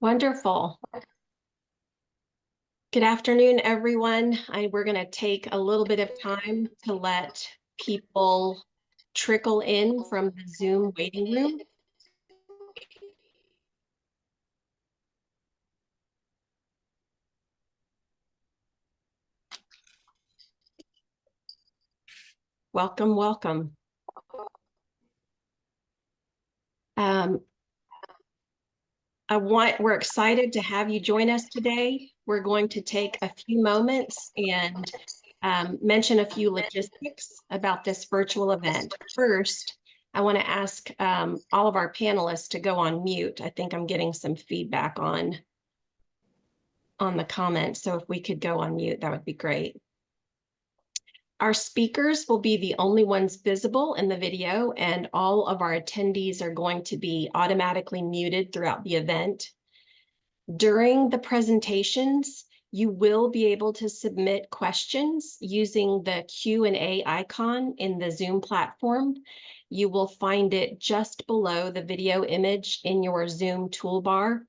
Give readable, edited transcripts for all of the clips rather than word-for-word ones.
Wonderful. Good afternoon, everyone. We're going to take a little bit of time to let people trickle in from the Zoom waiting room. Welcome, welcome. We're excited to have you join us today. We're going to take a few moments and mention a few logistics about this virtual event. First, I want to ask all of our panelists to go on mute. I think I'm getting some feedback on the comments, so if we could go on mute, that would be great. Our speakers will be the only ones visible in the video, and all of our attendees are going to be automatically muted throughout the event. During the presentations, you will be able to submit questions using the Q&A icon in the Zoom platform. You will find it just below the video image in your Zoom toolbar.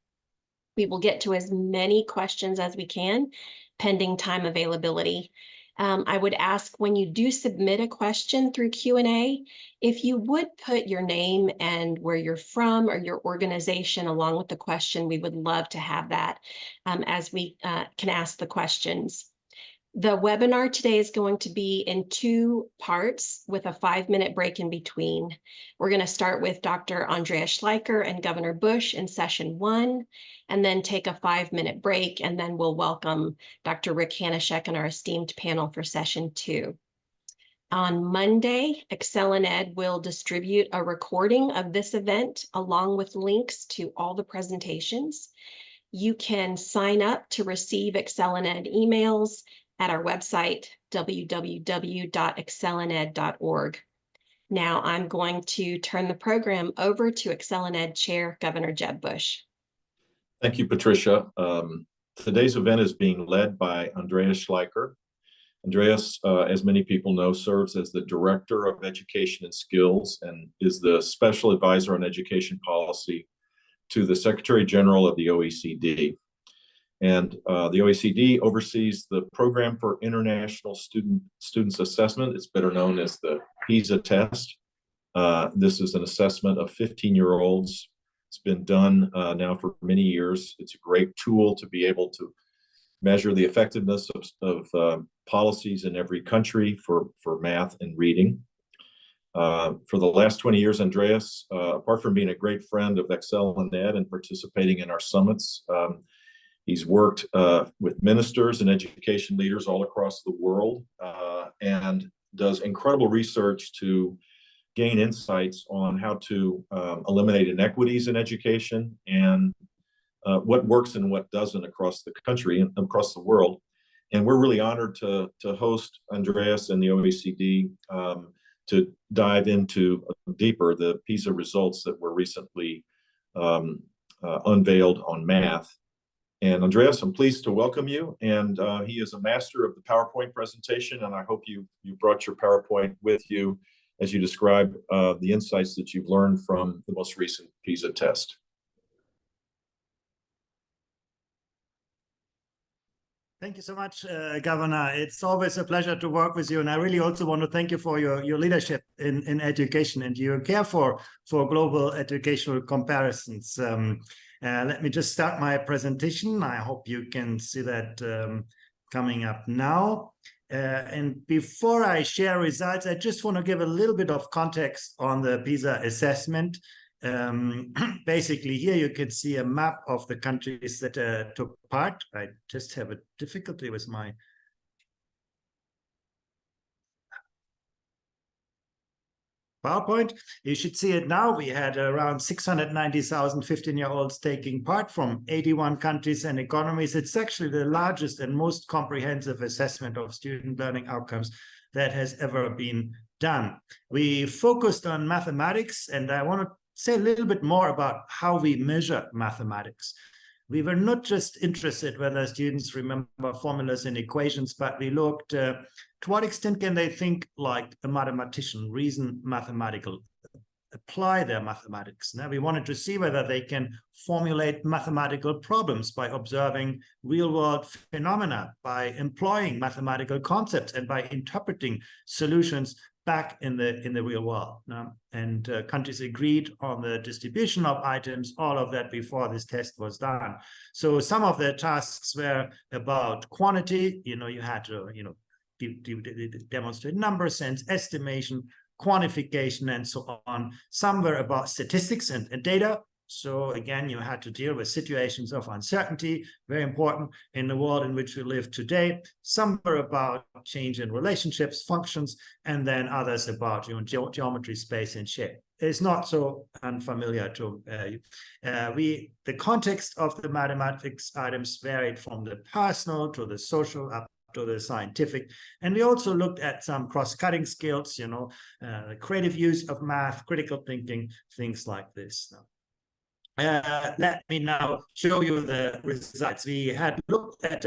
We will get to as many questions as we can, pending time availability. I would ask when you do submit a question through Q&A, if you would put your name and where you're from or your organization along with the question. We would love to have that as we can ask the questions. The webinar today is going to be in 2 parts with a 5-minute break in between. We're going to start with Dr. Andreas Schleicher and Governor Bush in session 1, and then take a 5-minute break, and then we'll welcome Dr. Rick Hanushek and our esteemed panel for session 2. On Monday, ExcelinEd will distribute a recording of this event along with links to all the presentations. You can sign up to receive ExcelinEd emails at our website, www.excelined.org. Now I'm going to turn the program over to ExcelinEd Chair Governor Jeb Bush. Thank you, Patricia. Today's event is being led by Andreas Schleicher. Andreas, as many people know, serves as the Director of Education and Skills and is the Special Advisor on Education Policy to the Secretary General of the OECD. And the OECD oversees the Program for International Students Assessment. It's better known as the PISA test. This is an assessment of 15-year-olds. It's been done now for many years. It's a great tool to be able to measure the effectiveness of policies in every country for math and reading. For the last 20 years, Andreas, apart from being a great friend of ExcelinEd and participating in our summits, he's worked with ministers and education leaders all across the world and does incredible research to gain insights on how to eliminate inequities in education and what works and what doesn't across the country and across the world. And we're really honored to host Andreas and the OECD to dive into deeper the PISA results that were recently unveiled on math. And Andreas, I'm pleased to welcome you. And he is a master of the PowerPoint presentation, and I hope you brought your PowerPoint with you as you describe the insights that you've learned from the most recent PISA test. Thank you so much, Governor. It's always a pleasure to work with you. And I really also want to thank you for your leadership in education and your care for global educational comparisons. Let me just start my presentation. I hope you can see that coming up now. And before I share results, I just want to give a little bit of context on the PISA assessment. Basically, here you can see a map of the countries that took part. I just have a difficulty with my PowerPoint. You should see it now. We had around 690,000 15-year-olds taking part from 81 countries and economies. It's actually the largest and most comprehensive assessment of student learning outcomes that has ever been done. We focused on mathematics, and I want to say a little bit more about how we measure mathematics. we were not just interested whether students remember formulas and equations, but we looked to what extent can they think like a mathematician, reason mathematical, apply their mathematics. Now, we wanted to see whether they can formulate mathematical problems by observing real-world phenomena, by employing mathematical concepts, and by interpreting solutions back in the real world. And countries agreed on the distribution of items, all of that before this test was done. So some of the tasks were about quantity. You had to demonstrate number sense, estimation, quantification, and so on. Some were about statistics and data. So again, you had to deal with situations of uncertainty, very important in the world in which we live today. Some were about change in relationships, functions, and then others about geometry, space, and shape. It's not so unfamiliar to the context of the mathematics items varied from the personal to the social up to the scientific. And we also looked at some cross-cutting skills, the creative use of math, critical thinking, things like this. Let me now show you the results. We had looked at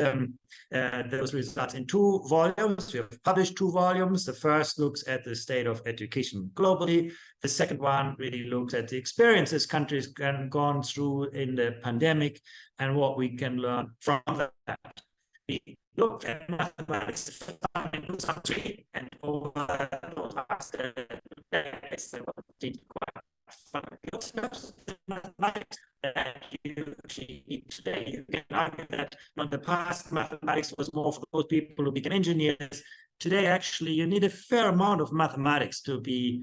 those results in 2 volumes. We have published 2 volumes. The first looks at the state of education globally. The second one really looks at the experiences countries have gone through in the pandemic and what we can learn from that. We looked at mathematics in 2003 and over the last decades, there were mathematics that today you can argue that in the past mathematics was more for those people who became engineers. Today, actually, you need a fair amount of mathematics to be,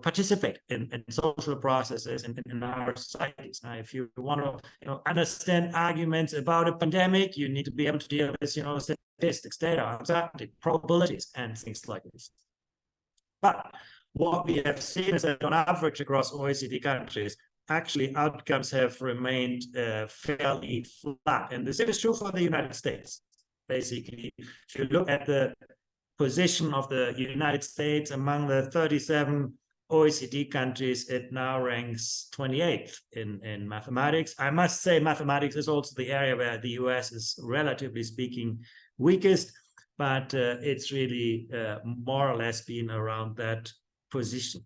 participate in social processes in our societies. Now, if you want to, understand arguments about a pandemic, you need to be able to deal with, statistics, data, uncertainty, probabilities, and things like this. But what we have seen is that on average across OECD countries, actually outcomes have remained fairly flat. And the same is true for the United States. Basically, if you look at the position of the United States among the 37 OECD countries, it now ranks 28th in mathematics. I must say mathematics is also the area where the US is, relatively speaking, weakest, but it's really more or less been around that position.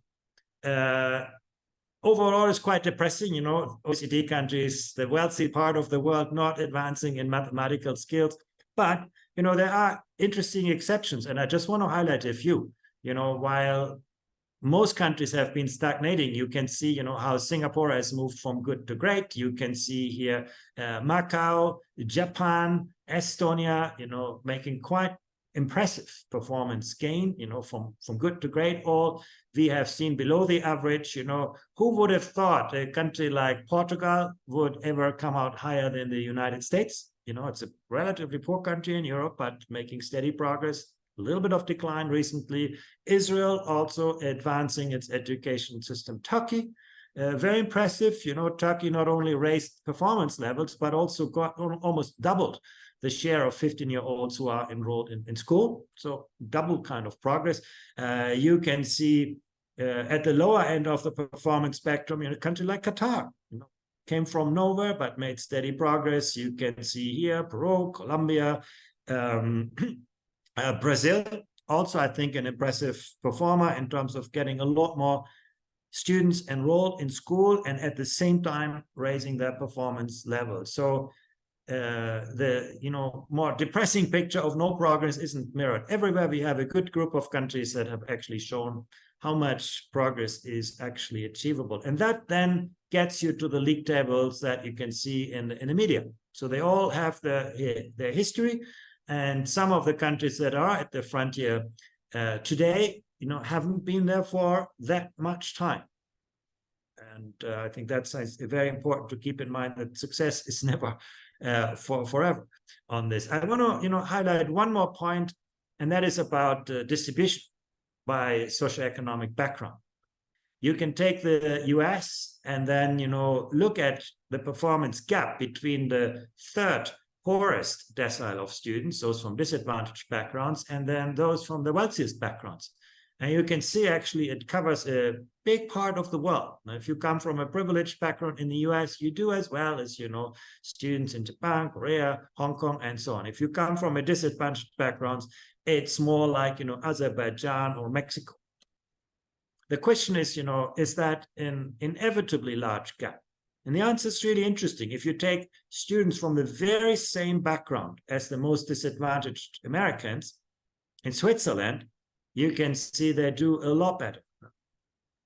Overall, it's quite depressing, OECD countries, the wealthy part of the world, not advancing in mathematical skills. But, there are interesting exceptions, and I just want to highlight a few. While most countries have been stagnating, you can see, how Singapore has moved from good to great. You can see here Macau, Japan, Estonia, making quite impressive performance gain, from good to great. All we have seen below the average. Who would have thought a country like Portugal would ever come out higher than the United States? It's a relatively poor country in Europe, but making steady progress. A little bit of decline recently. Israel also advancing its education system. Turkey, very impressive. Turkey not only raised performance levels, but also got almost doubled the share of 15-year-olds who are enrolled in school. So double kind of progress. You can see at the lower end of the performance spectrum, a country like Qatar, came from nowhere, but made steady progress. You can see here, Peru, Colombia, Brazil, also, I think, an impressive performer in terms of getting a lot more students enrolled in school and at the same time raising their performance level. So the more depressing picture of no progress isn't mirrored. Everywhere we have a good group of countries that have actually shown how much progress is actually achievable. And that then gets you to the league tables that you can see in the media. So they all have their history, and some of the countries that are at the frontier today, haven't been there for that much time. And I think that's very important to keep in mind, that success is never for forever on this. I want to highlight one more point, and that is about distribution by socioeconomic background. You can take the US and then look at the performance gap between the third poorest decile of students, those from disadvantaged backgrounds, and then those from the wealthiest backgrounds. And you can see actually it covers a big part of the world. Now, if you come from a privileged background in the US, you do as well as, students in Japan, Korea, Hong Kong, and so on. If you come from a disadvantaged background, it's more like, Azerbaijan or Mexico. The question is, is that an inevitably large gap? And the answer is really interesting. If you take students from the very same background as the most disadvantaged Americans in Switzerland, you can see they do a lot better.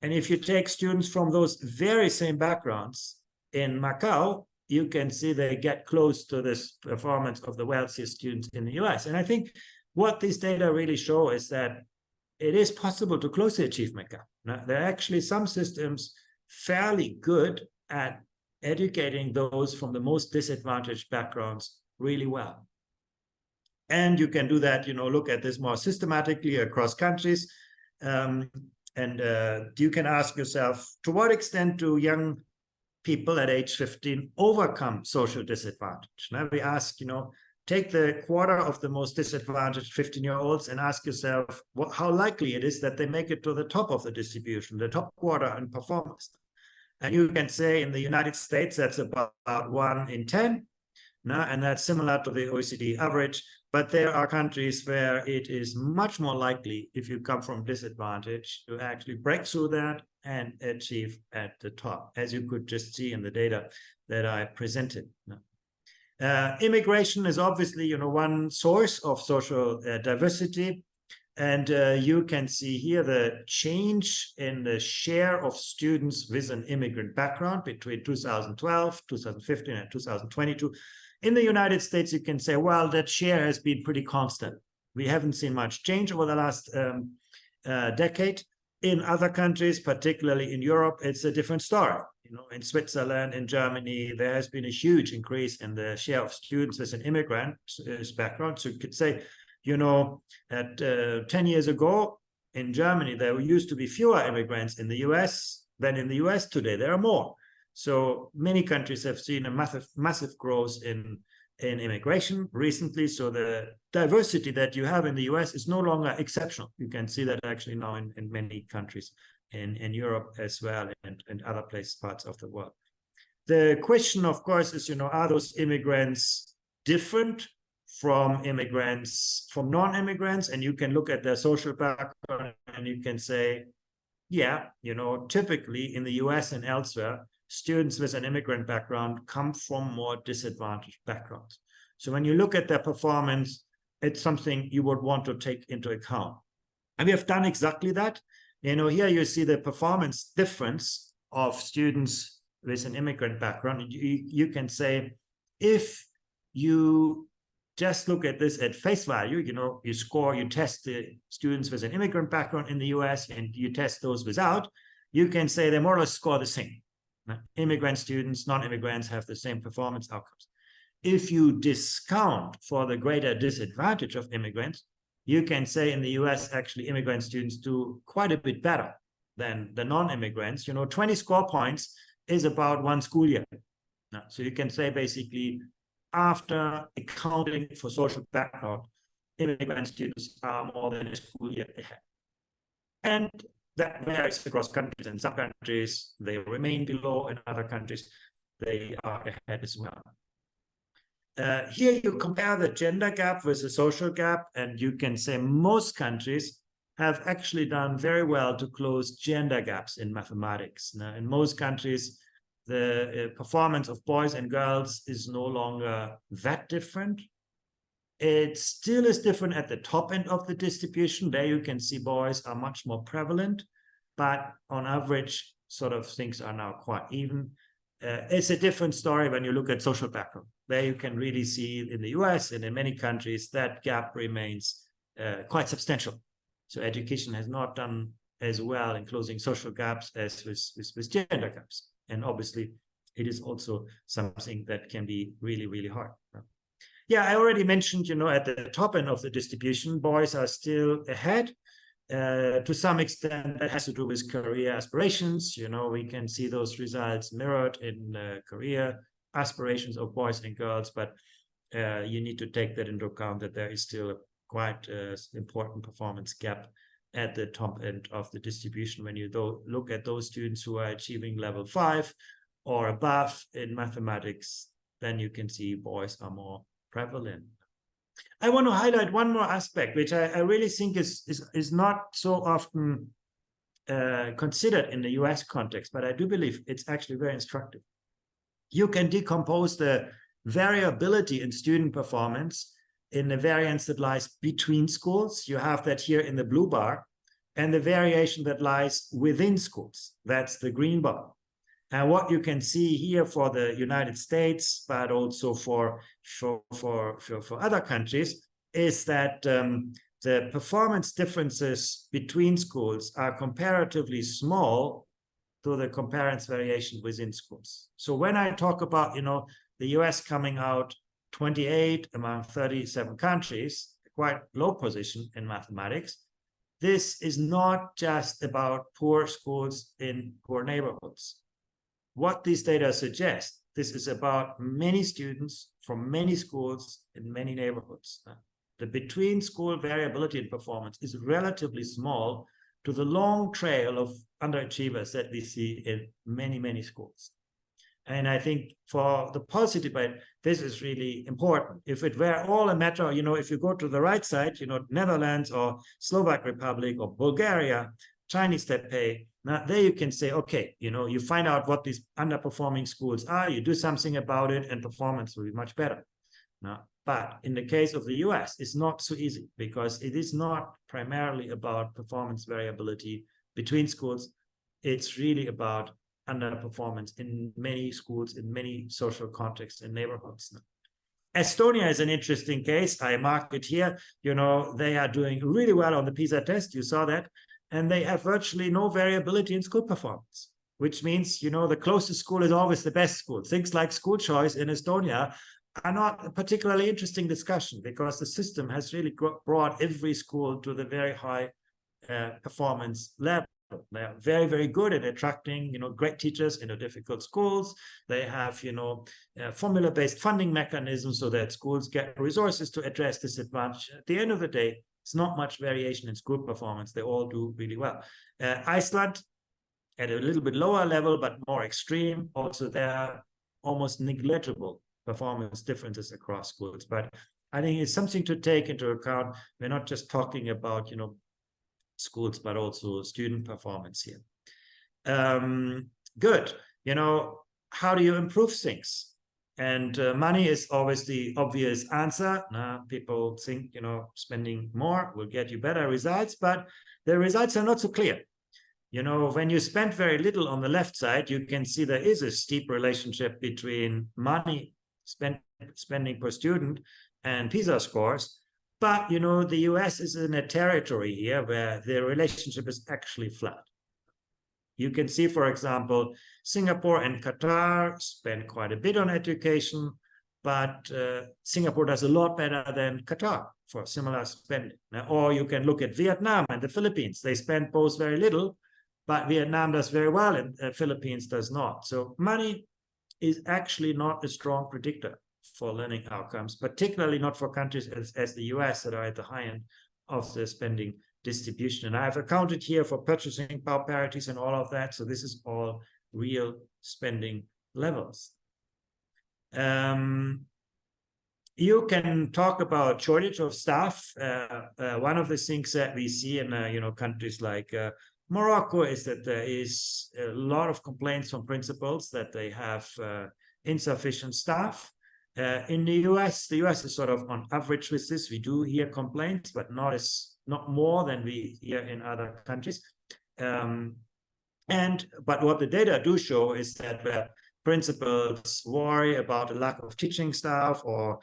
And if you take students from those very same backgrounds in Macau, you can see they get close to this performance of the wealthiest students in the US. And I think what these data really show is that it is possible to close the achievement gap. Now, there are actually some systems fairly good at educating those from the most disadvantaged backgrounds really well. And you can do that, look at this more systematically across countries. And you can ask yourself, to what extent do young people at age 15 overcome social disadvantage? Now we ask, take the quarter of the most disadvantaged 15-year-olds and ask yourself how likely it is that they make it to the top of the distribution, the top quarter in performance. And you can say in the United States, that's about 1 in 10, and that's similar to the OECD average. But there are countries where it is much more likely, if you come from disadvantage, to actually break through that and achieve at the top, as you could just see in the data that I presented. Immigration is obviously, one source of social diversity. And you can see here the change in the share of students with an immigrant background between 2012, 2015, and 2022. In the United States, you can say, well, that share has been pretty constant. We haven't seen much change over the last decade. In other countries, particularly in Europe, it's a different story. In Switzerland, in Germany, there has been a huge increase in the share of students with an immigrant background. So you could say, that 10 years ago in Germany, there used to be fewer immigrants in the US than in the US today. There are more. So many countries have seen a massive growth in immigration recently. So the diversity that you have in the US is no longer exceptional. You can see that actually now in many countries in Europe as well and other parts of the world. The question, of course, is, are those immigrants different from non-immigrants? And you can look at their social background and you can say, yeah, typically in the US and elsewhere, students with an immigrant background come from more disadvantaged backgrounds. So when you look at their performance, it's something you would want to take into account. And we have done exactly that. Here you see the performance difference of students with an immigrant background. You can say, if you just look at this at face value, you test the students with an immigrant background in the US and you test those without, you can say they more or less score the same. Immigrant students, non-immigrants have the same performance outcomes. If you discount for the greater disadvantage of immigrants, you can say in the US, actually, immigrant students do quite a bit better than the non-immigrants. 20 score points is about 1 school year. So you can say basically, after accounting for social background, immigrant students are more than a school year ahead. And that varies across countries. In some countries, they remain below. In other countries, they are ahead as well. Here you compare the gender gap with the social gap, and you can say most countries have actually done very well to close gender gaps in mathematics. Now, in most countries, the performance of boys and girls is no longer that different. It still is different at the top end of the distribution. There you can see boys are much more prevalent, but on average, sort of things are now quite even. It's a different story when you look at social background. There you can really see in the US and in many countries that gap remains quite substantial. So education has not done as well in closing social gaps as with gender gaps. And obviously, it is also something that can be really, really hard. Yeah, I already mentioned, at the top end of the distribution, boys are still ahead. To some extent, that has to do with career aspirations. We can see those results mirrored in career aspirations of boys and girls, but you need to take that into account that there is still a quite important performance gap at the top end of the distribution. When you look at those students who are achieving level 5 or above in mathematics, then you can see boys are more prevalent. I want to highlight one more aspect, which I really think is not so often considered in the US context, but I do believe it's actually very instructive. You can decompose the variability in student performance in the variance that lies between schools. You have that here in the blue bar, and the variation that lies within schools. That's the green bar. And what you can see here for the United States, but also for other countries, is that the performance differences between schools are comparatively small to the comparison variation within schools. So when I talk about, the US coming out 28 among 37 countries, quite low position in mathematics, this is not just about poor schools in poor neighborhoods. What these data suggest, this is about many students from many schools in many neighborhoods. The between school variability in performance is relatively small to the long trail of underachievers that we see in many, many schools. And I think for the policy debate, this is really important. If it were all a matter, if you go to the right side, Netherlands or Slovak Republic or Bulgaria, Chinese Taipei, now there you can say, okay, you find out what these underperforming schools are, you do something about it, and performance will be much better. Now, but in the case of the US, it's not so easy because it is not primarily about performance variability between schools. It's really about underperformance in many schools, in many social contexts and neighborhoods. Estonia is an interesting case. I marked it here. They are doing really well on the PISA test. You saw that. And they have virtually no variability in school performance, which means, the closest school is always the best school. Things like school choice in Estonia are not a particularly interesting discussion because the system has really brought every school to the very high performance level. They are very, very good at attracting, great teachers into difficult schools. They have, formula-based funding mechanisms so that schools get resources to address disadvantage. At the end of the day, it's not much variation in school performance. They all do really well. Iceland, at a little bit lower level, but more extreme. Also, there are almost negligible performance differences across schools. But I think it's something to take into account. We're not just talking about, schools, but also student performance here. Good. How do you improve things? And money is always the obvious answer. People think, spending more will get you better results, but the results are not so clear. When you spend very little on the left side, you can see there is a steep relationship between money spending per student and PISA scores. But, the US is in a territory here where the relationship is actually flat. You can see, for example, Singapore and Qatar spend quite a bit on education, but Singapore does a lot better than Qatar for similar spending. Or you can look at Vietnam and the Philippines. They spend both very little, but Vietnam does very well and the Philippines does not. So money is actually not a strong predictor for learning outcomes, particularly not for countries as the US that are at the high end of the spending distribution. And I've accounted here for purchasing power parities and all of that. So this is all real spending levels. You can talk about shortage of staff. One of the things that we see in countries like Morocco is that there is a lot of complaints from principals that they have insufficient staff. In the US is sort of on average with this. We do hear complaints, but not more than we hear in other countries. But what the data do show is that principals worry about a lack of teaching staff or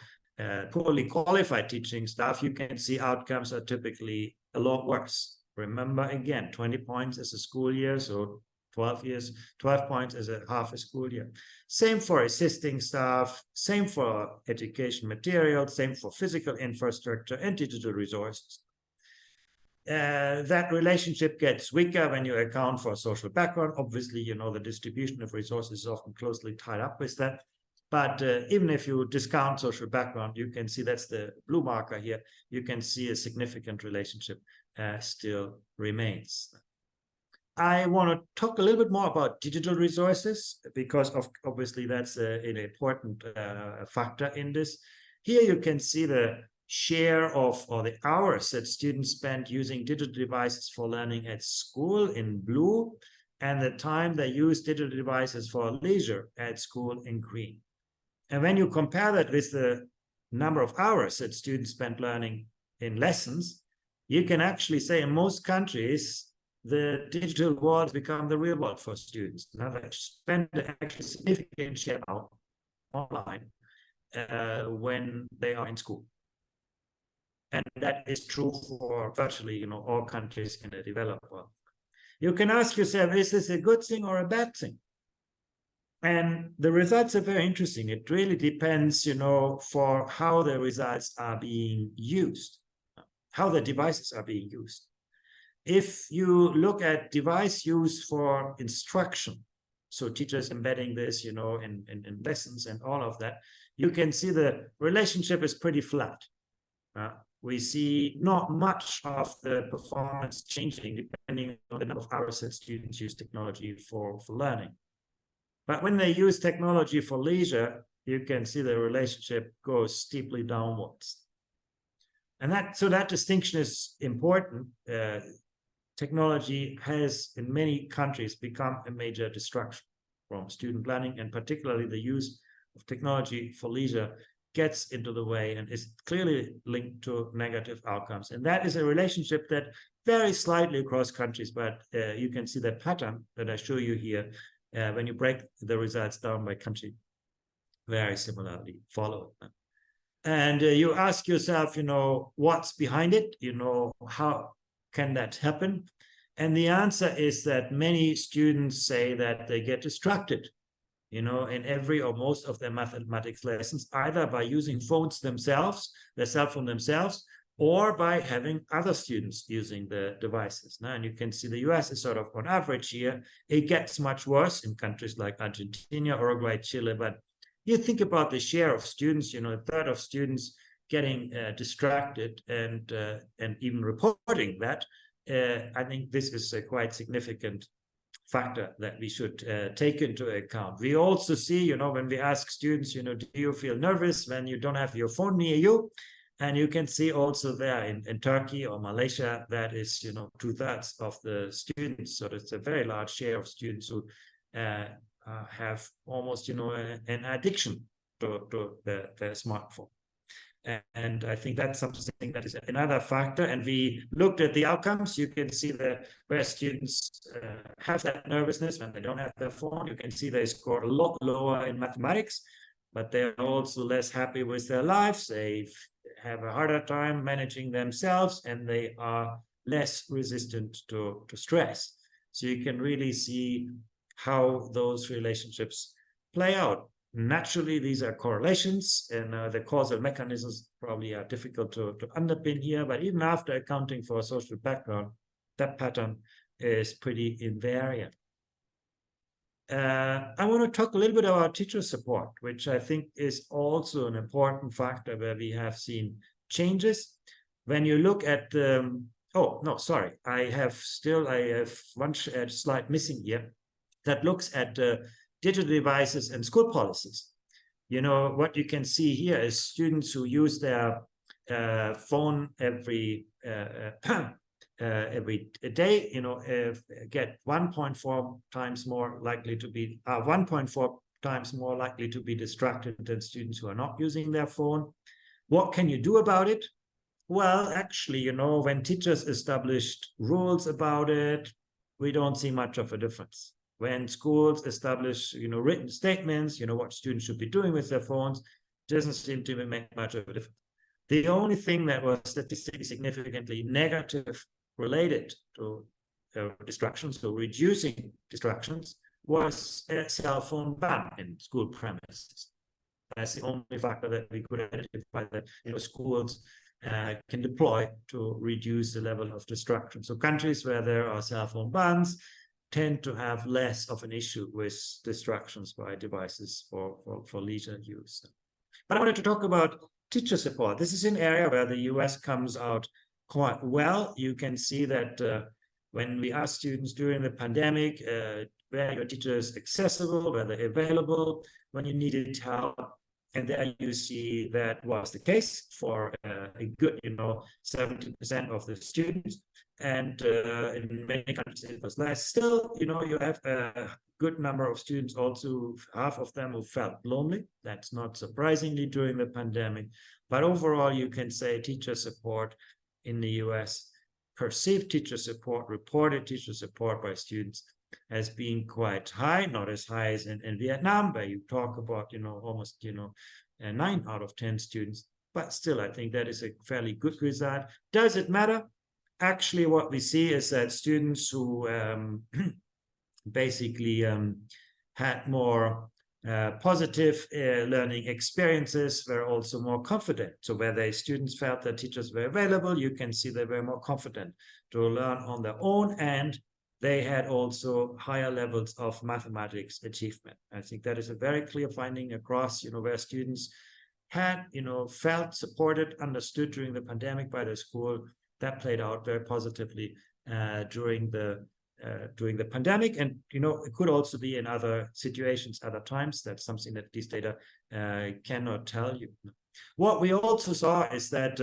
poorly qualified teaching staff, you can see outcomes are typically a lot worse. Remember, again, 20 points as a school year, so 12 points as a half a school year. Same for assisting staff, same for education materials, same for physical infrastructure and digital resources. That relationship gets weaker when you account for social background. Obviously, the distribution of resources is often closely tied up with that. But even if you discount social background, you can see that's the blue marker here. You can see a significant relationship still remains. I want to talk a little bit more about digital resources, because obviously that's an important factor in this. Here you can see the share of, or the hours that students spend using digital devices for learning at school in blue, and the time they use digital devices for leisure at school in green. And when you compare that with the number of hours that students spend learning in lessons, you can actually say in most countries, the digital world has become the real world for students. Now they spend actually significant share out online when they are in school. And that is true for virtually, all countries in the developed world. You can ask yourself, is this a good thing or a bad thing? And the results are very interesting. It really depends, for how the results are being used, how the devices are being used. If you look at device use for instruction, so teachers embedding this, in lessons and all of that, you can see the relationship is pretty flat. We see not much of the performance changing depending on the number of hours that students use technology for learning. But when they use technology for leisure, you can see the relationship goes steeply downwards. And that distinction is important. Technology has, in many countries, become a major distraction from student learning, and particularly the use of technology for leisure gets into the way and is clearly linked to negative outcomes. And that is a relationship that varies slightly across countries, but you can see that pattern that I show you here when you break the results down by country, very similarly follow. And you ask yourself, what's behind it? How can that happen? And the answer is that many students say that they get distracted, in every or most of their mathematics lessons, either by using phones themselves, their cell phone themselves, or by having other students using the devices. Now, and you can see the US is sort of on average here. It gets much worse in countries like Argentina, Uruguay, Chile. But you think about the share of students, a third of students getting distracted and even reporting that. I think this is a quite significant factor that we should take into account. We also see, when we ask students, do you feel nervous when you don't have your phone near you? And you can see also there in Turkey or Malaysia, that is, 2/3 of the students. So it's a very large share of students who have almost, an addiction to the smartphone. And I think that's something that is another factor. And we looked at the outcomes. You can see that where students have that nervousness when they don't have their phone, you can see they score a lot lower in mathematics, but they're also less happy with their lives. They have a harder time managing themselves, and they are less resistant to stress. So you can really see how those relationships play out. Naturally, these are correlations, and the causal mechanisms probably are difficult to underpin here, but even after accounting for social background, that pattern is pretty invariant. I want to talk a little bit about teacher support, which I think is also an important factor where we have seen changes. When you look at oh, no, sorry, I have one slide missing here that looks at digital devices and school policies. What you can see here is students who use their phone every day, get 1.4 times more likely to be 1.4 times more likely to be distracted than students who are not using their phone. What can you do about it? Well, actually, when teachers established rules about it, we don't see much of a difference. When schools establish, written statements, what students should be doing with their phones, doesn't seem to make much of a difference. The only thing that was statistically significantly negative related to distractions, so reducing distractions, was a cell phone ban in school premises. That's the only factor that we could identify that schools can deploy to reduce the level of distraction. So countries where there are cell phone bans tend to have less of an issue with distractions by devices for leisure use. But I wanted to talk about teacher support. This is an area where the US comes out quite well. You can see that when we ask students during the pandemic, were your teachers accessible, were they available when you needed help? And there you see that was the case for a good, 70% of the students. And in many countries it was less. Still, you have a good number of students, also half of them who felt lonely. That's not surprisingly during the pandemic. But overall, you can say teacher support in the US, perceived teacher support, reported teacher support by students as being quite high, not as high as in Vietnam, where you talk about, almost, 9 out of 10 students. But still, I think that is a fairly good result. Does it matter? Actually, what we see is that students who basically had more positive learning experiences were also more confident. So where the students felt that teachers were available, you can see they were more confident to learn on their own, and they had also higher levels of mathematics achievement. I think that is a very clear finding across, where students had, felt supported, understood during the pandemic by the school. That played out very positively during the pandemic, and it could also be in other situations, other times. That's something that these data cannot tell you. What we also saw is that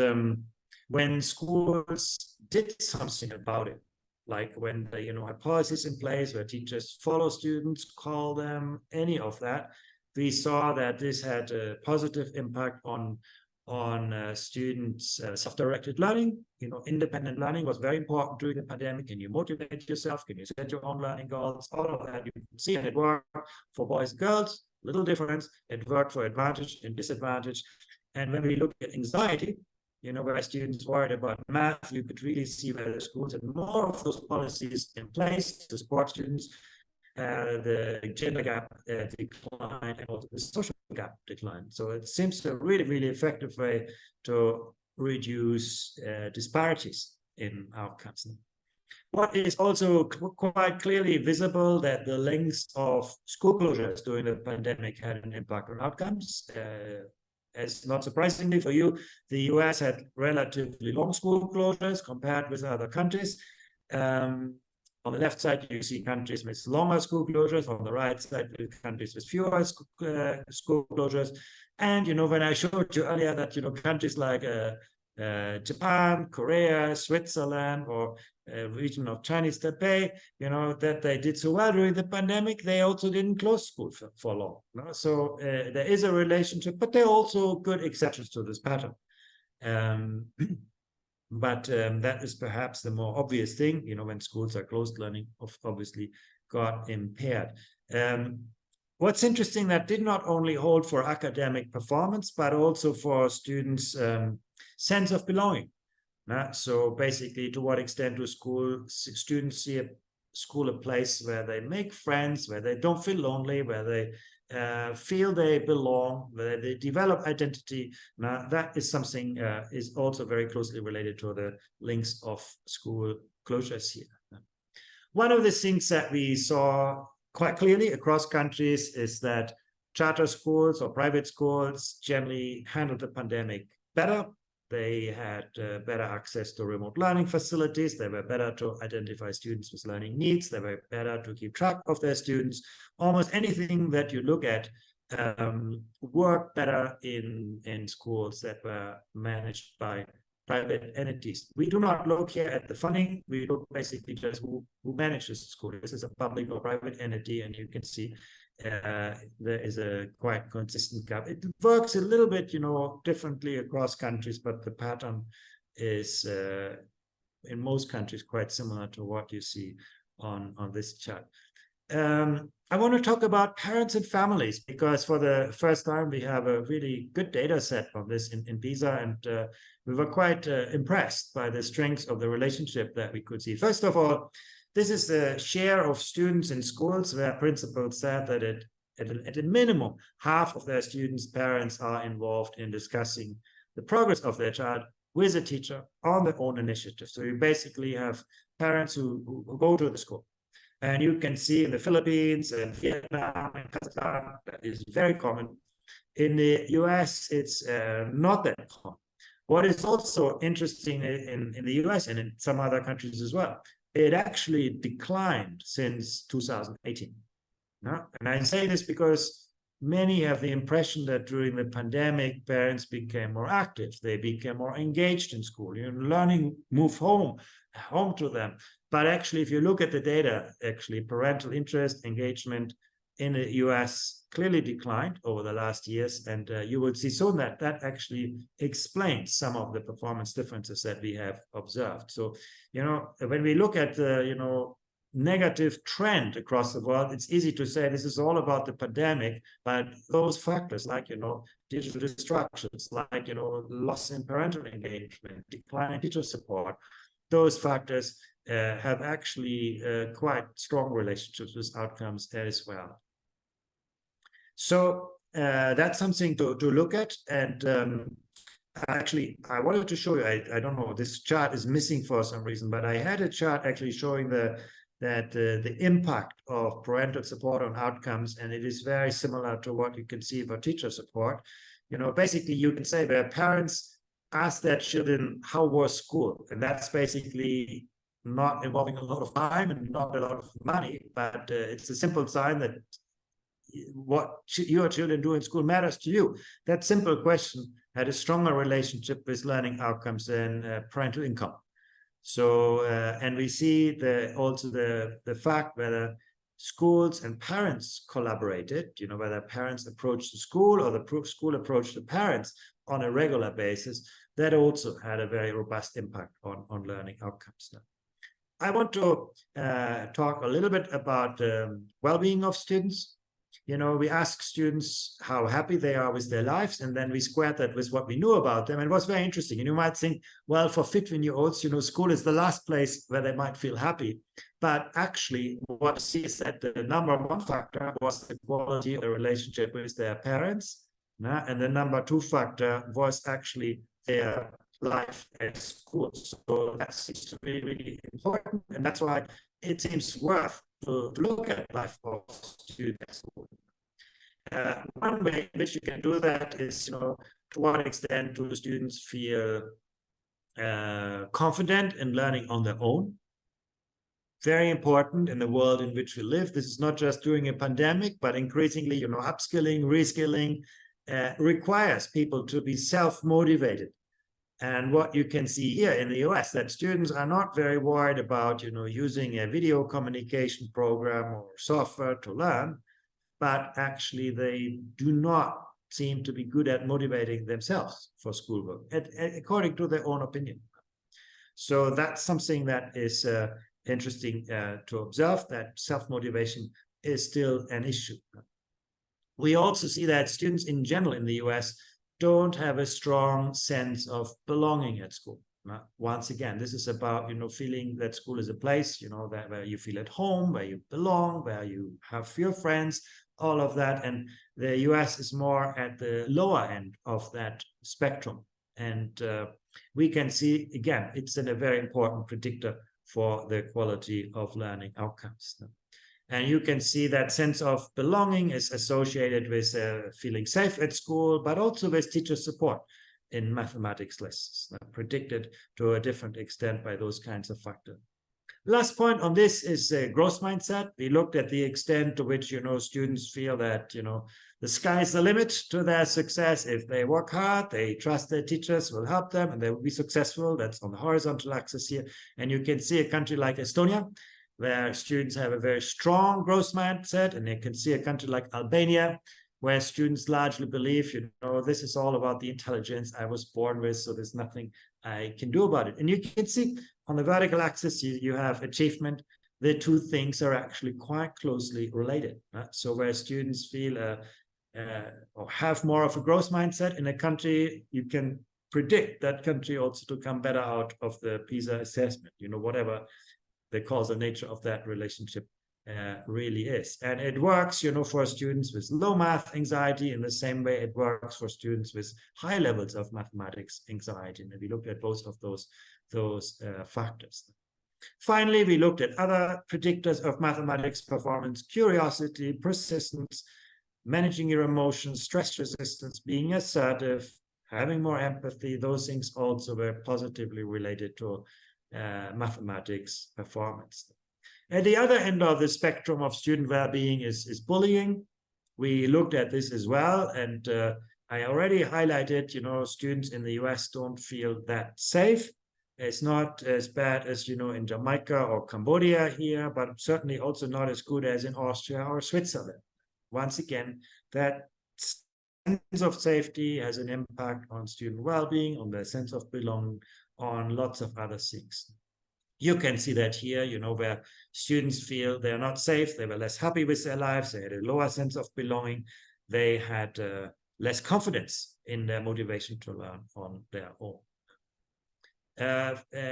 when schools did something about it, like when they had policies in place where teachers follow students, call them, any of that, we saw that this had a positive impact on students' self-directed learning. Independent learning was very important during the pandemic. Can you motivate yourself? Can you set your own learning goals? All of that you can see, and it worked for boys and girls. Little difference. It worked for advantage and disadvantage. And when we look at anxiety, where students worried about math, you could really see where the schools had more of those policies in place to support students. The gender gap declined, and also the social gap declined. So it seems a really, really effective way to reduce disparities in outcomes. What is also quite clearly visible that the length of school closures during the pandemic had an impact on outcomes. As not surprisingly for you, the US had relatively long school closures compared with other countries. On the left side, you see countries with longer school closures. On the right side, countries with fewer school closures. And, when I showed you earlier that, countries like Japan, Korea, Switzerland, or region of Chinese Taipei, that they did so well during the pandemic, they also didn't close school for long. So there is a relationship, but there are also good exceptions to this pattern. But that is perhaps the more obvious thing, when schools are closed, learning obviously got impaired. What's interesting, that did not only hold for academic performance, but also for students' sense of belonging. So basically, to what extent do students see school a place where they make friends, where they don't feel lonely, where they feel they belong, where they develop identity. Now, that is something is also very closely related to the links of school closures here. One of the things that we saw quite clearly across countries is that charter schools or private schools generally handled the pandemic better. They had better access to remote learning facilities. They were better to identify students with learning needs. They were better to keep track of their students. Almost anything that you look at worked better in schools that were managed by private entities. We do not look here at the funding. We look basically just who manages the school. This is a public or private entity, and you can see there is a quite consistent gap. It works a little bit, differently across countries, but the pattern is in most countries quite similar to what you see on this chart. I want to talk about parents and families, because for the first time we have a really good data set on this in PISA, and we were quite impressed by the strength of the relationship that we could see. First of all, this is the share of students in schools where principals said that at a minimum, half of their students' parents are involved in discussing the progress of their child with a teacher on their own initiative. So you basically have parents who go to the school. And you can see in the Philippines and Vietnam and Kazakhstan, that is very common. In the US, it's not that common. What is also interesting in the US and in some other countries as well, it actually declined since 2018. No? And I say this because many have the impression that during the pandemic, parents became more active. They became more engaged in school. Learning moved home to them. But actually, if you look at the data, actually parental interest, engagement in the US clearly declined over the last years. And you will see soon that that actually explains some of the performance differences that we have observed. So, when we look at the, negative trend across the world, it's easy to say this is all about the pandemic, but those factors like, digital distractions, like, loss in parental engagement, decline in teacher support, those factors have actually quite strong relationships with outcomes as well. So that's something to look at. And actually, I wanted to show you, I don't know, this chart is missing for some reason, but I had a chart actually showing the impact of parental support on outcomes, and it is very similar to what you can see for teacher support. Basically, you can say where parents ask their children, how was school? And that's basically not involving a lot of time and not a lot of money, but it's a simple sign that what your children do in school matters to you. That simple question had a stronger relationship with learning outcomes than parental income. So, and we see also the fact whether schools and parents collaborated, whether parents approached the school or the school approached the parents on a regular basis, that also had a very robust impact on learning outcomes. Now, I want to talk a little bit about well-being of students. We ask students how happy they are with their lives, and then we squared that with what we knew about them. And it was very interesting. And you might think, well, for 15-year-olds, school is the last place where they might feel happy. But actually, what we see is that the number one factor was the quality of the relationship with their parents. And the number two factor was actually their life at school. So that seems to be really important. And that's why it seems worth to look at life of students at school. One way in which you can do that is, to what extent do students feel confident in learning on their own? Very important in the world in which we live. This is not just during a pandemic, but increasingly, upskilling, reskilling requires people to be self-motivated. And what you can see here in the US, that students are not very worried about, using a video communication program or software to learn, but actually they do not seem to be good at motivating themselves for schoolwork, according to their own opinion. So that's something that is interesting to observe, that self-motivation is still an issue. We also see that students in general in the US don't have a strong sense of belonging at school. Once again, this is about, feeling that school is a place, that where you feel at home, where you belong, where you have your friends, all of that. And the US is more at the lower end of that spectrum. And we can see, again, it's a very important predictor for the quality of learning outcomes. And you can see that sense of belonging is associated with feeling safe at school, but also with teacher support in mathematics lessons, predicted to a different extent by those kinds of factors. Last point on this is growth mindset. We looked at the extent to which, students feel that, the sky is the limit to their success. If they work hard, they trust their teachers will help them and they will be successful. That's on the horizontal axis here. And you can see a country like Estonia, where students have a very strong growth mindset, and you can see a country like Albania, where students largely believe, this is all about the intelligence I was born with, so there's nothing I can do about it. And you can see on the vertical axis, you have achievement. The two things are actually quite closely related. So where students feel or have more of a growth mindset in a country, you can predict that country also to come better out of the PISA assessment, whatever the causal nature of that relationship really is. And it works, for students with low math anxiety in the same way it works for students with high levels of mathematics anxiety. And we looked at both of those factors. Finally, we looked at other predictors of mathematics performance: curiosity, persistence, managing your emotions, stress resistance, being assertive, having more empathy. Those things also were positively related to mathematics performance. At the other end of the spectrum of student well-being is bullying. We looked at this as well, and I already highlighted, students in the US don't feel that safe. It's not as bad as, in Jamaica or Cambodia here, but certainly also not as good as in Austria or Switzerland. Once again, that sense of safety has an impact on student well-being, on their sense of belonging, on lots of other things. You can see that here, where students feel they're not safe, they were less happy with their lives, they had a lower sense of belonging, they had less confidence in their motivation to learn on their own.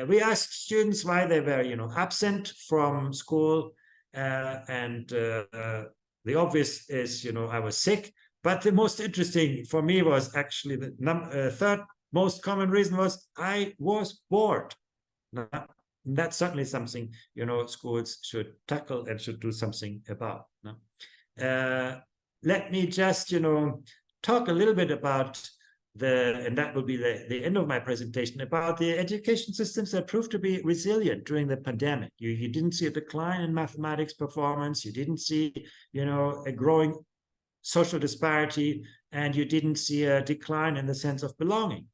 We asked students why they were, absent from school, and the obvious is, I was sick. But the most interesting for me was actually the third most common reason was I was bored. That's certainly something, schools should tackle and should do something about. Let me just, talk a little bit about and that will be the end of my presentation, about the education systems that proved to be resilient during the pandemic. You didn't see a decline in mathematics performance. You didn't see, a growing social disparity, and you didn't see a decline in the sense of belonging.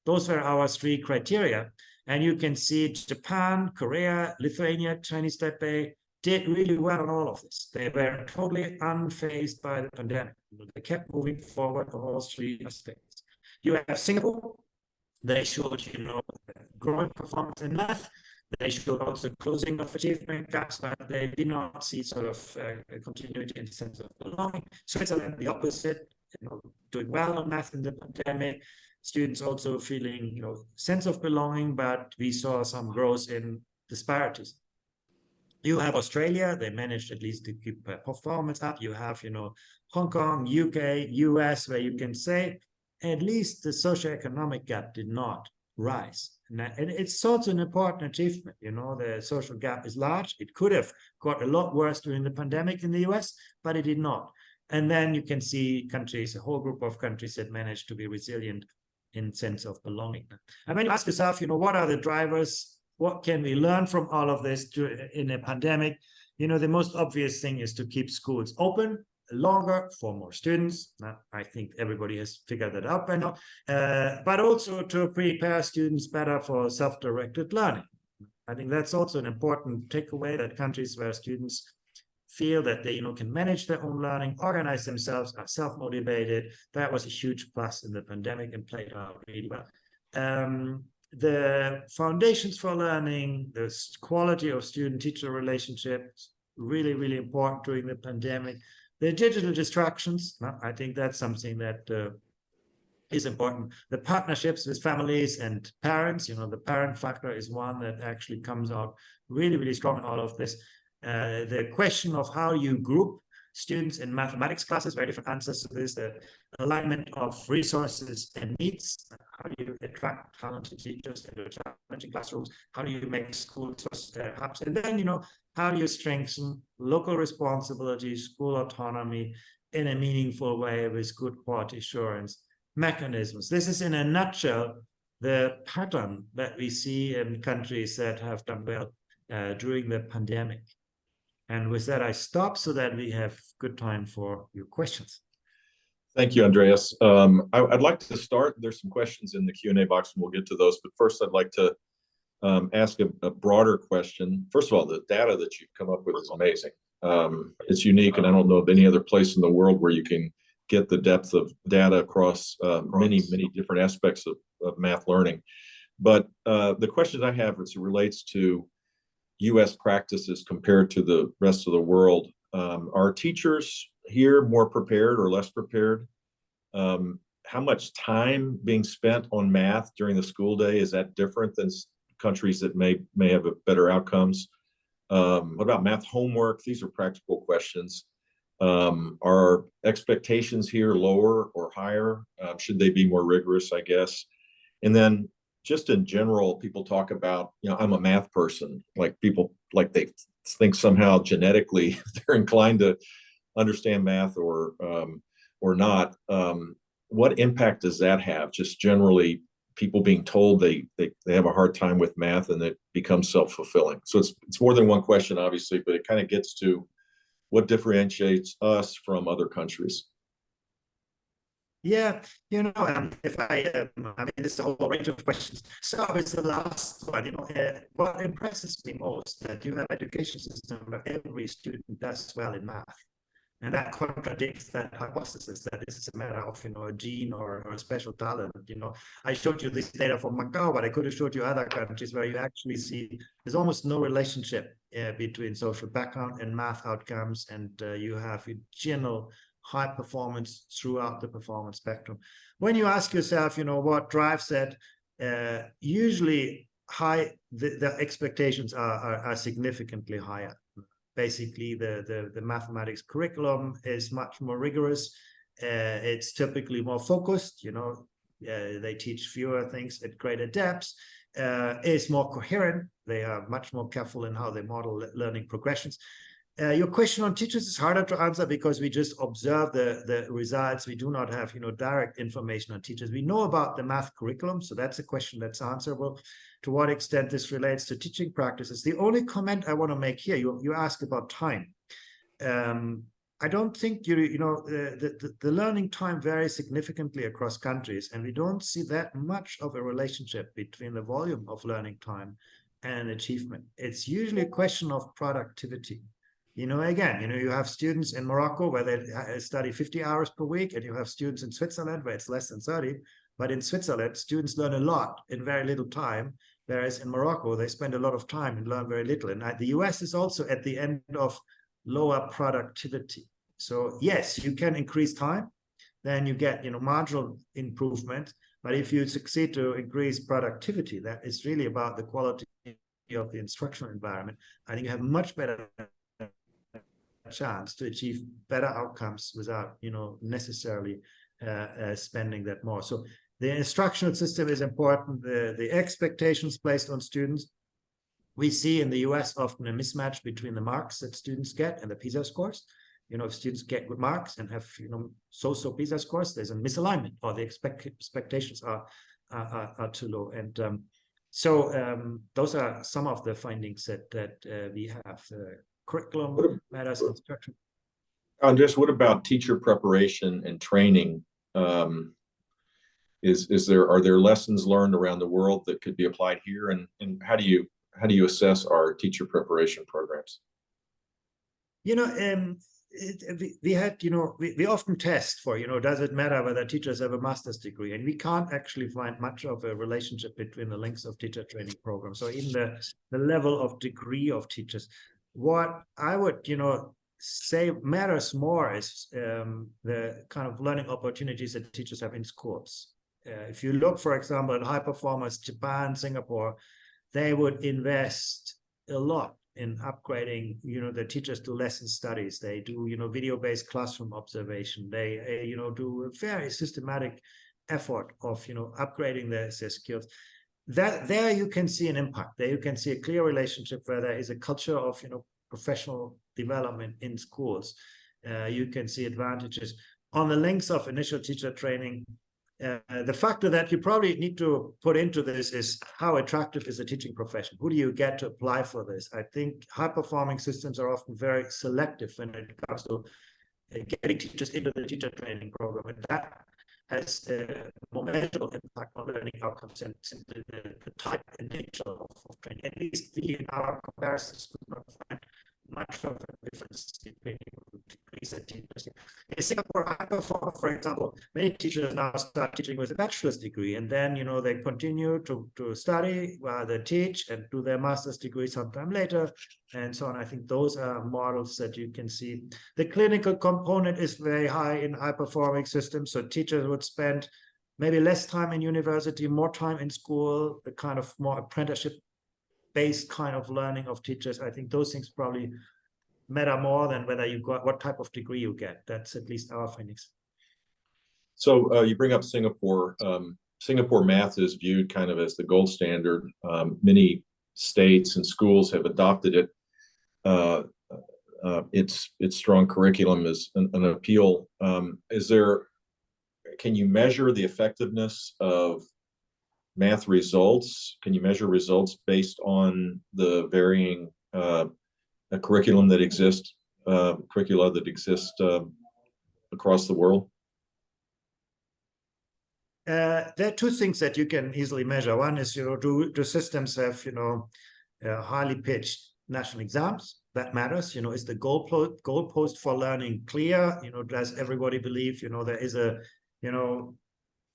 Those were our 3 criteria. And you can see Japan, Korea, Lithuania, Chinese Taipei did really well on all of this. They were totally unfazed by the pandemic. They kept moving forward on all 3 aspects. You have Singapore. They showed, growing performance in math. They showed also closing of achievement gaps, but they did not see sort of a continuity in the sense of belonging. Switzerland, the opposite, doing well on math in the pandemic. Students also feeling, sense of belonging, but we saw some growth in disparities. You have Australia, they managed at least to keep performance up. You have, Hong Kong, UK, US, where you can say at least the socioeconomic gap did not rise. And it's also an important achievement. The social gap is large. It could have got a lot worse during the pandemic in the US, but it did not. And then you can see countries, a whole group of countries that managed to be resilient in sense of belonging. And when you ask yourself, what are the drivers? What can we learn from all of this in a pandemic? The most obvious thing is to keep schools open longer for more students. I think everybody has figured that out by now. But also to prepare students better for self-directed learning. I think that's also an important takeaway, that countries where students feel that they can manage their own learning, organize themselves, are self-motivated. That was a huge plus in the pandemic and played out really well. The foundations for learning, the quality of student-teacher relationships, really, really important during the pandemic. The digital distractions, I think that's something that is important. The partnerships with families and parents, the parent factor is one that actually comes out really, really strong in all of this. The question of how you group students in mathematics classes, very different answers to this, the alignment of resources and needs, how do you attract talented teachers into challenging classrooms, how do you make schools hubs, and then, how do you strengthen local responsibility, school autonomy in a meaningful way with good quality assurance mechanisms. This is in a nutshell the pattern that we see in countries that have done well during the pandemic. And with that, I stop so that we have good time for your questions. Thank you, Andreas. I'd like to start. There's some questions in the Q&A box, and we'll get to those. But first, I'd like to ask a broader question. First of all, the data that you've come up with is amazing. It's unique, and I don't know of any other place in the world where you can get the depth of data across many, many different aspects of math learning. But the question I have as it relates to U.S. practices compared to the rest of the world. Are teachers here more prepared or less prepared? How much time being spent on math during the school day, is that different than countries that may have better outcomes? What about math homework? These are practical questions. Are expectations here lower or higher? Should they be more rigorous, I guess? And then just in general, people talk about, I'm a math person, like people, like they think somehow genetically they're inclined to understand math or not. what impact does that have? Just generally, people being told they have a hard time with math, and it becomes self-fulfilling. So it's more than one question, obviously, but it kind of gets to what differentiates us from other countries. Yeah, if I mean, there's a whole range of questions. So it's the last one, what impresses me most, that you have an education system where every student does well in math. And that contradicts that hypothesis that this is a matter of, a gene or a special talent. I showed you this data from Macau, but I could have showed you other countries where you actually see there's almost no relationship between social background and math outcomes, and you have a general high performance throughout the performance spectrum. When you ask yourself, what drives that, usually the expectations are significantly higher. Basically, the mathematics curriculum is much more rigorous. It's typically more focused. They teach fewer things at greater depths. It's more coherent. They are much more careful in how they model learning progressions. Your question on teachers is harder to answer because we just observe the results. We do not have, direct information on teachers. We know about the math curriculum, so that's a question that's answerable. To what extent this relates to teaching practices? The only comment I want to make here, you ask about time. I don't think the learning time varies significantly across countries, and we don't see that much of a relationship between the volume of learning time and achievement. It's usually a question of productivity. Again, you have students in Morocco where they study 50 hours per week, and you have students in Switzerland where it's less than 30. But in Switzerland, students learn a lot in very little time, whereas in Morocco, they spend a lot of time and learn very little. And the US is also at the end of lower productivity. So yes, you can increase time, then you get marginal improvement. But if you succeed to increase productivity, that is really about the quality of the instructional environment. I think you have much better chance to achieve better outcomes without necessarily spending that more. So the instructional system is important. The expectations placed on students, we see in the US often a mismatch between the marks that students get and the PISA scores. If students get good marks and have so-so PISA scores, there's a misalignment, or the expectations are too low. And so those are some of the findings that we have. Curriculum matters, instruction. Andreas, what about teacher preparation and training? Are there lessons learned around the world that could be applied here, and how do you assess our teacher preparation programs? We often test for, does it matter whether teachers have a master's degree? And we can't actually find much of a relationship between the lengths of teacher training programs, or even the level of degree of teachers. What I would, say matters more is the kind of learning opportunities that teachers have in schools. If you look, for example, at high performers, Japan, Singapore, they would invest a lot in upgrading, the teachers to lesson studies. They do, video-based classroom observation. They, do a very systematic effort of, upgrading their skills. There you can see an impact. There you can see a clear relationship where there is a culture of, professional development in schools. You can see advantages. On the links of initial teacher training, the factor that you probably need to put into this is how attractive is the teaching profession? Who do you get to apply for this? I think high-performing systems are often very selective when it comes to getting teachers into the teacher training program, and that has a more measurable impact on learning outcomes and simply the type and nature of training. At least in our comparisons, we don't find much of a difference between degrees and teachers. In Singapore, high performer, for example, many teachers now start teaching with a bachelor's degree, and then they continue to study while they teach and do their master's degree sometime later, and so on. I think those are models that you can see. The clinical component is very high in high-performing systems, so teachers would spend maybe less time in university, more time in school, the kind of more apprenticeship-based kind of learning of teachers. I think those things probably matter more than whether you got what type of degree you get. That's at least our findings. So you bring up Singapore. Singapore math is viewed kind of as the gold standard. Many states and schools have adopted it. Its strong curriculum is an appeal. Is there can you measure the effectiveness of math results? Can you measure results based on the varying curricula that exists across the world? There are two things that you can easily measure. One is, do systems have, highly pitched national exams? That matters. Is the goalpost for learning clear? Does everybody believe, there is a,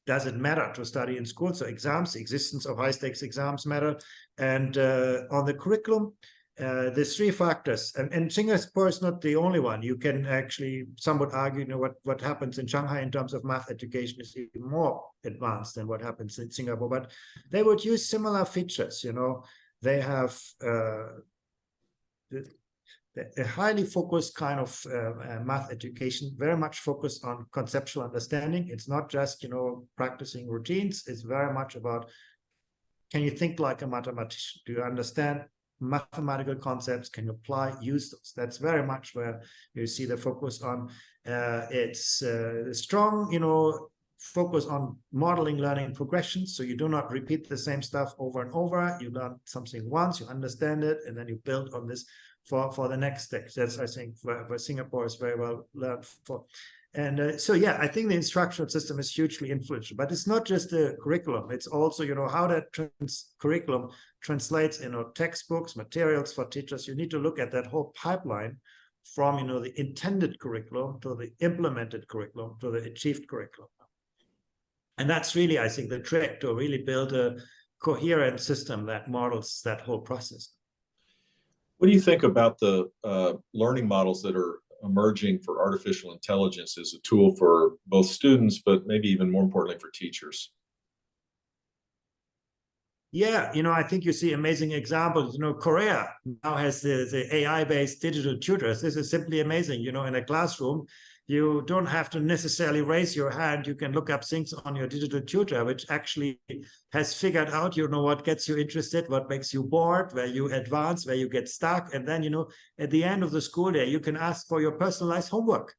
does it matter to study in school? So exams, the existence of high-stakes exams matter. And on the curriculum, there's three factors. And Singapore is not the only one. You can actually, some would argue, what happens in Shanghai in terms of math education is even more advanced than what happens in Singapore. But they would use similar features. They have a highly focused kind of math education, very much focused on conceptual understanding. It's not just, practicing routines. It's very much about, can you think like a mathematician? Do you understand mathematical concepts? Can you apply, use those? That's very much where you see the focus on. It's strong, focus on modeling learning progression. So you do not repeat the same stuff over and over. You learn something once, you understand it, and then you build on this for the next step. That's, I think, where Singapore is very well learned for. And so, yeah, I think the instructional system is hugely influential, but it's not just the curriculum. It's also, how that curriculum translates in textbooks, materials for teachers. You need to look at that whole pipeline from, the intended curriculum to the implemented curriculum to the achieved curriculum. And that's really, I think, the trick to really build a coherent system that models that whole process. What do you think about the learning models that are emerging for artificial intelligence as a tool for both students, but maybe even more importantly for teachers? Yeah, I think you see amazing examples. Korea now has the AI-based digital tutors. This is simply amazing. In a classroom, you don't have to necessarily raise your hand. You can look up things on your digital tutor, which actually has figured out, what gets you interested, what makes you bored, where you advance, where you get stuck. And then, at the end of the school day, you can ask for your personalized homework,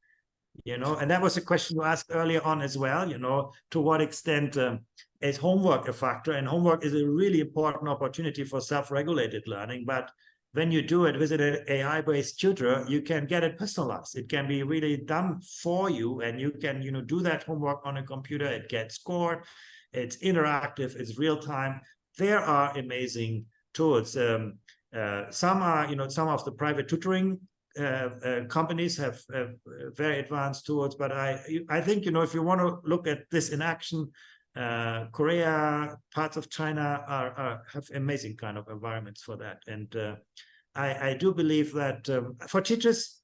and that was a question you asked earlier on as well, to what extent is homework a factor? And homework is a really important opportunity for self-regulated learning. But when you do it with an AI-based tutor, you can get it personalized. It can be really done for you, and you can, do that homework on a computer. It gets scored. It's interactive. It's real time. There are amazing tools. Some are, some of the private tutoring companies have very advanced tools. But I think, if you want to look at this in action, Korea, parts of China have amazing kind of environments for that. And I do believe that for teachers,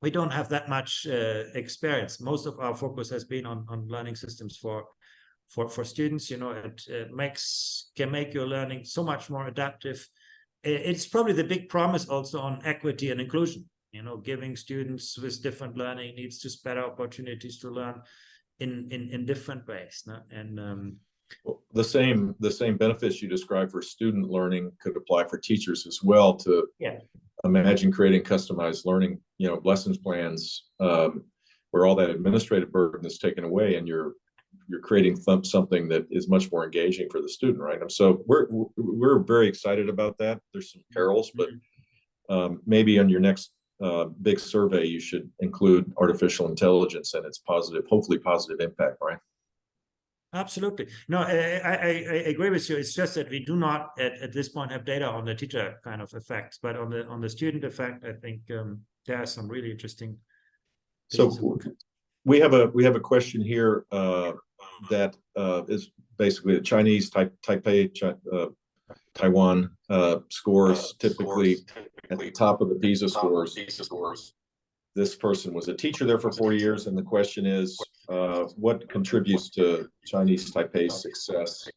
we don't have that much experience. Most of our focus has been on learning systems for students. It can make your learning so much more adaptive. It's probably the big promise also on equity and inclusion, giving students with different learning needs just better opportunities to learn in different ways. No? And well, the same benefits you described for student learning could apply for teachers as well. To imagine creating customized learning, lessons plans where all that administrative burden is taken away, and you're creating something that is much more engaging for the student, right? And so we're very excited about that. There's some perils, but maybe on your next big survey, you should include artificial intelligence and its positive, hopefully positive impact, right? Absolutely. No, I agree with you. It's just that we do not at this point have data on the teacher kind of effects, but on the student effect, I think there are some really interesting. So we have a question here that is basically the Chinese Taipei Taiwan scores typically at the top of the PISA scores. This person was a teacher there for 40 years, and the question is, what contributes to Chinese Taipei's success,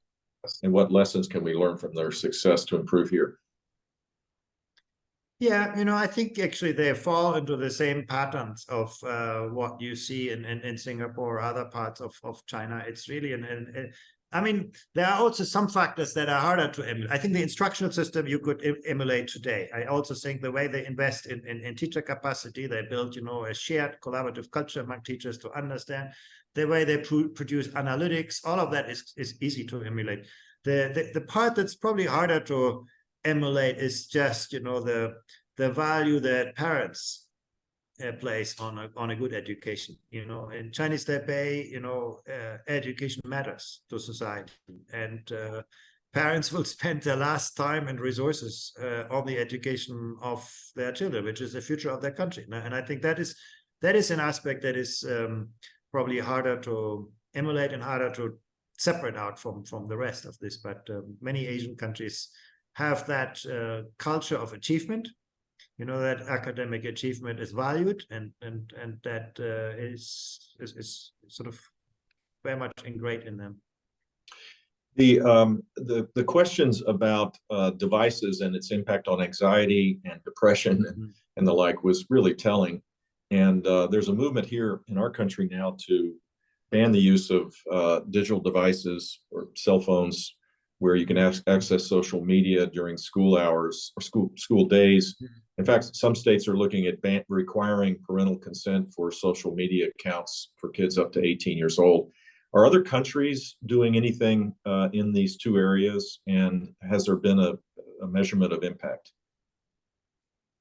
and what lessons can we learn from their success to improve here? Yeah, I think actually they fall into the same patterns of what you see in Singapore or other parts of China. It's really I mean, there are also some factors that are harder to emulate. I think the instructional system you could emulate today. I also think the way they invest in teacher capacity, they build, a shared collaborative culture among teachers to understand the way they produce analytics. All of that is easy to emulate. The part that's probably harder to emulate is just, the value that parents place on a good education. In Chinese Taipei, education matters to society, and parents will spend their last time and resources on the education of their children, which is the future of their country. And I think that is an aspect that is probably harder to emulate and harder to separate out from the rest of this. But many Asian countries have that culture of achievement. That academic achievement is valued, and that is sort of very much ingrained in them. The questions about devices and its impact on anxiety and depression and the like was really telling. And there's a movement here in our country now to ban the use of digital devices or cell phones, where you can access social media during school hours or school days. In fact, some states are looking at requiring parental consent for social media accounts for kids up to 18 years old. Are other countries doing anything in these two areas? And has there been a measurement of impact?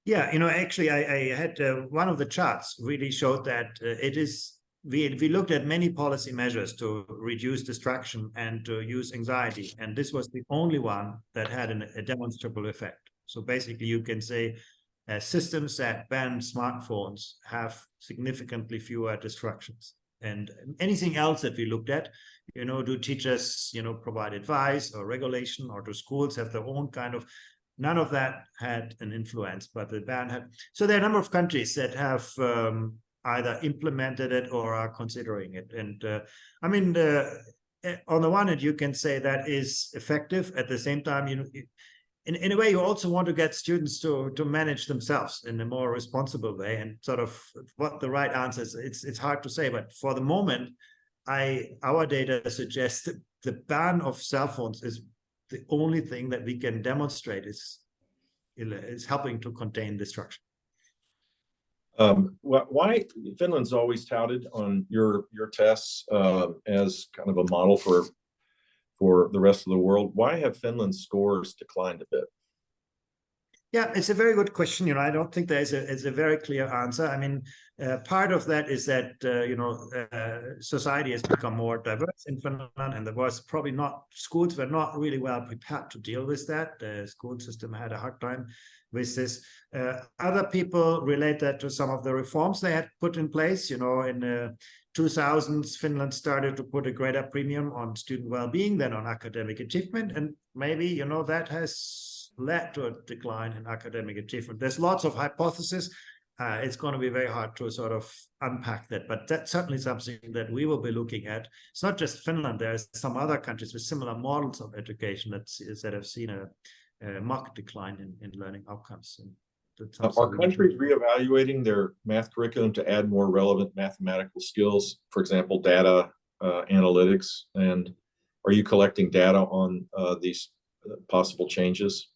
Yeah, actually, I had one of the charts really showed that it is, we looked at many policy measures to reduce distraction and to use anxiety. And this was the only one that had a demonstrable effect. So basically, you can say systems that ban smartphones have significantly fewer distractions. And anything else that we looked at, do teachers, provide advice or regulation, or do schools have their own kind of, none of that had an influence, but the ban had. So there are a number of countries that have either implemented it or are considering it. And I mean, on the one hand, you can say that is effective. At the same time, in a way, you also want to get students to manage themselves in a more responsible way, and sort of what the right answer is. It's hard to say, but for the moment, our data suggests that the ban of cell phones is the only thing that we can demonstrate is helping to contain destruction. Why Finland's always touted on your tests as kind of a model for the rest of the world? Why have Finland's scores declined a bit? Yeah, it's a very good question. I don't think there's a very clear answer. I mean, part of that is that society has become more diverse in Finland, and there was probably schools were not really well prepared to deal with that. The school system had a hard time with this. Other people relate that to some of the reforms they had put in place. In the 2000s, Finland started to put a greater premium on student well-being than on academic achievement, and maybe that has led to a decline in academic achievement. There's lots of hypotheses. It's going to be very hard to sort of unpack that, but that's certainly something that we will be looking at. It's not just Finland. There's some other countries with similar models of education that have seen a marked decline in learning outcomes. And are countries reevaluating their math curriculum to add more relevant mathematical skills, for example, data analytics? And are you collecting data on these possible changes?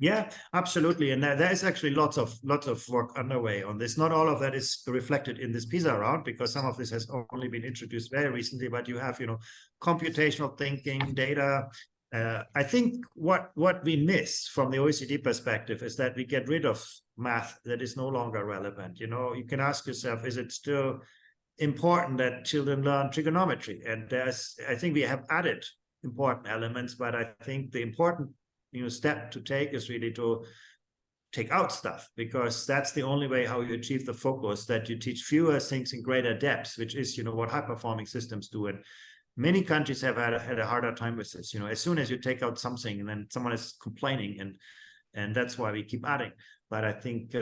Yeah, absolutely. And there is actually lots of work underway on this. Not all of that is reflected in this PISA round, because some of this has only been introduced very recently, but you have, computational thinking, data. I think what we miss from the OECD perspective is that we get rid of math that is no longer relevant. You can ask yourself, is it still important that children learn trigonometry? And I think we have added important elements, but I think the important step to take is really to take out stuff, because that's the only way how you achieve the focus, that you teach fewer things in greater depth, which is what high-performing systems do. And many countries have had a harder time with this. As soon as you take out something, and then someone is complaining, and that's why we keep adding. But I think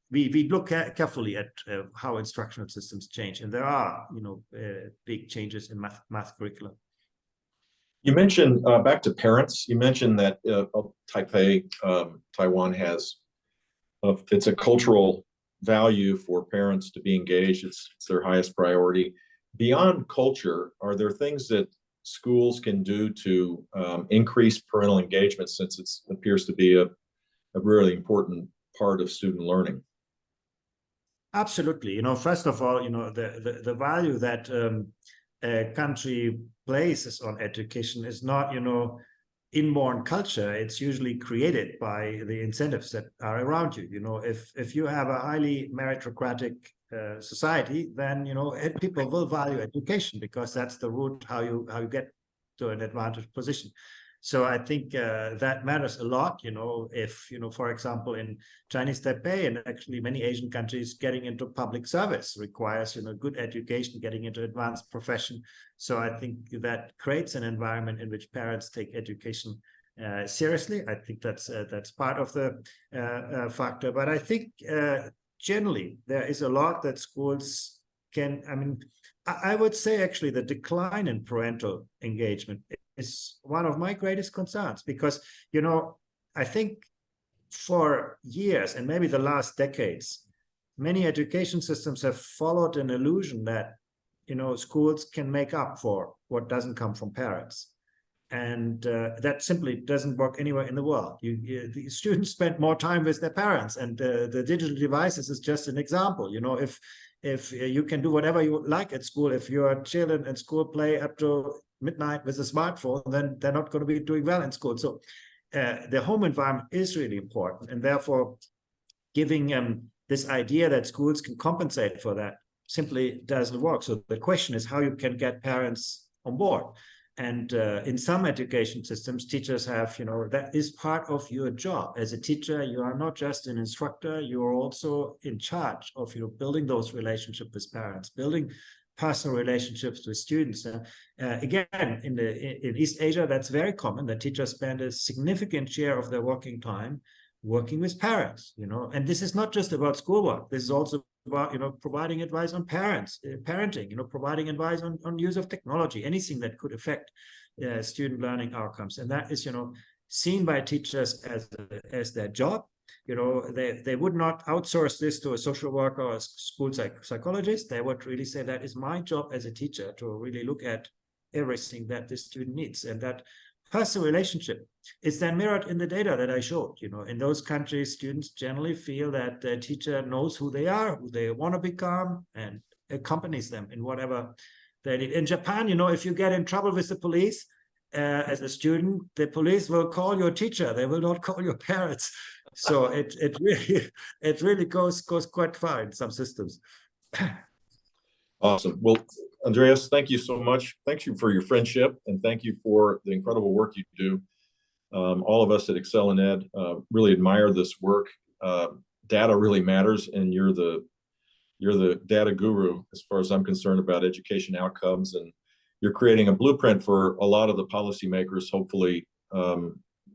we look carefully at how instructional systems change, and there are big changes in math curriculum. You mentioned, back to parents, you mentioned that Taipei, Taiwan has, it's a cultural value for parents to be engaged. It's their highest priority. Beyond culture, are there things that schools can do to increase parental engagement, since it appears to be a really important part of student learning? Absolutely. First of all, the value that a country places on education is not, inborn culture. It's usually created by the incentives that are around you. If you have a highly meritocratic society, then people will value education, because that's the route how you get to an advantaged position. So I think that matters a lot. If for example, in Chinese Taipei and actually many Asian countries, getting into public service requires good education, getting into advanced profession. So I think that creates an environment in which parents take education seriously. I think that's part of the factor. But I think generally there is a lot that schools can. I mean, I would say actually the decline in parental engagement is one of my greatest concerns, because I think for years and maybe the last decades, many education systems have followed an illusion that schools can make up for what doesn't come from parents. And that simply doesn't work anywhere in the world. The students spend more time with their parents, and the digital devices is just an example. If you can do whatever you like at school, if your children at school play up to midnight with a smartphone, then they're not going to be doing well in school. So the home environment is really important, and therefore giving this idea that schools can compensate for that simply doesn't work. So the question is how you can get parents on board. And in some education systems, teachers have, that is part of your job. As a teacher, you are not just an instructor, you are also in charge of, building those relationships with parents, building personal relationships with students. Again, in East Asia, that's very common that teachers spend a significant share of their working time working with parents, and this is not just about schoolwork. This is also about, providing advice on parenting, providing advice on use of technology, anything that could affect student learning outcomes. And that is, seen by teachers as their job. They would not outsource this to a social worker or a school psychologist. They would really say, that is my job as a teacher to really look at everything that the student needs. And that personal relationship is then mirrored in the data that I showed. In those countries, students generally feel that their teacher knows who they are, who they want to become, and accompanies them in whatever they need. In Japan, if you get in trouble with the police as a student, the police will call your teacher. They will not call your parents. So it really goes quite far in some systems. Awesome. Well, Andreas, thank you so much. Thank you for your friendship, and thank you for the incredible work you do. All of us at ExcelinEd really admire this work. Data really matters, and you're the data guru as far as I'm concerned about education outcomes, and you're creating a blueprint for a lot of the policymakers, hopefully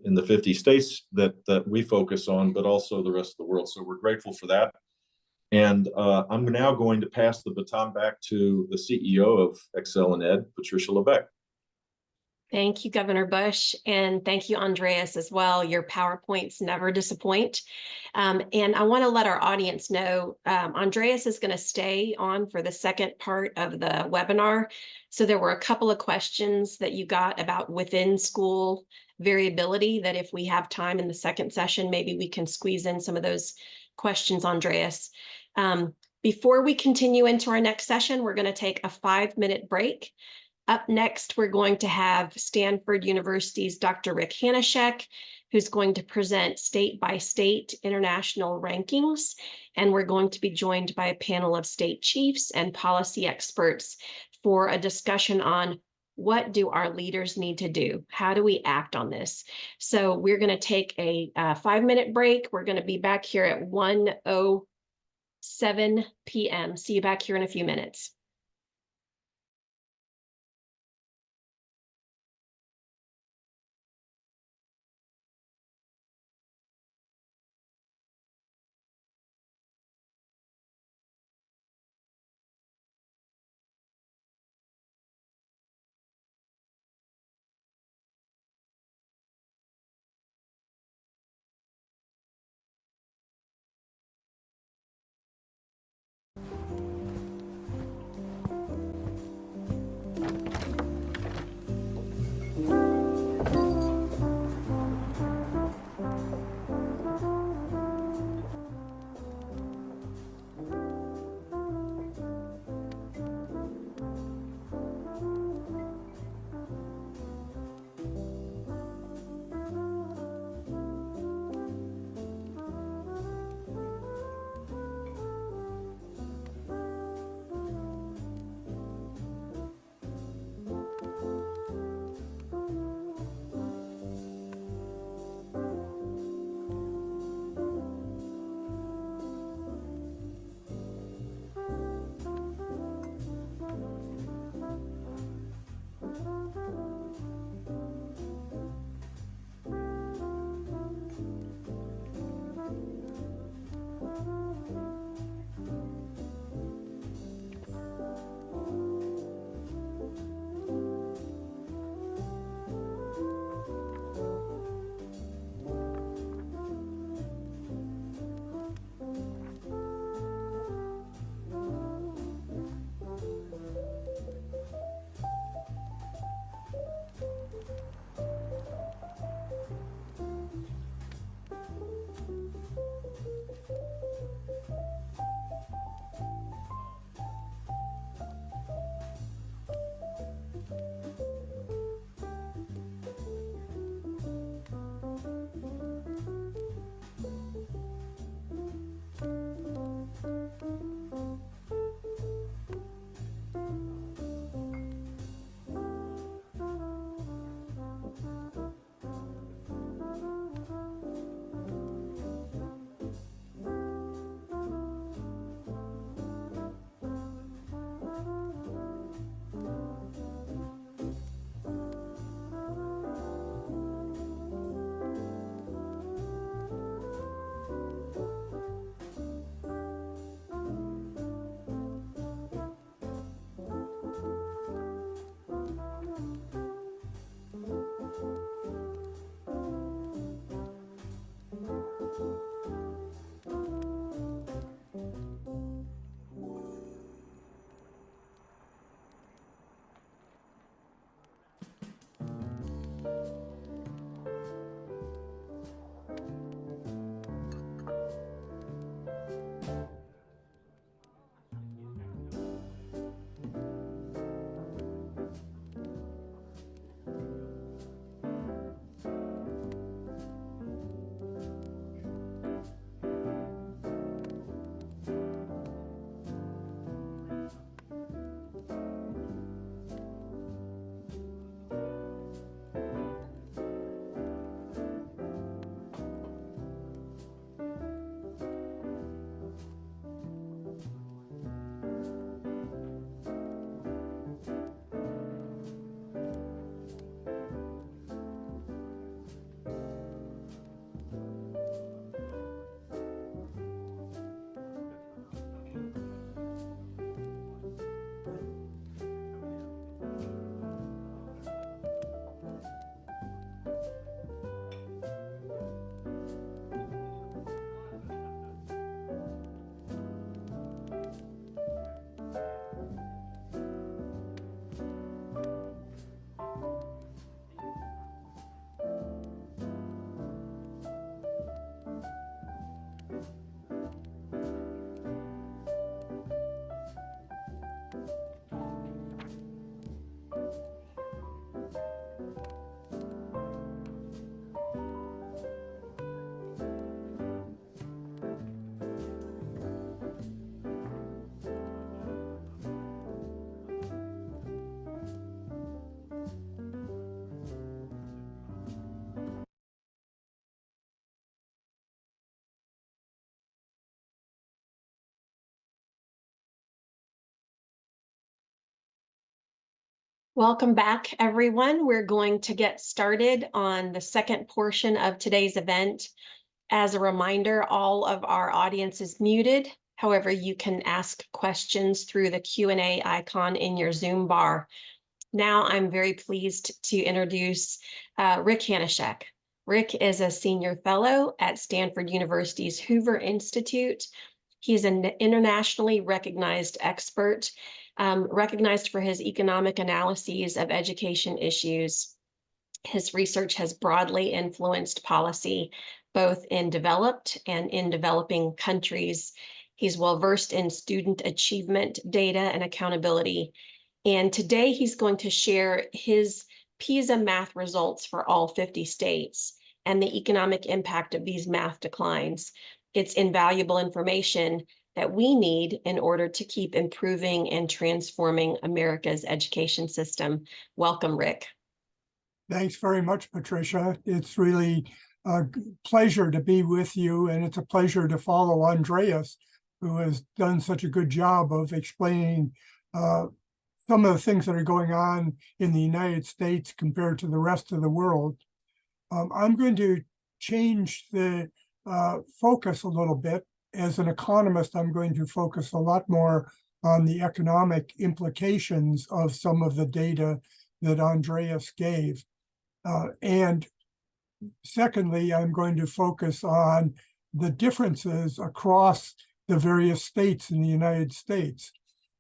in the 50 states that we focus on, but also the rest of the world. So we're grateful for that. And I'm now going to pass the baton back to the CEO of ExcelinEd, Patricia Levesque. Thank you, Governor Bush, and thank you, Andreas, as well. Your PowerPoints never disappoint. And I want to let our audience know, Andreas is going to stay on for the second part of the webinar. So there were a couple of questions that you got about within school variability that if we have time in the second session, maybe we can squeeze in some of those questions, Andreas. Before we continue into our next session, we're going to take a 5-minute break. Up next, we're going to have Stanford University's Dr. Rick Hanushek, who's going to present state-by-state international rankings. And we're going to be joined by a panel of state chiefs and policy experts for a discussion on what do our leaders need to do? How do we act on this? So we're going to take a 5-minute break. We're going to be back here at 1:07 p.m. See you back here in a few minutes. Welcome back, everyone. We're going to get started on the second portion of today's event. As a reminder, all of our audience is muted. However, you can ask questions through the Q&A icon in your Zoom bar. Now I'm very pleased to introduce Rick Hanushek. Rick is a senior fellow at Stanford University's Hoover Institute. He's an internationally recognized expert, recognized for his economic analyses of education issues. His research has broadly influenced policy, both in developed and in developing countries. He's well-versed in student achievement data and accountability. And today he's going to share his PISA math results for all 50 states and the economic impact of these math declines. It's invaluable information that we need in order to keep improving and transforming America's education system. Welcome, Rick. Thanks very much, Patricia. It's really a pleasure to be with you, and it's a pleasure to follow Andreas, who has done such a good job of explaining some of the things that are going on in the United States compared to the rest of the world. I'm going to change the focus a little bit. As an economist, I'm going to focus a lot more on the economic implications of some of the data that Andreas gave. And secondly, I'm going to focus on the differences across the various states in the United States.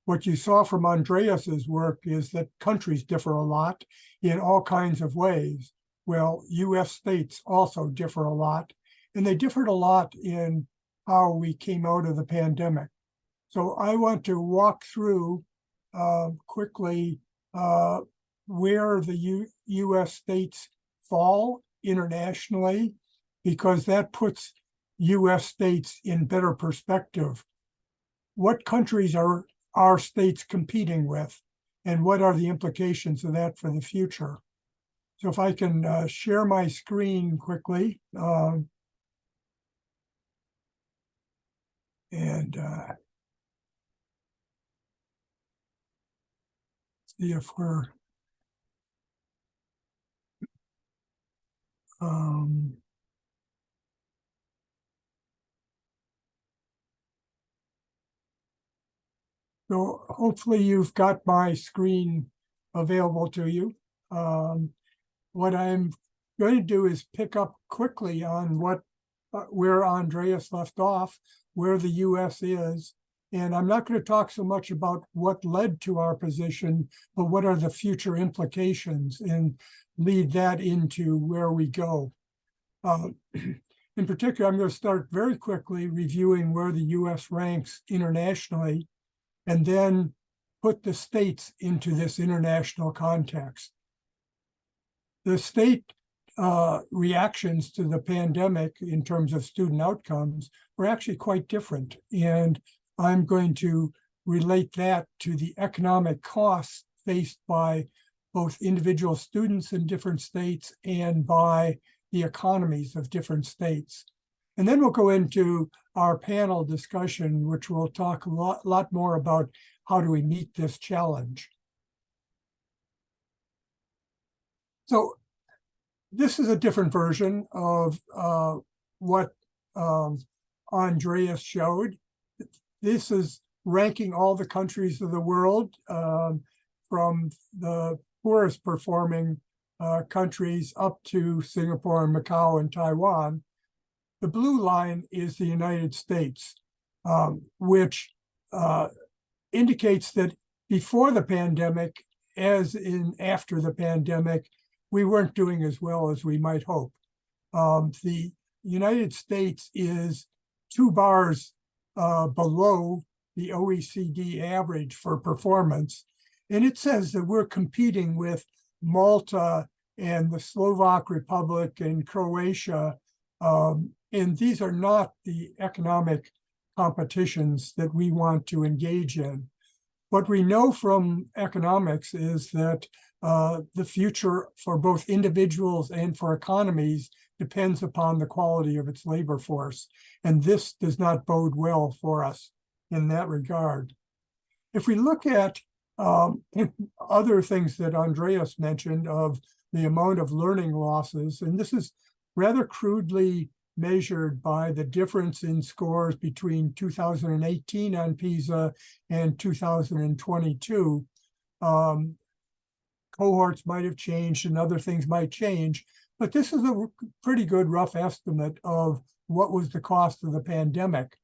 What you saw from Andreas's work is that countries differ a lot in all kinds of ways. Well, US states also differ a lot, and they differed a lot in how we came out of the pandemic. So I want to walk through quickly where the US states fall internationally, because that puts US states in better perspective. What countries are our states competing with, and what are the implications of that for the future? So if I can share my screen quickly, and see if we're so hopefully you've got my screen available to you. What I'm going to do is pick up quickly on where Andreas left off, where the US is, And I'm not going to talk so much about what led to our position, but what are the future implications and lead that into where we go. In particular, I'm going to start very quickly reviewing where the US ranks internationally, and then put the states into this international context. The state reactions to the pandemic in terms of student outcomes were actually quite different. And I'm going to relate that to the economic costs faced by both individual students in different states and by the economies of different states. And then we'll go into our panel discussion, which will talk a lot more about how do we meet this challenge. So this is a different version of what Andreas showed. This is ranking all the countries of the world from the poorest performing countries up to Singapore and Macau and Taiwan. The blue line is the United States, which indicates that before the pandemic, as in after the pandemic, we weren't doing as well as we might hope. The United States is 2 bars below the OECD average for performance. And it says that we're competing with Malta and the Slovak Republic and Croatia. And these are not the economic competitions that we want to engage in. What we know from economics is that the future for both individuals and for economies depends upon the quality of its labor force. And this does not bode well for us in that regard. If we look at other things that Andreas mentioned of the amount of learning losses, and this is rather crudely measured by the difference in scores between 2018 on PISA and 2022. Cohorts might have changed and other things might change, but this is a pretty good rough estimate of what was the cost of the pandemic.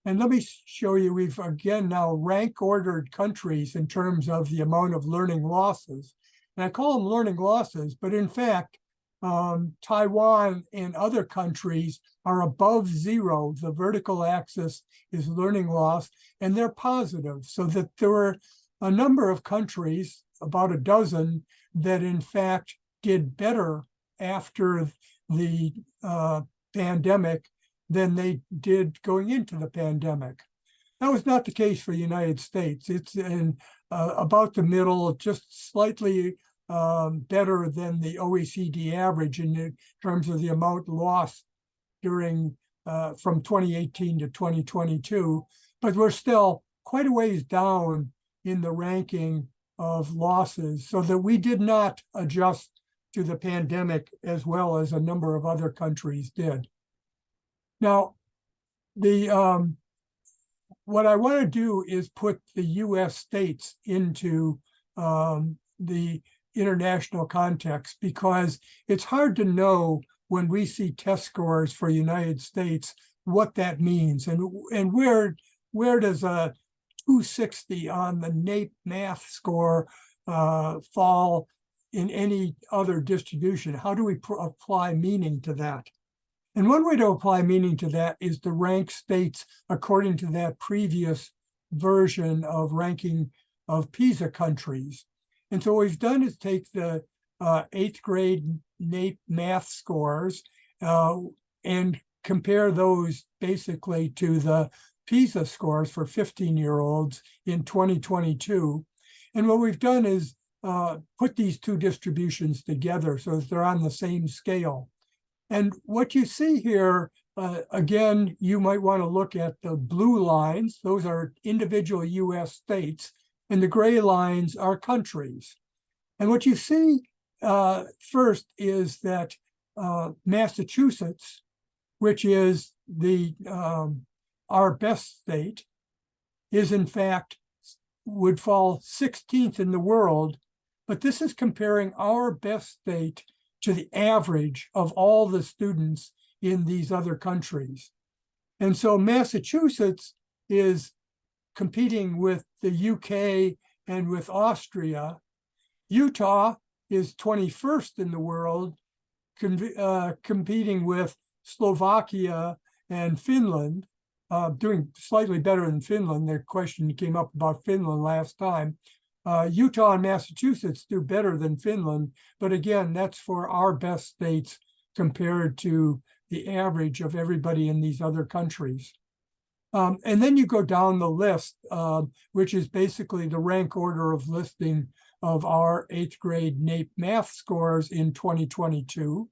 And let me show you, we've again now rank ordered countries in terms of the amount of learning losses. And I call them learning losses, but in fact, Taiwan and other countries are above 0. The vertical axis is learning loss, and they're positive. So that there were a number of countries, about a dozen, that in fact did better after the pandemic than they did going into the pandemic. That was not the case for the United States. It's in about the middle, just slightly better than the OECD average in terms of the amount lost during from 2018 to 2022, but we're still quite a ways down in the ranking of losses, so that we did not adjust to the pandemic as well as a number of other countries did. Now, what I want to do is put the US states into the international context, because it's hard to know when we see test scores for United States what that means, and where does a 260 on the NAEP math score fall in any other distribution. How do we apply meaning to that? And one way to apply meaning to that is to rank states according to that previous version of ranking of PISA countries. And so what we've done is take the 8th grade NAEP math scores and compare those basically to the PISA scores for 15-year-olds in 2022. And what we've done is put these two distributions together so that they're on the same scale. And what you see here, again, you might want to look at the blue lines. Those are individual US states, and the gray lines are countries. And what you see first is that Massachusetts, which is our best state, is in fact would fall 16th in the world, but this is comparing our best state to the average of all the students in these other countries. And so Massachusetts is competing with the UK and with Austria. Utah is 21st in the world, competing with Slovakia and Finland, doing slightly better than Finland. The question came up about Finland last time. Utah and Massachusetts do better than Finland, but again, that's for our best states compared to the average of everybody in these other countries. And then you go down the list, which is basically the rank order of listing of our 8th grade NAEP math scores in 2022.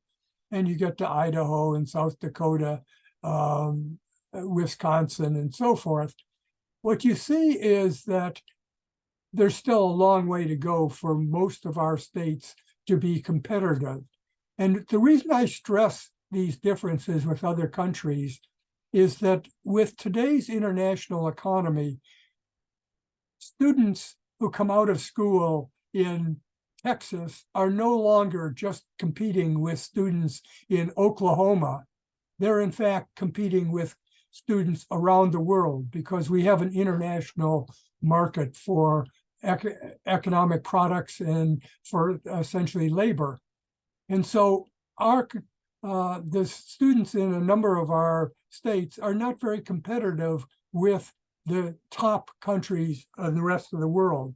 And you get to Idaho and South Dakota, Wisconsin, and so forth. What you see is that there's still a long way to go for most of our states to be competitive. And the reason I stress these differences with other countries is that with today's international economy, students who come out of school in Texas are no longer just competing with students in Oklahoma. They're in fact competing with students around the world because we have an international market for economic products and for essentially labor. And so the students in a number of our states are not very competitive with the top countries of the rest of the world.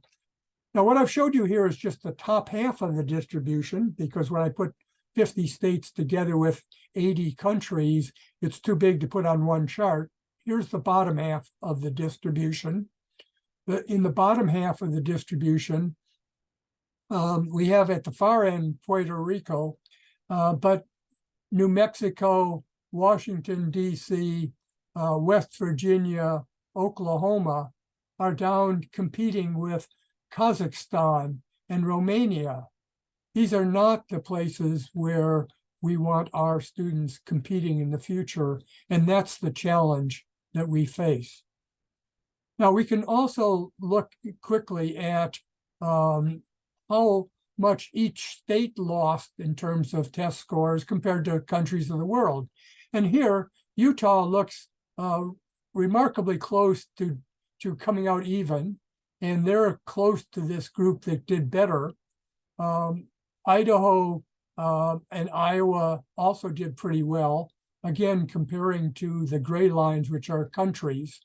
Now, what I've showed you here is just the top half of the distribution, because when I put 50 states together with 80 countries, it's too big to put on one chart. Here's the bottom half of the distribution. In the bottom half of the distribution, we have at the far end Puerto Rico, but New Mexico, Washington, D.C., West Virginia, Oklahoma are down competing with Kazakhstan and Romania. These are not the places where we want our students competing in the future, and that's the challenge that we face. Now, we can also look quickly at how much each state lost in terms of test scores compared to countries of the world. And here, Utah looks remarkably close to coming out even, and they're close to this group that did better. Idaho and Iowa also did pretty well, again, comparing to the gray lines, which are countries.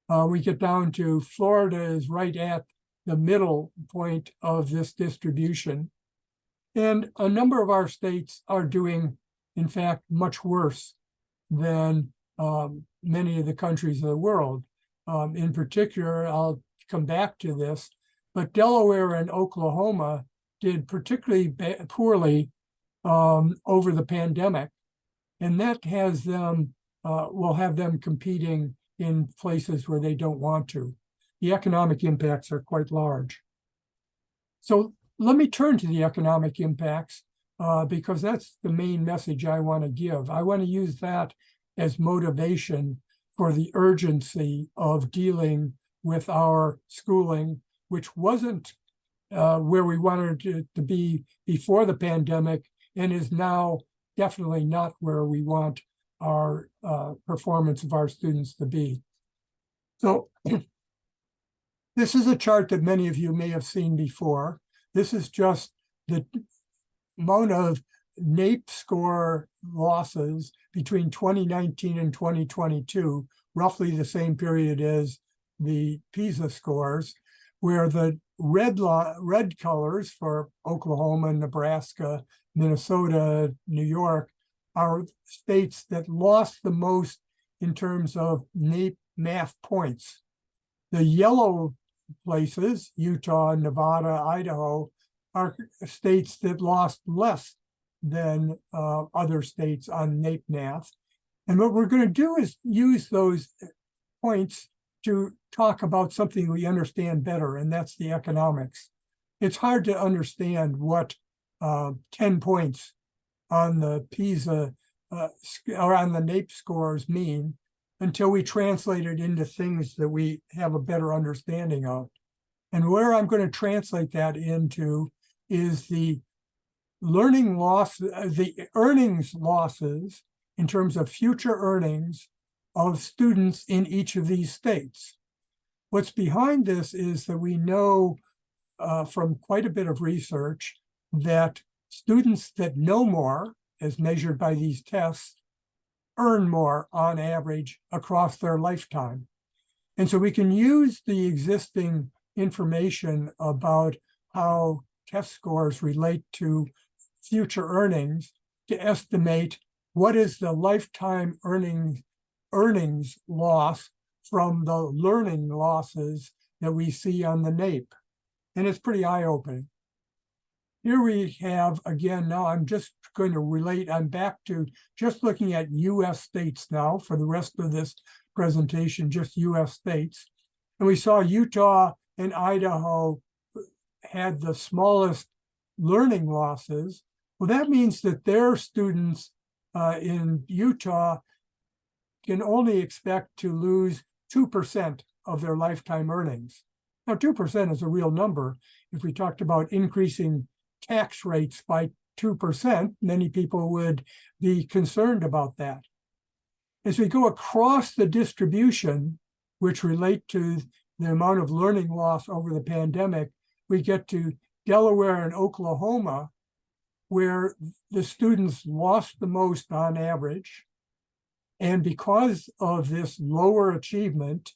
We get down to Florida is right at the middle point of this distribution. And a number of our states are doing, in fact, much worse than many of the countries of the world. In particular, I'll come back to this, but Delaware and Oklahoma did particularly poorly over the pandemic. And that has them, will have them competing in places where they don't want to. The economic impacts are quite large. So let me turn to the economic impacts because that's the main message I want to give. I want to use that as motivation for the urgency of dealing with our schooling, which wasn't where we wanted it to be before the pandemic and is now definitely not where we want our performance of our students to be. So this is a chart that many of you may have seen before. This is just the amount of NAEP score losses between 2019 and 2022, roughly the same period as the PISA scores, where the red colors for Oklahoma, Nebraska, Minnesota, New York, are states that lost the most in terms of NAEP math points. The yellow places, Utah, Nevada, Idaho, are states that lost less than other states on NAEP math. And what we're going to do is use those points to talk about something we understand better, and that's the economics. It's hard to understand what 10 points on the PISA or on the NAEP scores mean until we translate it into things that we have a better understanding of. And where I'm going to translate that into is the learning loss, the earnings losses in terms of future earnings of students in each of these states. What's behind this is that we know from quite a bit of research that students that know more, as measured by these tests, earn more on average across their lifetime. And so we can use the existing information about how test scores relate to future earnings to estimate what is the lifetime earnings loss from the learning losses that we see on the NAEP. And it's pretty eye-opening. Here we have, again, now I'm just going to relate, I'm back to just looking at US states now for the rest of this presentation, just US states. And we saw Utah and Idaho had the smallest learning losses. Well, that means that their students in Utah can only expect to lose 2% of their lifetime earnings. Now, 2% is a real number. If we talked about increasing tax rates by 2%, many people would be concerned about that. As we go across the distribution, which relate to the amount of learning loss over the pandemic, we get to Delaware and Oklahoma, where the students lost the most on average. And because of this lower achievement,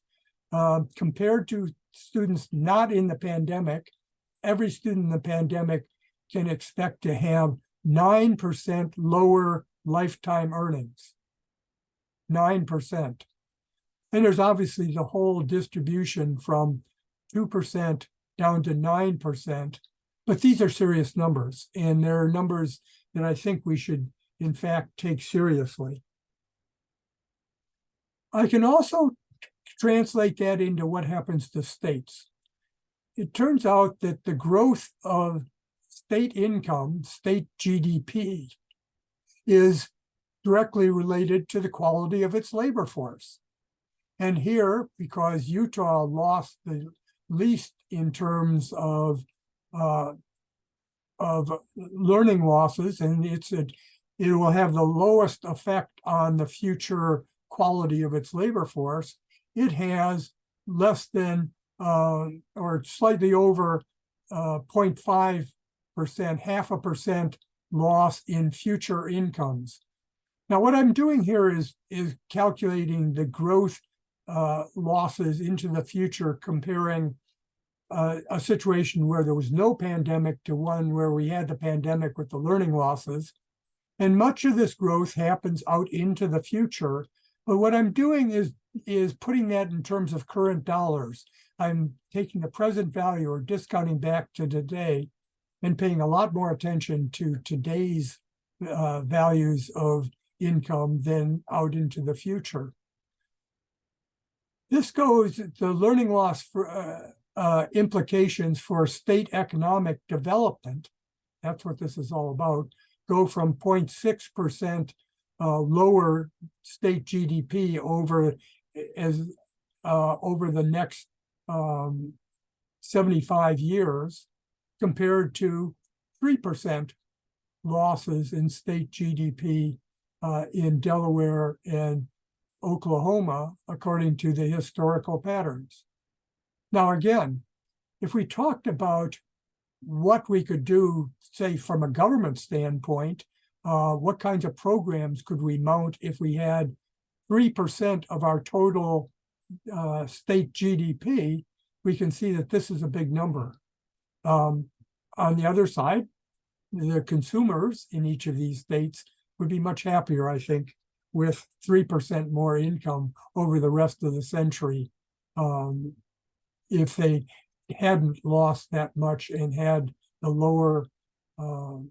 compared to students not in the pandemic, every student in the pandemic can expect to have 9% lower lifetime earnings. 9%. And there's obviously the whole distribution from 2% down to 9%. But these are serious numbers, and there are numbers that I think we should, in fact, take seriously. I can also translate that into what happens to states. It turns out that the growth of state income, state GDP, is directly related to the quality of its labor force. And here, because Utah lost the least in terms of learning losses, and it will have the lowest effect on the future quality of its labor force, it has less than or slightly over 0.5%, 0.5% loss in future incomes. Now, what I'm doing here is calculating the growth losses into the future, comparing a situation where there was no pandemic to one where we had the pandemic with the learning losses. And much of this growth happens out into the future. But what I'm doing is putting that in terms of current dollars. I'm taking the present value or discounting back to today and paying a lot more attention to today's values of income than out into the future. This goes, the learning loss for implications for state economic development, that's what this is all about, go from 0.6% lower state GDP over the next 75 years, compared to 3% losses in state GDP in Delaware and Oklahoma, according to the historical patterns. Now, again, if we talked about what we could do, say, from a government standpoint, what kinds of programs could we mount if we had 3% of our total state GDP, we can see that this is a big number. On the other side, the consumers in each of these states would be much happier, I think, with 3% more income over the rest of the century if they hadn't lost that much and had the lower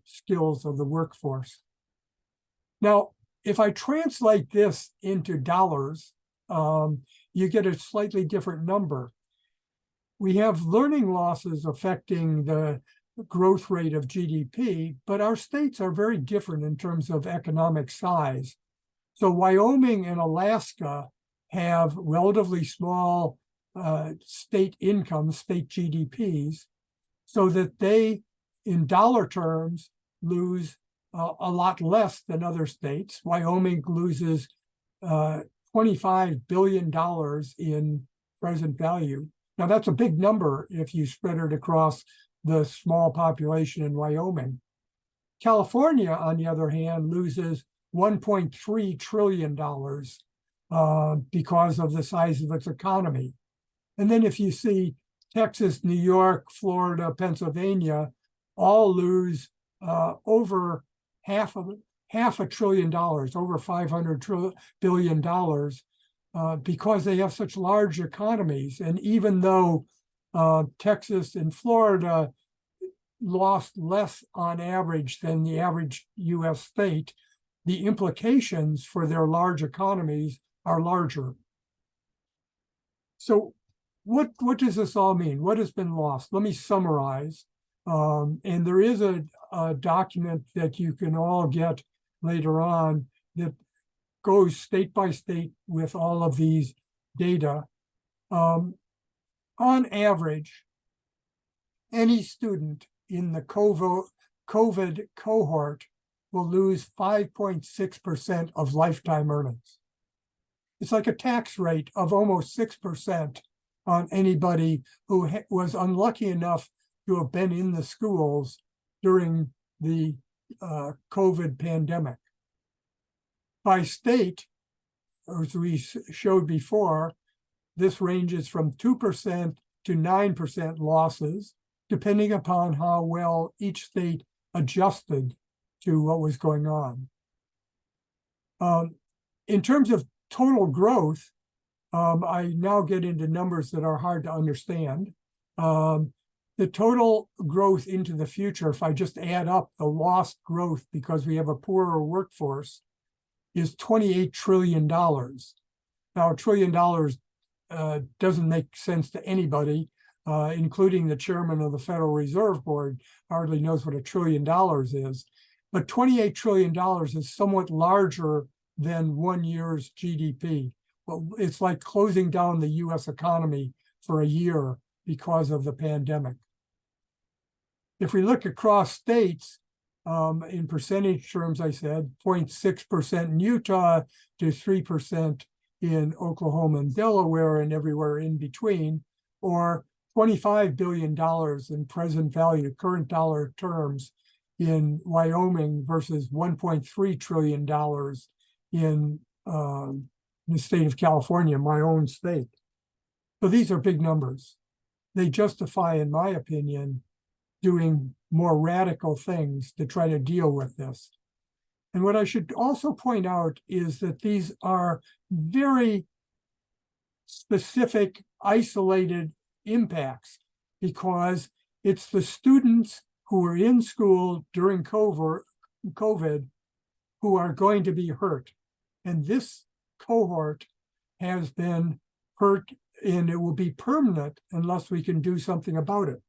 skills of the workforce. Now, if I translate this into dollars, you get a slightly different number. We have learning losses affecting the growth rate of GDP, but our states are very different in terms of economic size. So Wyoming and Alaska have relatively small state incomes, state GDPs, so that they, in dollar terms, lose a lot less than other states. Wyoming loses $25 billion in present value, Now, that's a big number if you spread it across the small population in Wyoming. California, on the other hand, loses $1.3 trillion because of the size of its economy. And then if you see Texas, New York, Florida, Pennsylvania, all lose over half a trillion dollars, over $500 billion, because they have such large economies. And even though Texas and Florida lost less on average than the average US state, the implications for their large economies are larger. So what does this all mean? What has been lost? Let me summarize. And there is a document that you can all get later on that goes state by state with all of these data. On average, any student in the COVID cohort will lose 5.6% of lifetime earnings. It's like a tax rate of almost 6% on anybody who was unlucky enough to have been in the schools during the COVID pandemic. By state, as we showed before, this ranges from 2% to 9% losses, depending upon how well each state adjusted to what was going on. In terms of total growth, I now get into numbers that are hard to understand. The total growth into the future, if I just add up the lost growth because we have a poorer workforce, is $28 trillion. Now, $1 trillion doesn't make sense to anybody, including the chairman of the Federal Reserve Board hardly knows what $1 trillion is. But $28 trillion is somewhat larger than 1 year's GDP. Well, it's like closing down the US economy for a year because of the pandemic. If we look across states, in percentage terms, I said 0.6% in Utah to 3% in Oklahoma and Delaware and everywhere in between, or $25 billion in present value, current dollar terms in Wyoming versus $1.3 trillion in the state of California, my own state. So these are big numbers. They justify, in my opinion, doing more radical things to try to deal with this. And what I should also point out is that these are very specific, isolated impacts, because it's the students who were in school during COVID who are going to be hurt. And this cohort has been hurt, and it will be permanent unless we can do something about it.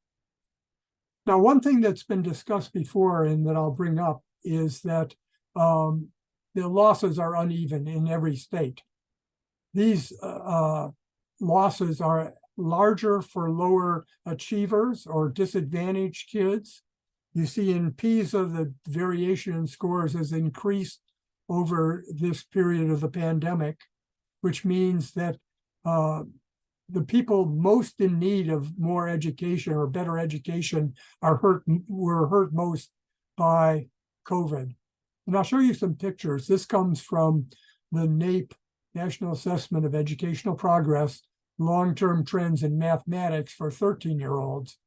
Now, one thing that's been discussed before and that I'll bring up is that the losses are uneven in every state. These losses are larger for lower achievers or disadvantaged kids. You see in PISA, the variation in scores has increased over this period of the pandemic, which means that the people most in need of more education or better education were hurt most by COVID. And I'll show you some pictures. This comes from the NAEP, National Assessment of Educational Progress, long-term trends in mathematics for 13-year-olds.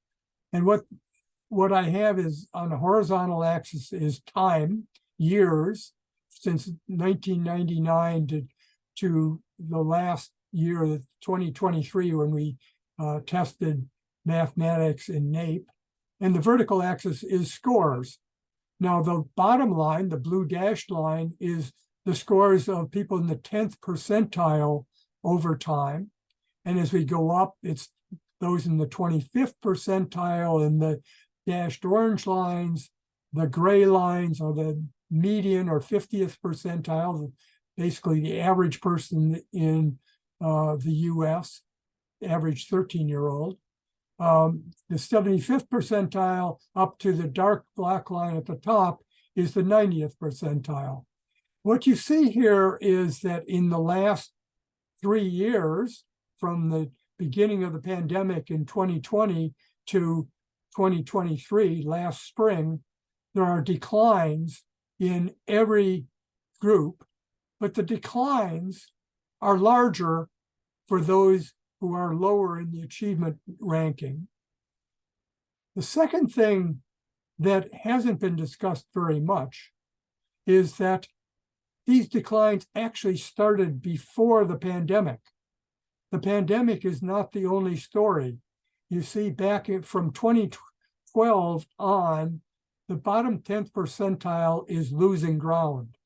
And what I have is on the horizontal axis is time, years, since 1999 to the last year, 2023, when we tested mathematics in NAEP. And the vertical axis is scores. Now, the bottom line, the blue dashed line, is the scores of people in the 10th percentile over time. And as we go up, it's those in the 25th percentile, and the dashed orange lines. The gray lines are the median or 50th percentile, basically the average person in the US, average 13-year-old. The 75th percentile up to the dark black line at the top is the 90th percentile. What you see here is that in the last 3 years, from the beginning of the pandemic in 2020 to 2023, last spring, there are declines in every group, but the declines are larger for those who are lower in the achievement ranking. The second thing that hasn't been discussed very much is that these declines actually started before the pandemic. The pandemic is not the only story. You see, back from 2012 on, the bottom 10th percentile is losing ground.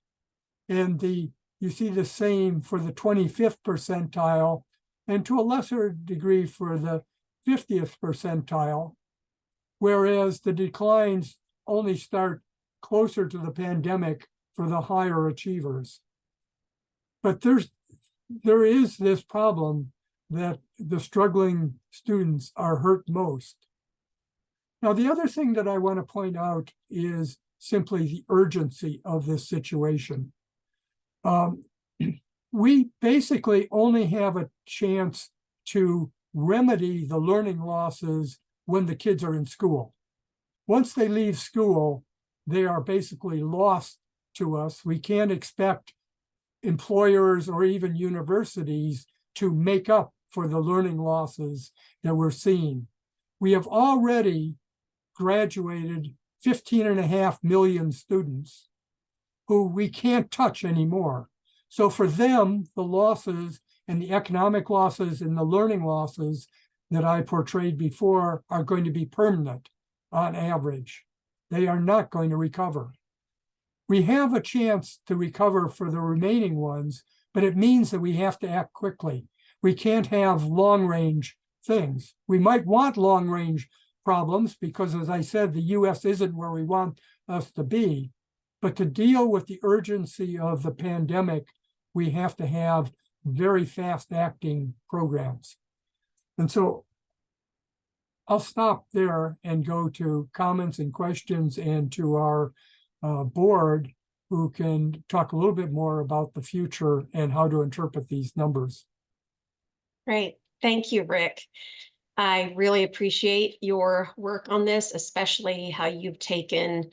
And you see the same for the 25th percentile, and to a lesser degree for the 50th percentile, whereas the declines only start closer to the pandemic for the higher achievers. But there is this problem that the struggling students are hurt most. Now, the other thing that I want to point out is simply the urgency of this situation. We basically only have a chance to remedy the learning losses when the kids are in school. Once they leave school, they are basically lost to us. We can't expect employers or even universities to make up for the learning losses that we're seeing. We have already graduated 15.5 million students who we can't touch anymore. So for them, the losses and the economic losses and the learning losses that I portrayed before are going to be permanent on average. They are not going to recover. We have a chance to recover for the remaining ones, but it means that we have to act quickly. We can't have long-range things. We might want long-range problems because, as I said, the US isn't where we want us to be. But to deal with the urgency of the pandemic, we have to have very fast-acting programs. And so I'll stop there and go to comments and questions and to our board, who can talk a little bit more about the future and how to interpret these numbers. Great. Thank you, Rick. I really appreciate your work on this, especially how you've taken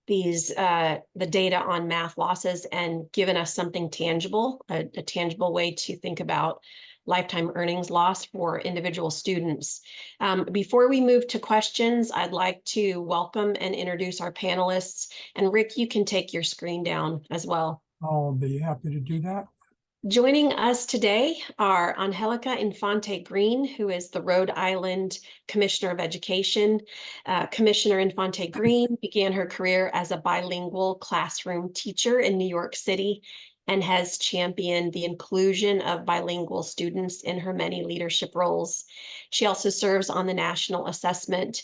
these the data on math losses and given us something tangible, a tangible way to think about lifetime earnings loss for individual students. Before we move to questions, I'd like to welcome and introduce our panelists. And Rick, you can take your screen down as well. I'll be happy to do that. Joining us today are Angelica Infante Green, who is the Rhode Island Commissioner of Education. Commissioner Infante Green began her career as a bilingual classroom teacher in New York City and has championed the inclusion of bilingual students in her many leadership roles. She also serves on the National Assessment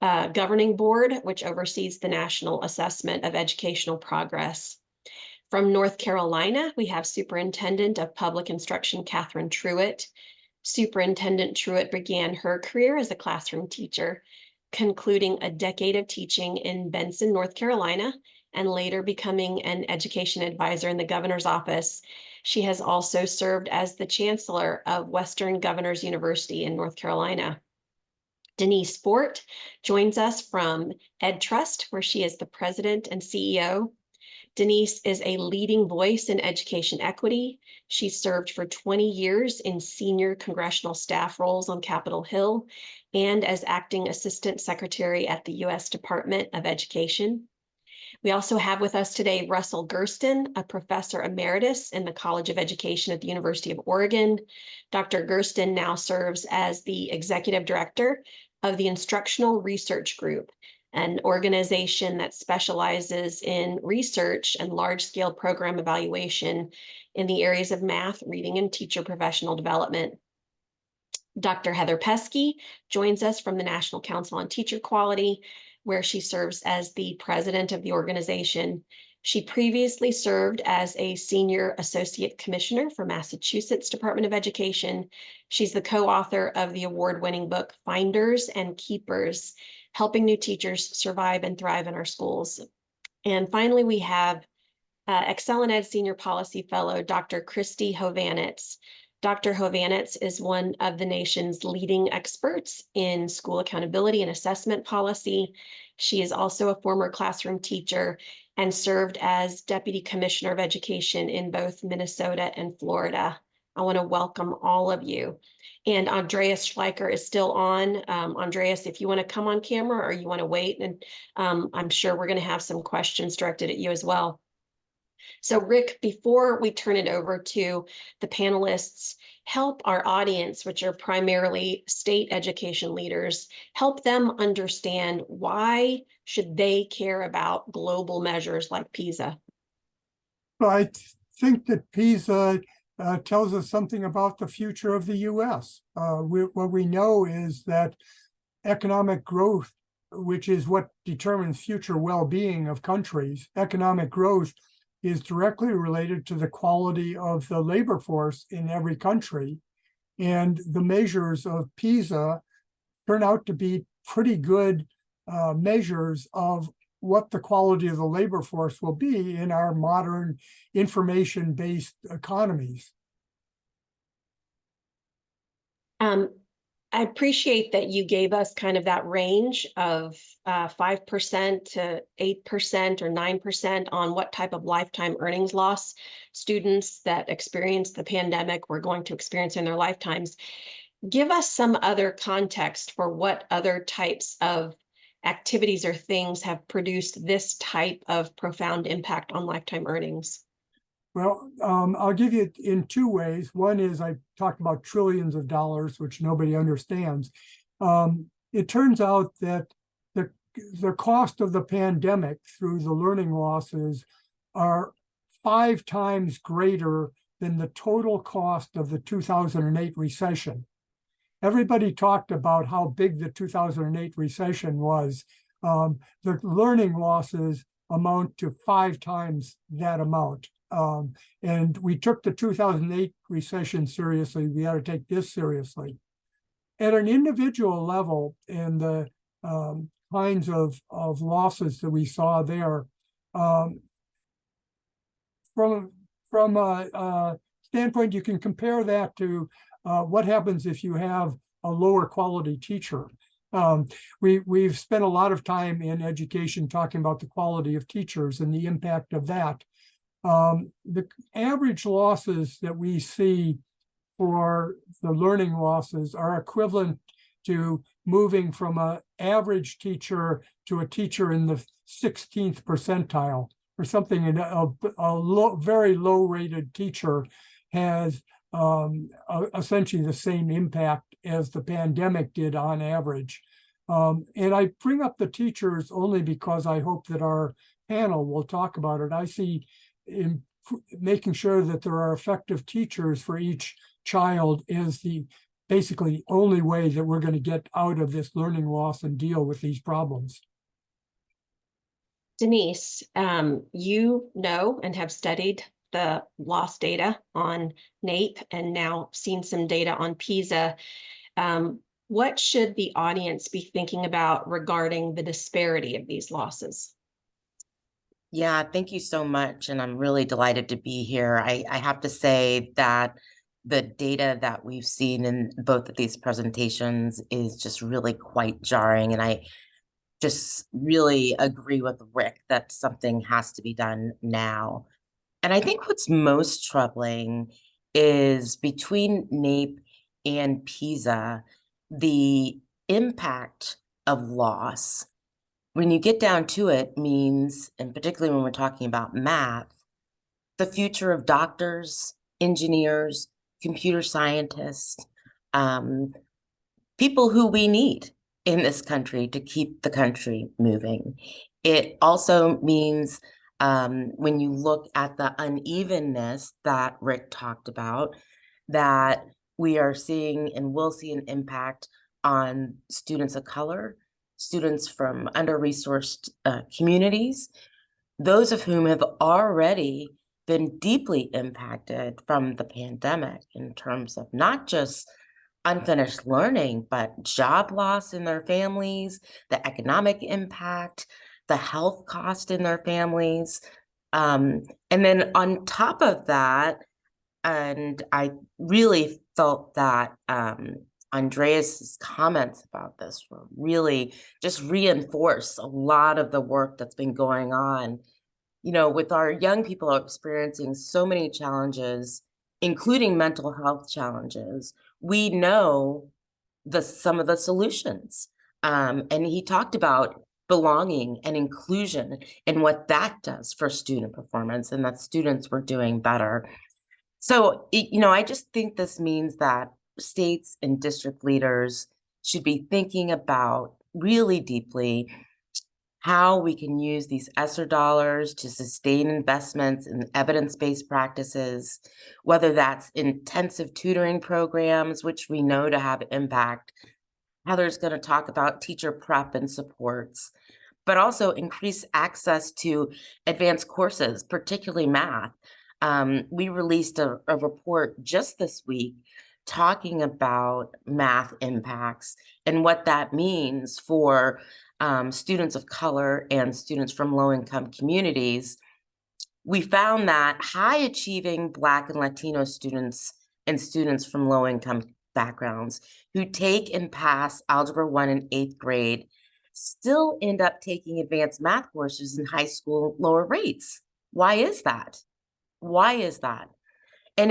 Governing Board, which oversees the National Assessment of Educational Progress. From North Carolina, we have Superintendent of Public Instruction, Catherine Truitt. Superintendent Truitt began her career as a classroom teacher, concluding a decade of teaching in Benson, North Carolina, and later becoming an education advisor in the governor's office. She has also served as the chancellor of Western Governors University in North Carolina. Denise Fort joins us from EdTrust, where she is the president and CEO. Denise is a leading voice in education equity. She served for 20 years in senior congressional staff roles on Capitol Hill and as acting assistant secretary at the U.S. Department of Education. We also have with us today Russell Gersten, a professor emeritus in the College of Education at the University of Oregon. Dr. Gersten now serves as the executive director of the Instructional Research Group, an organization that specializes in research and large-scale program evaluation in the areas of math, reading, and teacher professional development. Dr. Heather Pesky joins us from the National Council on Teacher Quality, where she serves as the president of the organization. She previously served as a senior associate commissioner for Massachusetts Department of Education. She's the co-author of the award-winning book, Finders and Keepers, Helping New Teachers Survive and Thrive in Our Schools. And finally, we have ExcelinEd Senior Policy Fellow, Dr. Christy Hovanetz. Dr. Hovanets is one of the nation's leading experts in school accountability and assessment policy. She is also a former classroom teacher and served as Deputy Commissioner of Education in both Minnesota and Florida. I want to welcome all of you. And Andreas Schleicher is still on. Andreas, if you want to come on camera or you want to wait, and I'm sure we're going to have some questions directed at you as well. So Rick, before we turn it over to the panelists, help our audience, which are primarily state education leaders, help them understand why should they care about global measures like PISA? Well, I think that PISA tells us something about the future of the U.S. What we know is that economic growth, which is what determines future well-being of countries, economic growth is directly related to the quality of the labor force in every country. And the measures of PISA turn out to be pretty good measures of what the quality of the labor force will be in our modern information-based economies. I appreciate that you gave us kind of that range of 5% to 8% or 9% on what type of lifetime earnings loss students that experience the pandemic were going to experience in their lifetimes. Give us some other context for what other types of activities or things have produced this type of profound impact on lifetime earnings. Well, I'll give you it in two ways. One is I talked about trillions of dollars, which nobody understands. It turns out that the cost of the pandemic through the learning losses are 5 times greater than the total cost of the 2008 recession. Everybody talked about how big the 2008 recession was. The learning losses amount to 5 times that amount. And we took the 2008 recession seriously. We ought to take this seriously. At an individual level, and the kinds of losses that we saw there, from a standpoint, you can compare that to what happens if you have a lower quality teacher. We've spent a lot of time in education talking about the quality of teachers and the impact of that. The average losses that we see for the learning losses are equivalent to moving from an average teacher to a teacher in the 16th percentile, or something. In a very low rated teacher has essentially the same impact as the pandemic did on average. And I bring up the teachers only because I hope that our panel will talk about it. I see in making sure that there are effective teachers for each child is the basically only way that we're going to get out of this learning loss and deal with these problems. Denise, you know and have studied the loss data on NAEP and now seen some data on PISA. What should the audience be thinking about regarding the disparity of these losses? Yeah, thank you so much. And I'm really delighted to be here. I have to say that the data that we've seen in both of these presentations is just really quite jarring. And I just really agree with Rick that something has to be done now. And I think what's most troubling is between NAEP and PISA, the impact of loss, when you get down to it, means, and particularly when we're talking about math, the future of doctors, engineers, computer scientists, people who we need in this country to keep the country moving. It also means when you look at the unevenness that Rick talked about, that we are seeing and will see an impact on students of color, students from under-resourced communities, those of whom have already been deeply impacted from the pandemic in terms of not just unfinished learning, but job loss in their families, the economic impact, the health cost in their families. And then on top of that, And I really felt that Andreas's comments about this were really just reinforce a lot of the work that's been going on. You know, with our young people experiencing so many challenges, including mental health challenges, we know some of the solutions. And he talked about belonging and inclusion and what that does for student performance, and that students were doing better. So, you know, I just think this means that states and district leaders should be thinking about really deeply how we can use these ESSER dollars to sustain investments in evidence-based practices, whether that's intensive tutoring programs, which we know to have impact. Heather's going to talk about teacher prep and supports, but also increase access to advanced courses, particularly math. We released a report just this week talking about math impacts and what that means for students of color and students from low-income communities. We found that high achieving Black and Latino students and students from low-income backgrounds who take and pass Algebra 1 in 8th grade still end up taking advanced math courses in high school lower rates. Why is that? Why is that? And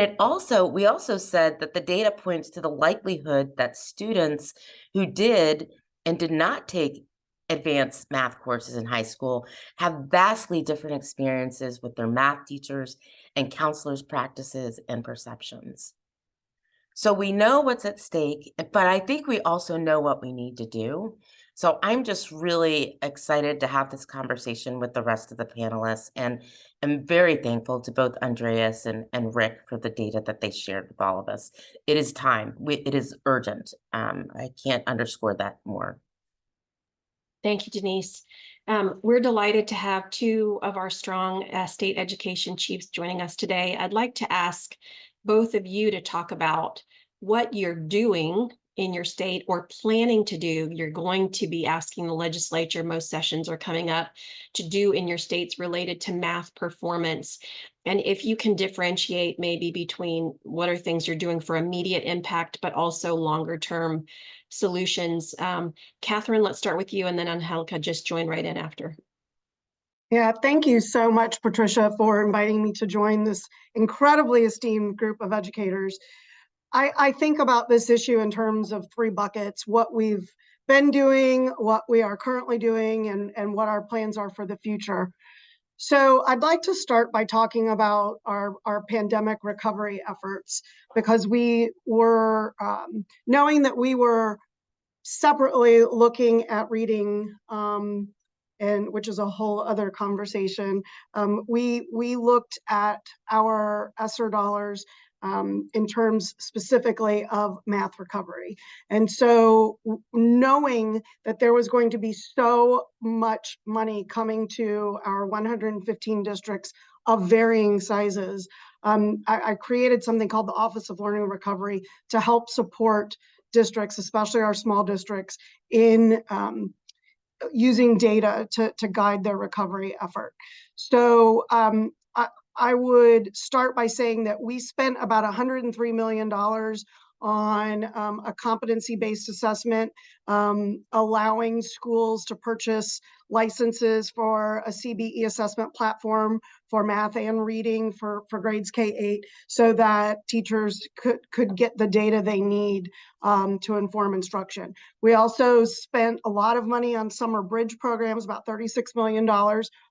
we also said that the data points to the likelihood that students who did and did not take advanced math courses in high school have vastly different experiences with their math teachers and counselors' practices and perceptions. So we know what's at stake, but I think we also know what we need to do. So I'm just really excited to have this conversation with the rest of the panelists, and I'm very thankful to both Andreas and Rick for the data that they shared with all of us. It is time. It is urgent. I can't underscore that more. Thank you, Denise. We're delighted to have two of our strong state education chiefs joining us today. I'd like to ask both of you to talk about what you're doing in your state or planning to do. You're going to be asking the legislature, most sessions are coming up, to do in your states related to math performance. And if you can differentiate maybe between what are things you're doing for immediate impact, but also longer term solutions. Catherine, let's start with you, and then Angelica just join right in after. Yeah, thank you so much, Patricia, for inviting me to join this incredibly esteemed group of educators. I think about this issue in terms of three buckets: what we've been doing, what we are currently doing, and what our plans are for the future. So I'd like to start by talking about our pandemic recovery efforts, because we were knowing that we were separately looking at reading, and which is a whole other conversation. We looked at our ESSER dollars in terms specifically of math recovery. And so knowing that there was going to be so much money coming to our 115 districts of varying sizes, I created something called the Office of Learning and Recovery to help support districts, especially our small districts, in using data to guide their recovery effort. So I would start by saying that we spent about $103 million on a competency-based assessment, allowing schools to purchase licenses for a CBE assessment platform for math and reading for grades K-8, so that teachers could get the data they need to inform instruction. We also spent a lot of money on summer bridge programs, about $36 million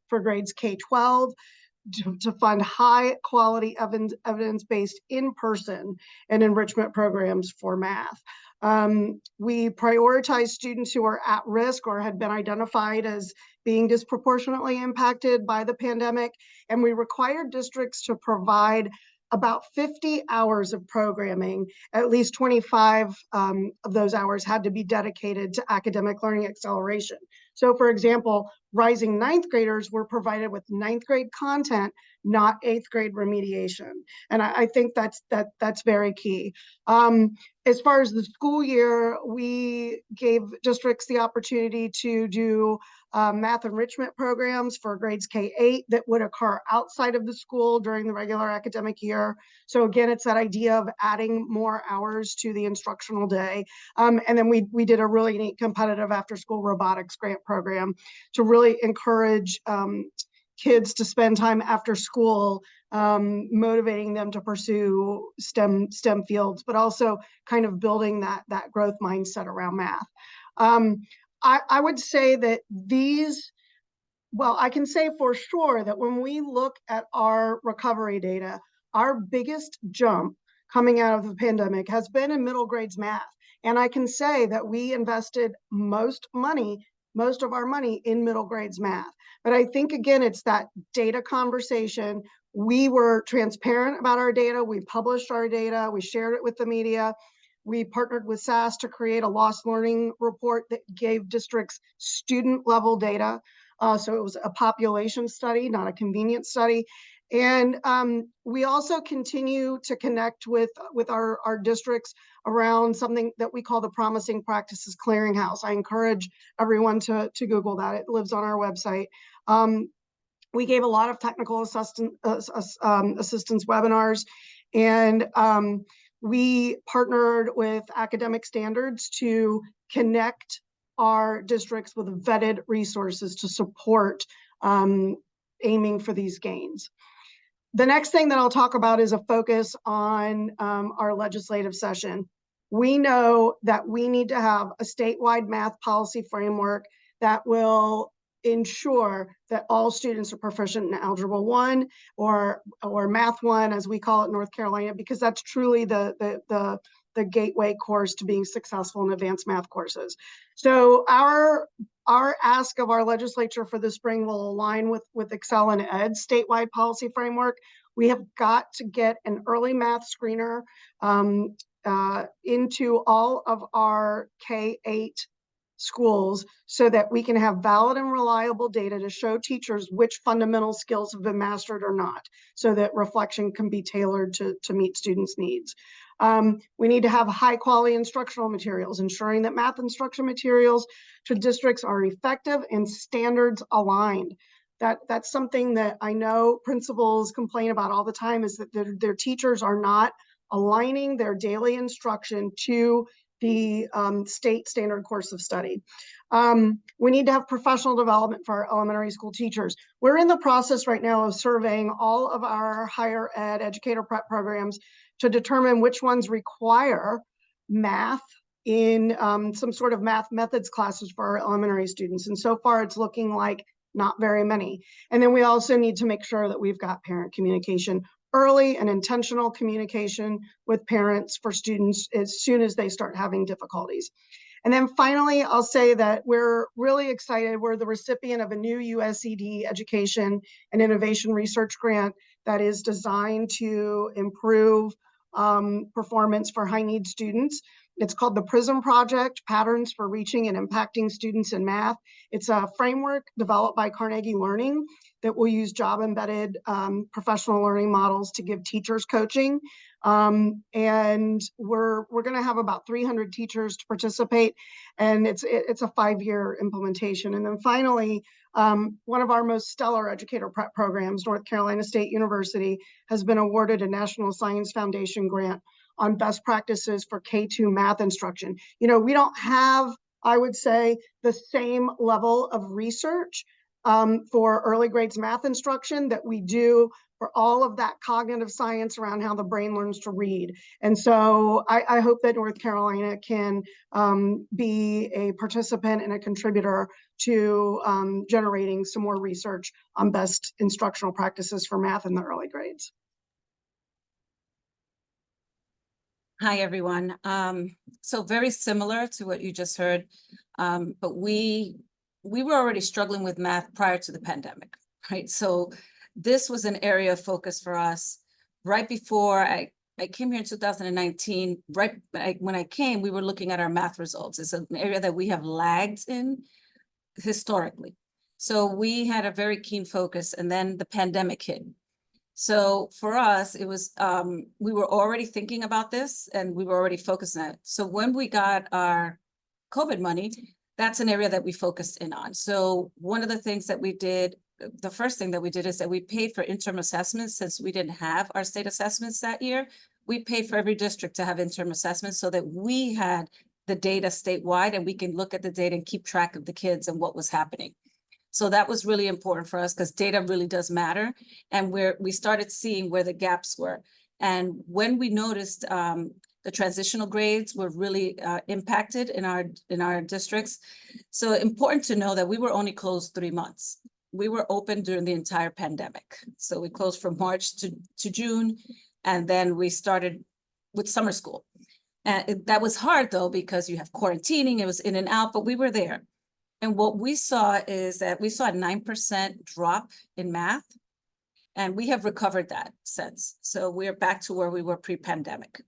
for grades K-12, to fund high quality evidence-based in-person and enrichment programs for math. We prioritized students who are at risk or had been identified as being disproportionately impacted by the pandemic, and we required districts to provide about 50 hours of programming. At least 25 of those hours had to be dedicated to academic learning acceleration. So for example, rising ninth graders were provided with ninth grade content, not eighth grade remediation. And I think that's very key. As far as the school year, we gave districts the opportunity to do math enrichment programs for grades K-8 that would occur outside of the school during the regular academic year. So again, it's that idea of adding more hours to the instructional day. And then we did a really neat competitive after-school robotics grant program to really encourage kids to spend time after school motivating them to pursue STEM fields, but also kind of building that growth mindset around math. I would say that I can say for sure that when we look at our recovery data, our biggest jump coming out of the pandemic has been in middle grades math. And I can say that we invested most of our money in middle grades math. But I think, again, it's that data conversation. We were transparent about our data. We published our data. We shared it with the media. We partnered with SAS to create a lost learning report that gave districts student level data. So it was a population study, not a convenience study. And we also continue to connect with our districts around something that we call the Promising Practices Clearinghouse. I encourage everyone to Google that. It lives on our website. We gave a lot of technical assistance webinars, and we partnered with Academic Standards to connect our districts with vetted resources to support aiming for these gains. The next thing that I'll talk about is a focus on our legislative session. We know that we need to have a statewide math policy framework that will ensure that all students are proficient in Algebra 1 or Math 1, as we call it in North Carolina, because that's truly the gateway course to being successful in advanced math courses. So our ask of our legislature for the spring will align with ExcelinEd statewide policy framework. We have got to get an early math screener into all of our K-8 schools so that we can have valid and reliable data to show teachers which fundamental skills have been mastered or not, so that reflection can be tailored to meet students' needs. We need to have high quality instructional materials, ensuring that math instruction materials to districts are effective and standards aligned. That's something that I know principals complain about all the time, is that their teachers are not aligning their daily instruction to the state standard course of study. We need to have professional development for our elementary school teachers. We're in the process right now of surveying all of our higher ed educator prep programs to determine which ones require math in some sort of math methods classes for our elementary students. And so far it's looking like not very many. And then we also need to make sure that we've got parent communication, early and intentional communication with parents for students as soon as they start having difficulties. And then finally, I'll say that we're really excited. We're the recipient of a new OECD Education and Innovation Research Grant that is designed to improve performance for high need students. It's called the PRISM Project, Patterns for Reaching and Impacting Students in Math. It's a framework developed by Carnegie Learning that will use job-embedded professional learning models to give teachers coaching. And we're going to have about 300 teachers to participate, and it's a 5-year implementation. And then finally, one of our most stellar educator prep programs, North Carolina State University, has been awarded a National Science Foundation grant on best practices for K-2 math instruction. You know, we don't have, I would say, the same level of research for early grades math instruction that we do for all of that cognitive science around how the brain learns to read. And so I hope that North Carolina can be a participant and a contributor to generating some more research on best instructional practices for math in the early grades. Hi, everyone. So very similar to what you just heard, but we were already struggling with math prior to the pandemic, right? So this was an area of focus for us. Right before I came here in 2019, when I came, we were looking at our math results. It's an area that we have lagged in historically. So we had a very keen focus, and then the pandemic hit. So for us, it was, we were already thinking about this and we were already focused on it. So when we got our COVID money, that's an area that we focused in on. So one of the things that we did, the first thing that we did is that we paid for interim assessments since we didn't have our state assessments that year. We paid for every district to have interim assessments so that we had the data statewide and we can look at the data and keep track of the kids and what was happening. So that was really important for us because data really does matter. And we started seeing where the gaps were. And when we noticed the transitional grades were really impacted in our districts. So important to know that we were only closed 3 months. We were open during the entire pandemic. So we closed from March to June, and then we started with summer school. And that was hard though, because you have quarantining, it was in and out, but we were there. And what we saw is that we saw a 9% drop in math, and we have recovered that since. So we're back to where we were pre-pandemic.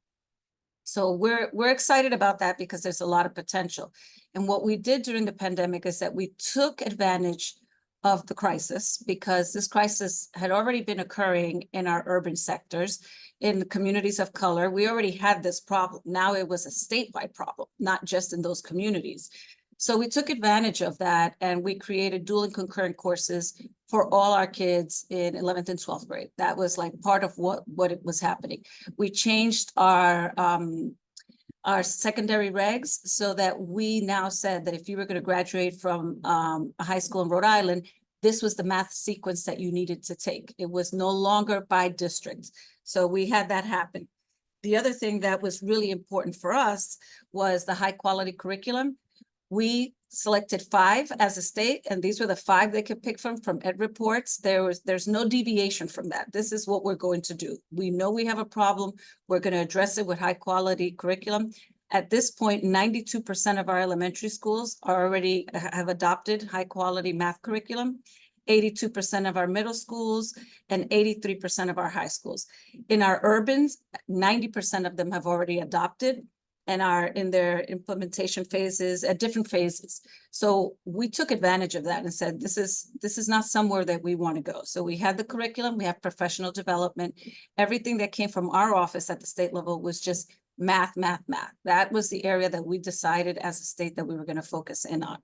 So we're excited about that because there's a lot of potential. And what we did during the pandemic is that we took advantage of the crisis, because this crisis had already been occurring in our urban sectors, in the communities of color. We already had this problem. Now it was a statewide problem, not just in those communities. So we took advantage of that and we created dual and concurrent courses for all our kids in 11th and 12th grade. That was like part of what it was happening. We changed our secondary regs so that we now said that if you were going to graduate from a high school in Rhode Island, this was the math sequence that you needed to take. It was no longer by district. So we had that happen. The other thing that was really important for us was the high quality curriculum. We selected 5 as a state, and these were the 5 they could pick from Ed Reports. There's no deviation from that. This is what we're going to do. We know we have a problem. We're going to address it with high quality curriculum. At this point, 92% of our elementary schools already have adopted high quality math curriculum, 82% of our middle schools, and 83% of our high schools. In our urbans, 90% of them have already adopted and are in their implementation phases at different phases. So we took advantage of that and said, this is not somewhere that we want to go. So we had the curriculum, we have professional development. Everything that came from our office at the state level was just math, math, math. That was the area that we decided as a state that we were going to focus in on.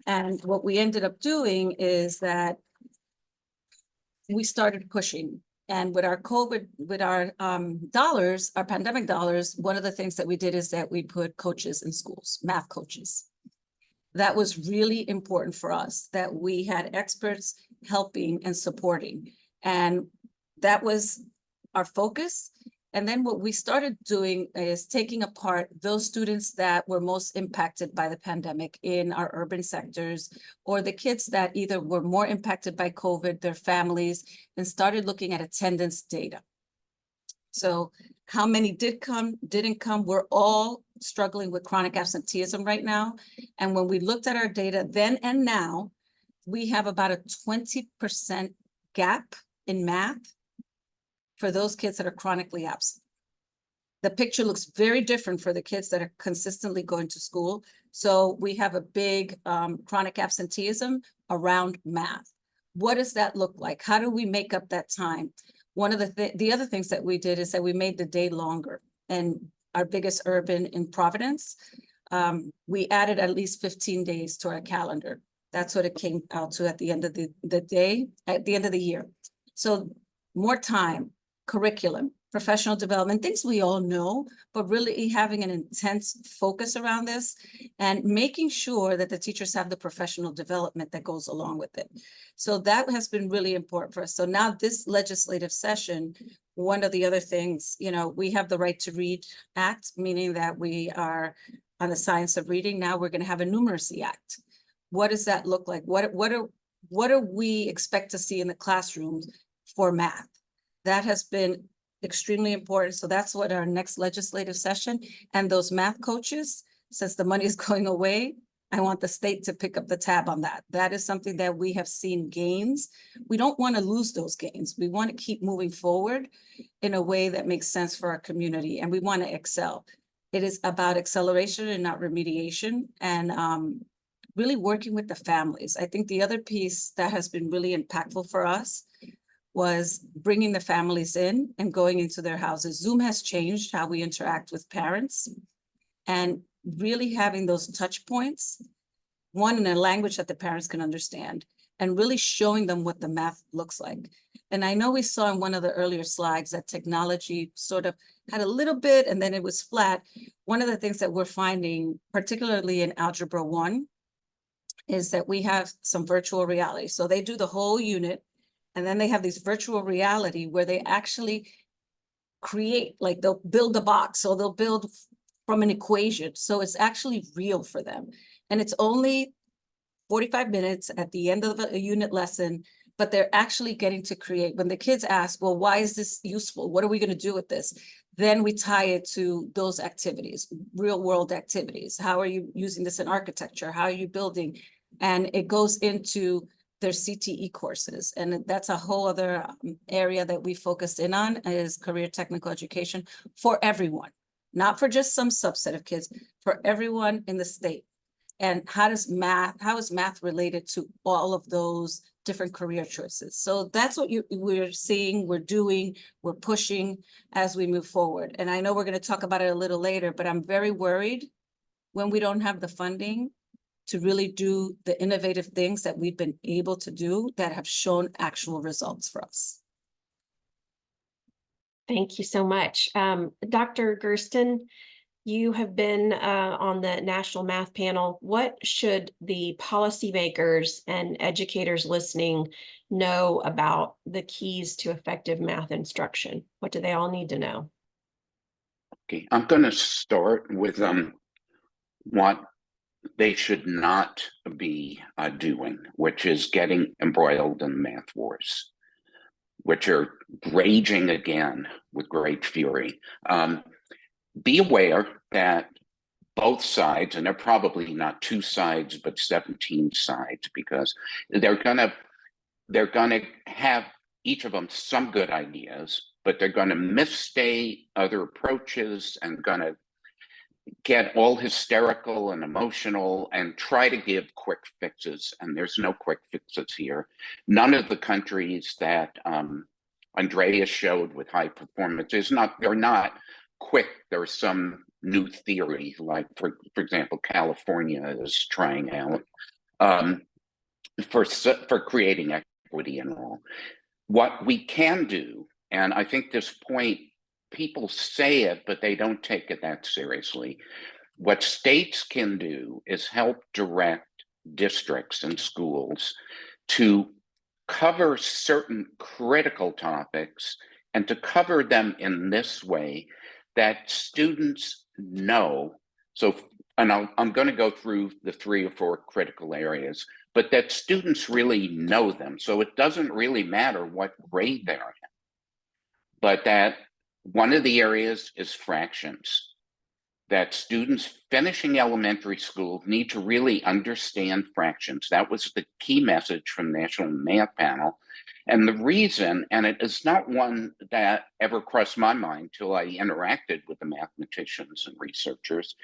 And what we ended up doing is that we started pushing. And with our COVID, with our dollars, our pandemic dollars, one of the things that we did is that we put coaches in schools, math coaches. That was really important for us, that we had experts helping and supporting. And that was our focus. And then what we started doing is taking apart those students that were most impacted by the pandemic in our urban sectors, or the kids that either were more impacted by COVID, their families, and started looking at attendance data. So how many did come, didn't come? We're all struggling with chronic absenteeism right now. And when we looked at our data then and now, we have about a 20% gap in math for those kids that are chronically absent. The picture looks very different for the kids that are consistently going to school. So we have a big chronic absenteeism around math. What does that look like? How do we make up that time? One of the other things that we did is that we made the day longer. And our biggest urban in Providence, we added at least 15 days to our calendar. That's what it came out to at the end of the day, at the end of the year. So more time, curriculum, professional development, things we all know, but really having an intense focus around this and making sure that the teachers have the professional development that goes along with it. So that has been really important for us. So now this legislative session, one of the other things, you know, we have the Right to Read Act, meaning that we are on the science of reading. Now we're going to have a numeracy act. What does that look like? What do we expect to see in the classrooms for math? That has been extremely important. So that's what our next legislative session, and those math coaches, since the money is going away, I want the state to pick up the tab on that. That is something that we have seen gains. We don't want to lose those gains. We want to keep moving forward in a way that makes sense for our community, and we want to excel. It is about acceleration and not remediation, and really working with the families. I think the other piece that has been really impactful for us was bringing the families in and going into their houses. Zoom has changed how we interact with parents, and really having those touch points, one in a language that the parents can understand, and really showing them what the math looks like. And I know we saw in one of the earlier slides that technology sort of had a little bit and then it was flat. One of the things that we're finding, particularly in Algebra 1, is that we have some virtual reality. So they do the whole unit, and then they have these virtual reality where they actually create, like they'll build a box, so they'll build from an equation. So it's actually real for them. And it's only 45 minutes at the end of a unit lesson, but they're actually getting to create. When the kids ask, well, why is this useful? What are we going to do with this? Then we tie it to those activities, real world activities. How are you using this in architecture? How are you building? And it goes into their CTE courses. And that's a whole other area that we focused in on, is career technical education for everyone, not for just some subset of kids, for everyone in the state. And how is math related to all of those different career choices? So that's what we're seeing, we're doing, we're pushing as we move forward. And I know we're going to talk about it a little later, but I'm very worried when we don't have the funding to really do the innovative things that we've been able to do that have shown actual results for us. Thank you so much. Dr. Gersten, you have been on the National Math Panel. What should the policymakers and educators listening know about the keys to effective math instruction? What do they all need to know? Okay, I'm going to start with what they should not be doing, which is getting embroiled in math wars, which are raging again with great fury. Be aware that both sides, and they're probably not 2 sides, but 17 sides, because they're gonna have each of them some good ideas, but they're gonna misstate other approaches and gonna get all hysterical and emotional and try to give quick fixes. And there's no quick fixes here. None of the countries that Andreas showed with high performance they're not quick. There's some new theory, like for example, California is trying out for creating equity and all. What we can do, and I think this point, people say it, but they don't take it that seriously. What states can do is help direct districts and schools to cover certain critical topics and to cover them in this way that students know. So, and I'm going to go through the 3 or 4 critical areas, but that students really know them. So it doesn't really matter what grade they're in, but that one of the areas is fractions, that students finishing elementary school need to really understand fractions. That was the key message from National Math Panel. And the reason, and it is not one that ever crossed my mind till I interacted with the mathematicians and researchers,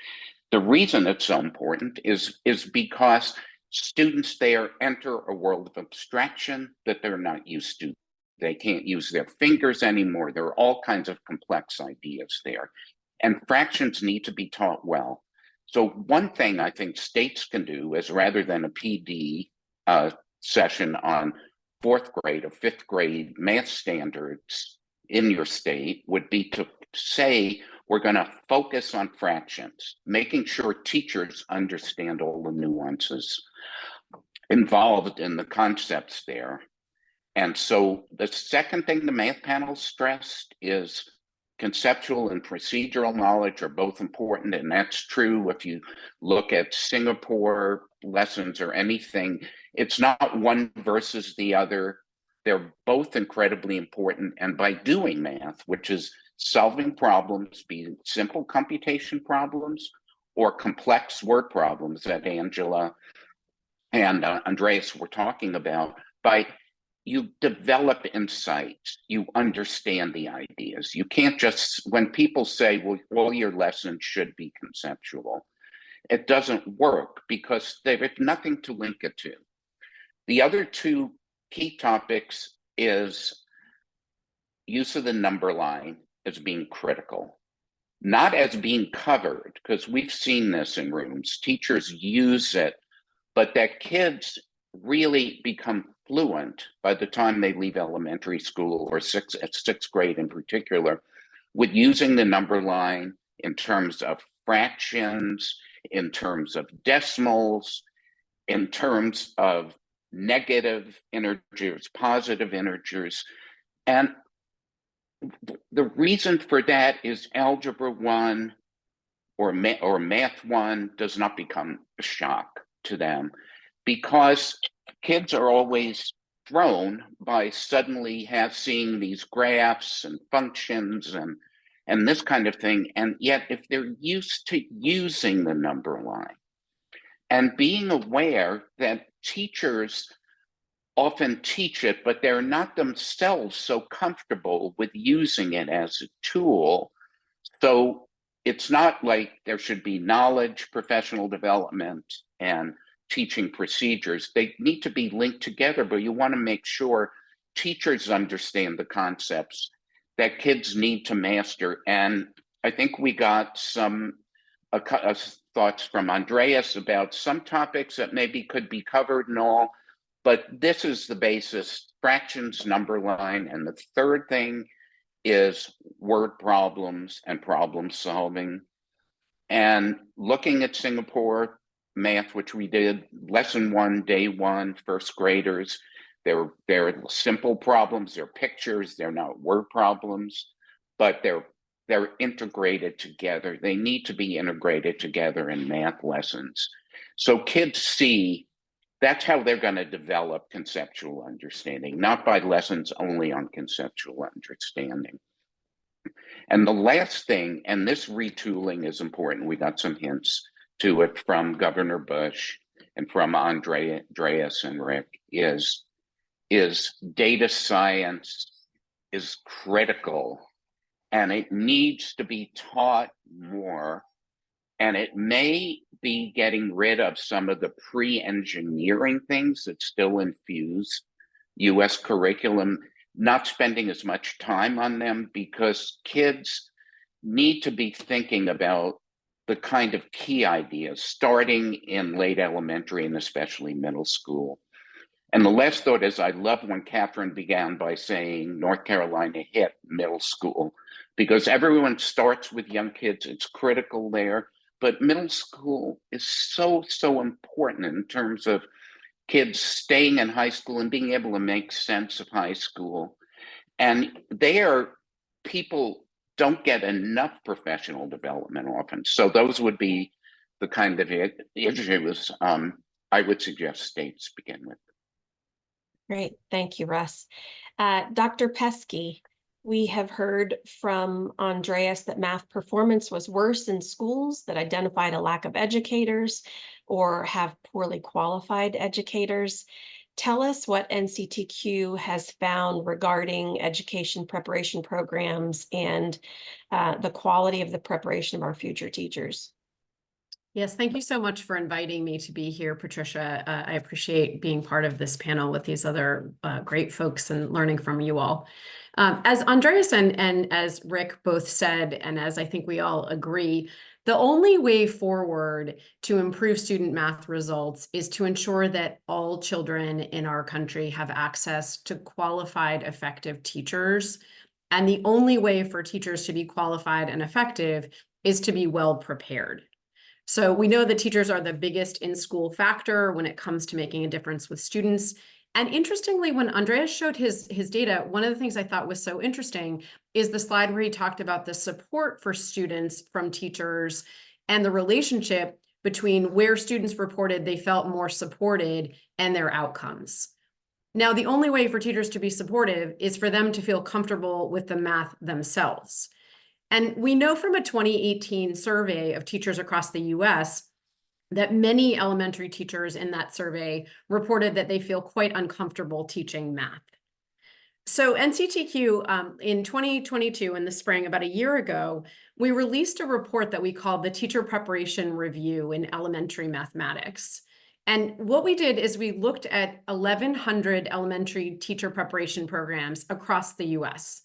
the reason it's so important is because students there enter a world of abstraction that they're not used to. They can't use their fingers anymore. There are all kinds of complex ideas there. And fractions need to be taught well. So one thing I think states can do is, rather than a PD session on 4th grade or 5th grade math standards in your state, would be to say, we're going to focus on fractions, making sure teachers understand all the nuances involved in the concepts there. And so the second thing the math panel stressed is conceptual and procedural knowledge are both important, and that's true if you look at Singapore lessons or anything. It's not one versus the other. They're both incredibly important, and by doing math, which is solving problems, be it simple computation problems or complex word problems that Angela and Andreas were talking about, you develop insights, you understand the ideas. You can't just, when people say, well, all your lessons should be conceptual, it doesn't work because they have nothing to link it to. The other 2 key topics is use of the number line as being critical, not as being covered, because we've seen this in rooms. Teachers use it, but that kids really become fluent by the time they leave elementary school, or sixth grade in particular, with using the number line in terms of fractions, in terms of decimals, in terms of negative integers, positive integers. And the reason for that is Algebra 1 or Math 1 does not become a shock to them, because kids are always thrown by suddenly seeing these graphs and functions and this kind of thing. And yet, if they're used to using the number line and being aware that teachers often teach it, but they're not themselves so comfortable with using it as a tool. So it's not like there should be knowledge, professional development, and teaching procedures. They need to be linked together, but you want to make sure teachers understand the concepts that kids need to master. And I think we got some thoughts from Andreas about some topics that maybe could be covered and all, but this is the basis: fractions, number line. And the third thing is word problems and problem solving. And looking at Singapore math, which we did, lesson 1, day 1, first graders, they're simple problems, they're pictures, they're not word problems, but they're integrated together. They need to be integrated together in math lessons. So kids see that's how they're going to develop conceptual understanding, not by lessons only on conceptual understanding. And the last thing, and this retooling is important, we got some hints to it from Governor Bush and from Andreas and Rick, is data science is critical, and it needs to be taught more. And it may be getting rid of some of the pre-engineering things that still infuse US curriculum, not spending as much time on them, because kids need to be thinking about the kind of key ideas starting in late elementary and especially middle school. And the last thought is, I love when Catherine began by saying North Carolina hit middle school, because everyone starts with young kids. It's critical there. But middle school is so important in terms of kids staying in high school and being able to make sense of high school. And there, people don't get enough professional development often. So those would be the kind of issues I would suggest states begin with. Great, thank you, Russ. Dr. Pesky, we have heard from Andreas that math performance was worse in schools that identified a lack of educators or have poorly qualified educators. Tell us what NCTQ has found regarding education preparation programs and the quality of the preparation of our future teachers. Yes, thank you so much for inviting me to be here, Patricia. I appreciate being part of this panel with these other great folks and learning from you all. As Andreas and as Rick both said, and as I think we all agree, the only way forward to improve student math results is to ensure that all children in our country have access to qualified, effective teachers. And the only way for teachers to be qualified and effective is to be well prepared. So we know that teachers are the biggest in-school factor when it comes to making a difference with students. And interestingly, when Andreas showed his data, one of the things I thought was so interesting is the slide where he talked about the support for students from teachers and the relationship between where students reported they felt more supported and their outcomes. Now, the only way for teachers to be supportive is for them to feel comfortable with the math themselves. And we know from a 2018 survey of teachers across the US that many elementary teachers in that survey reported that they feel quite uncomfortable teaching math. So NCTQ in 2022, in the spring, about a year ago, we released a report that we called the Teacher Preparation Review in Elementary Mathematics. And what we did is we looked at 1,100 elementary teacher preparation programs across the US.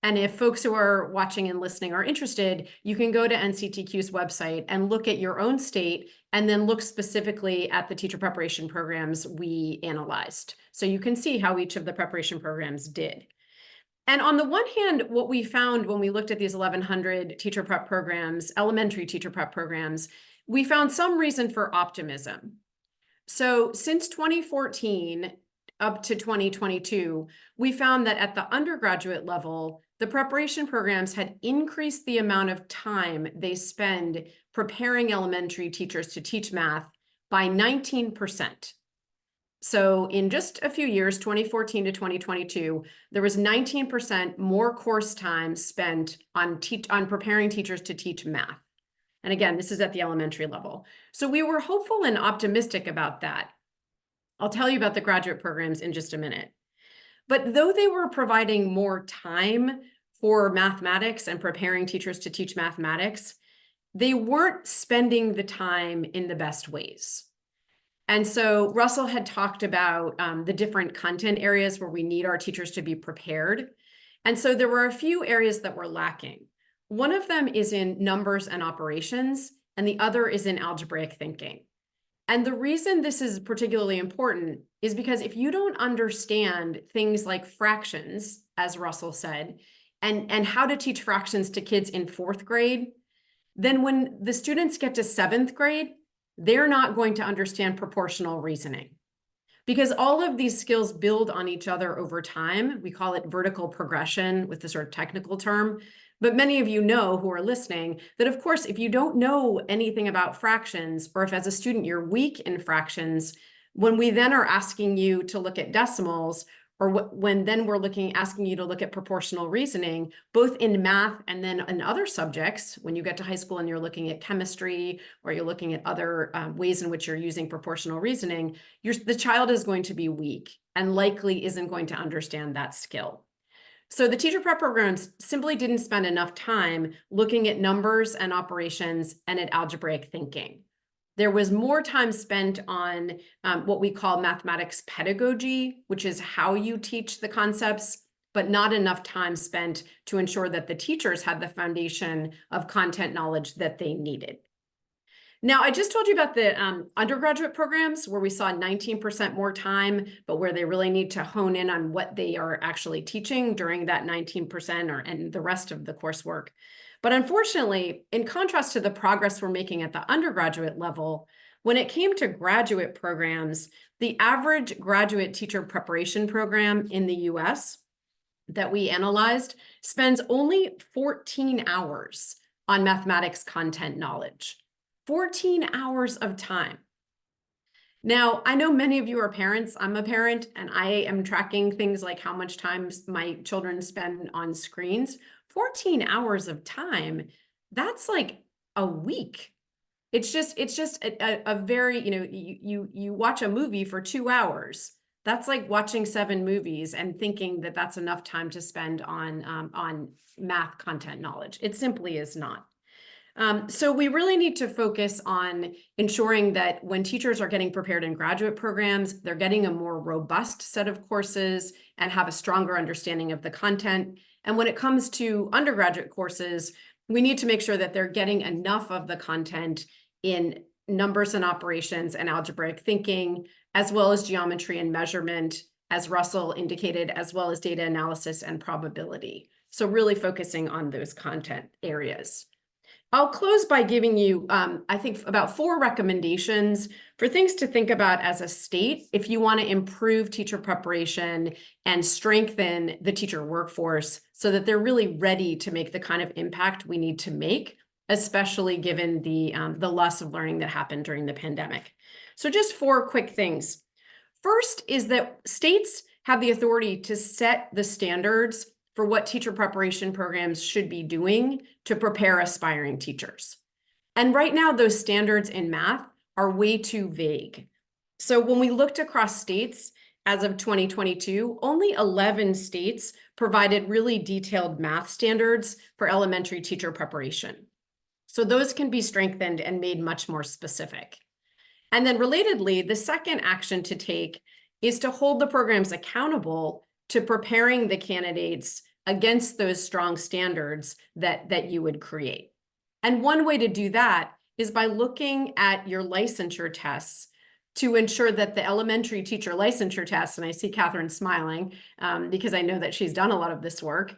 And if folks who are watching and listening are interested, you can go to NCTQ's website and look at your own state and then look specifically at the teacher preparation programs we analyzed. So you can see how each of the preparation programs did. And on the one hand, what we found when we looked at these 1,100 teacher prep programs, elementary teacher prep programs, we found some reason for optimism. So since 2014 up to 2022, we found that at the undergraduate level, the preparation programs had increased the amount of time they spend preparing elementary teachers to teach math by 19%. So in just a few years, 2014 to 2022, there was 19% more course time spent on preparing teachers to teach math. And again, this is at the elementary level. So we were hopeful and optimistic about that. I'll tell you about the graduate programs in just a minute. But though they were providing more time for mathematics and preparing teachers to teach mathematics, they weren't spending the time in the best ways. And so Russell had talked about the different content areas where we need our teachers to be prepared. And so there were a few areas that were lacking. One of them is in numbers and operations, and the other is in algebraic thinking. And the reason this is particularly important is because if you don't understand things like fractions, as Russell said, and how to teach fractions to kids in 4th grade, then when the students get to 7th grade, they're not going to understand proportional reasoning. Because all of these skills build on each other over time. We call it vertical progression with the sort of technical term. But many of you know who are listening that, of course, if you don't know anything about fractions, or if as a student you're weak in fractions, when we then are asking you to look at decimals, or when then we're asking you to look at proportional reasoning, both in math and then in other subjects, when you get to high school and you're looking at chemistry, or you're looking at other ways in which you're using proportional reasoning, the child is going to be weak and likely isn't going to understand that skill. So the teacher prep programs simply didn't spend enough time looking at numbers and operations and at algebraic thinking. There was more time spent on what we call mathematics pedagogy, which is how you teach the concepts, but not enough time spent to ensure that the teachers had the foundation of content knowledge that they needed. Now, I just told you about the undergraduate programs where we saw 19% more time, but where they really need to hone in on what they are actually teaching during that 19% and the rest of the coursework. But unfortunately, in contrast to the progress we're making at the undergraduate level, when it came to graduate programs, the average graduate teacher preparation program in the US that we analyzed spends only 14 hours on mathematics content knowledge. 14 hours of time. Now, I know many of you are parents. I'm a parent, and I am tracking things like how much time my children spend on screens. 14 hours of time, that's like a week. It's just a very, you watch a movie for 2 hours. That's like watching 7 movies and thinking that that's enough time to spend on math content knowledge. It simply is not. So we really need to focus on ensuring that when teachers are getting prepared in graduate programs, they're getting a more robust set of courses and have a stronger understanding of the content. And when it comes to undergraduate courses, we need to make sure that they're getting enough of the content in numbers and operations and algebraic thinking, as well as geometry and measurement, as Russell indicated, as well as data analysis and probability. So really focusing on those content areas. I'll close by giving you, I think, about 4 recommendations for things to think about as a state if you want to improve teacher preparation and strengthen the teacher workforce so that they're really ready to make the kind of impact we need to make, especially given the loss of learning that happened during the pandemic. So just 4 quick things. First is that states have the authority to set the standards for what teacher preparation programs should be doing to prepare aspiring teachers. And right now, those standards in math are way too vague. So when we looked across states as of 2022, only 11 states provided really detailed math standards for elementary teacher preparation. So those can be strengthened and made much more specific. And then relatedly, the second action to take is to hold the programs accountable to preparing the candidates against those strong standards that you would create. And one way to do that is by looking at your licensure tests to ensure that the elementary teacher licensure tests, and I see Catherine smiling because I know that she's done a lot of this work,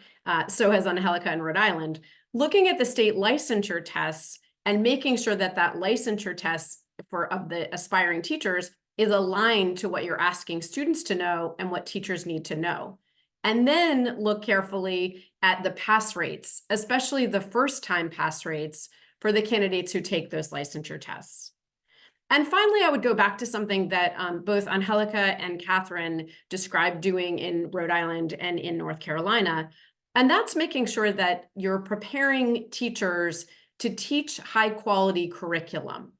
so has Angelica in Rhode Island, looking at the state licensure tests and making sure that that licensure test of the aspiring teachers is aligned to what you're asking students to know and what teachers need to know. And then look carefully at the pass rates, especially the first-time pass rates for the candidates who take those licensure tests. And finally, I would go back to something that both Angelica and Catherine described doing in Rhode Island and in North Carolina, and that's making sure that you're preparing teachers to teach high-quality curriculum,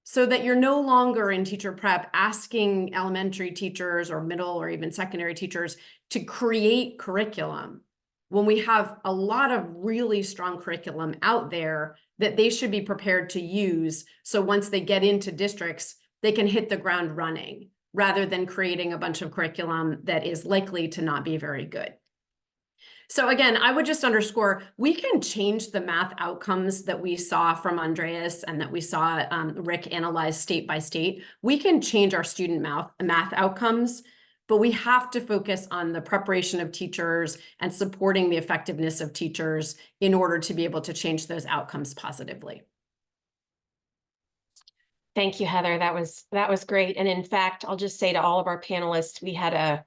so that you're no longer in teacher prep asking elementary teachers or middle or even secondary teachers to create curriculum when we have a lot of really strong curriculum out there that they should be prepared to use. So once they get into districts, they can hit the ground running rather than creating a bunch of curriculum that is likely to not be very good. So again, I would just underscore, we can change the math outcomes that we saw from Andreas and that we saw Rick analyze state by state. We can change our student math outcomes, but we have to focus on the preparation of teachers and supporting the effectiveness of teachers in order to be able to change those outcomes positively. Thank you, Heather. That was great. And in fact, I'll just say to all of our panelists, we had a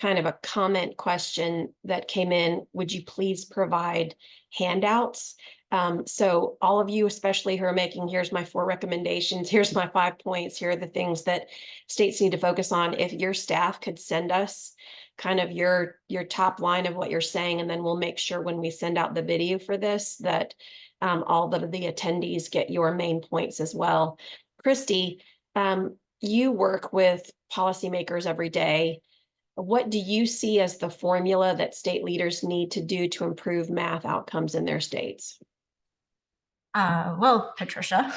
kind of a comment question that came in. Would you please provide handouts? So all of you, especially who are making, here's my 4 recommendations, here's my 5 points, here are the things that states need to focus on. If your staff could send us kind of your top line of what you're saying, and then we'll make sure when we send out the video for this that all of the attendees get your main points as well. Christy, you work with policymakers every day. What do you see as the formula that state leaders need to do to improve math outcomes in their states? Well, Patricia,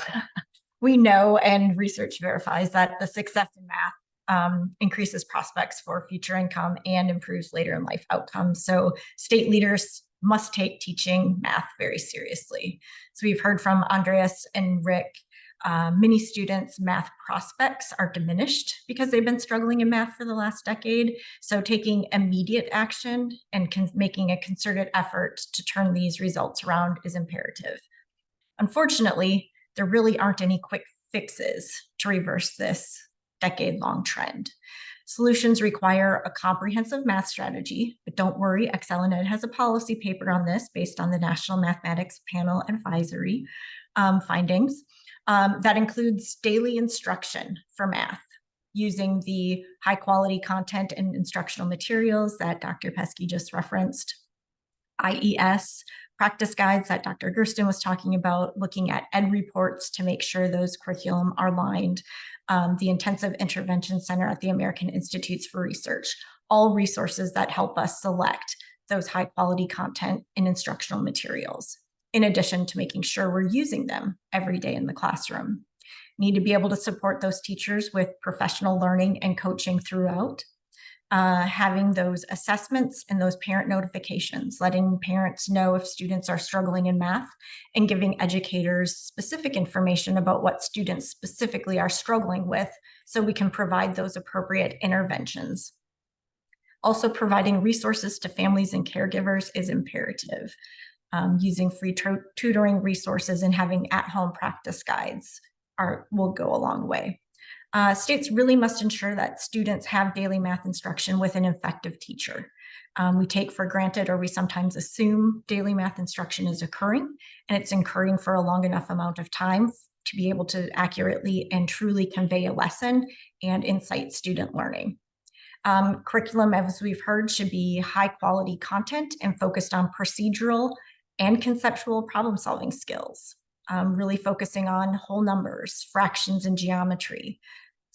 we know and research verifies that the success in math increases prospects for future income and improves later in life outcomes. So state leaders must take teaching math very seriously. So we've heard from Andreas and Rick, many students' math prospects are diminished because they've been struggling in math for the last decade. So taking immediate action and making a concerted effort to turn these results around is imperative. Unfortunately, there really aren't any quick fixes to reverse this decade-long trend. Solutions require a comprehensive math strategy, but don't worry, ExcelinEd has a policy paper on this based on the National Mathematics Panel Advisory findings. That includes daily instruction for math using the high quality content and instructional materials that Dr. Pesky just referenced, IES, practice guides that Dr. Gersten was talking about, looking at ed reports to make sure those curriculum are aligned, the Intensive Intervention Center at the American Institutes for Research, all resources that help us select those high quality content and instructional materials, in addition to making sure we're using them every day in the classroom. Need to be able to support those teachers with professional learning and coaching throughout. Having those assessments and those parent notifications, letting parents know if students are struggling in math and giving educators specific information about what students specifically are struggling with so we can provide those appropriate interventions. Also, providing resources to families and caregivers is imperative. Using free tutoring resources and having at-home practice guides will go a long way. States really must ensure that students have daily math instruction with an effective teacher. We take for granted, or we sometimes assume, daily math instruction is occurring, and it's occurring for a long enough amount of time to be able to accurately and truly convey a lesson and incite student learning. Curriculum, as we've heard, should be high quality content and focused on procedural and conceptual problem-solving skills, really focusing on whole numbers, fractions, and geometry.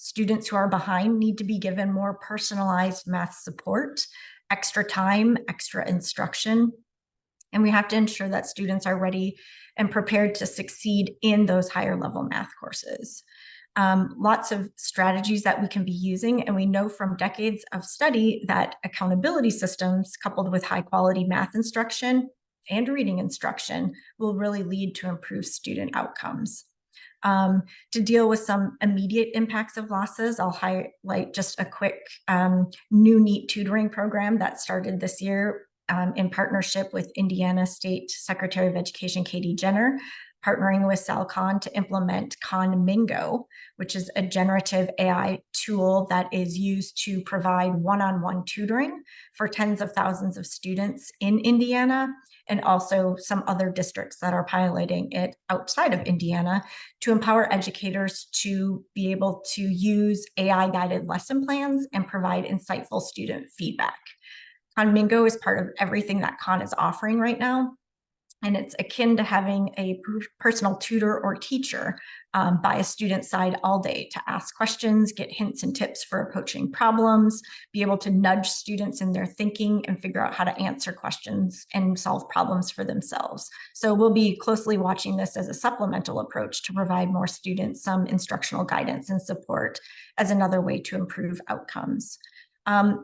Students who are behind need to be given more personalized math support, extra time, extra instruction, and we have to ensure that students are ready and prepared to succeed in those higher level math courses. lots of strategies that we can be using. And we know from decades of study that accountability systems coupled with high quality math instruction and reading instruction will really lead to improved student outcomes. To deal with some immediate impacts of losses, I'll highlight just a quick new NEAT tutoring program that started this year in partnership with Indiana State Secretary of Education Katie Jenner, partnering with SalCon to implement Conmingo, which is a generative AI tool that is used to provide one-on-one tutoring for tens of thousands of students in Indiana, and also some other districts that are piloting it outside of Indiana to empower educators to be able to use AI-guided lesson plans and provide insightful student feedback. Conmingo is part of everything that Con is offering right now. And it's akin to having a personal tutor or teacher by a student's side all day to ask questions, get hints and tips for approaching problems, be able to nudge students in their thinking and figure out how to answer questions and solve problems for themselves. So we'll be closely watching this as a supplemental approach to provide more students some instructional guidance and support as another way to improve outcomes.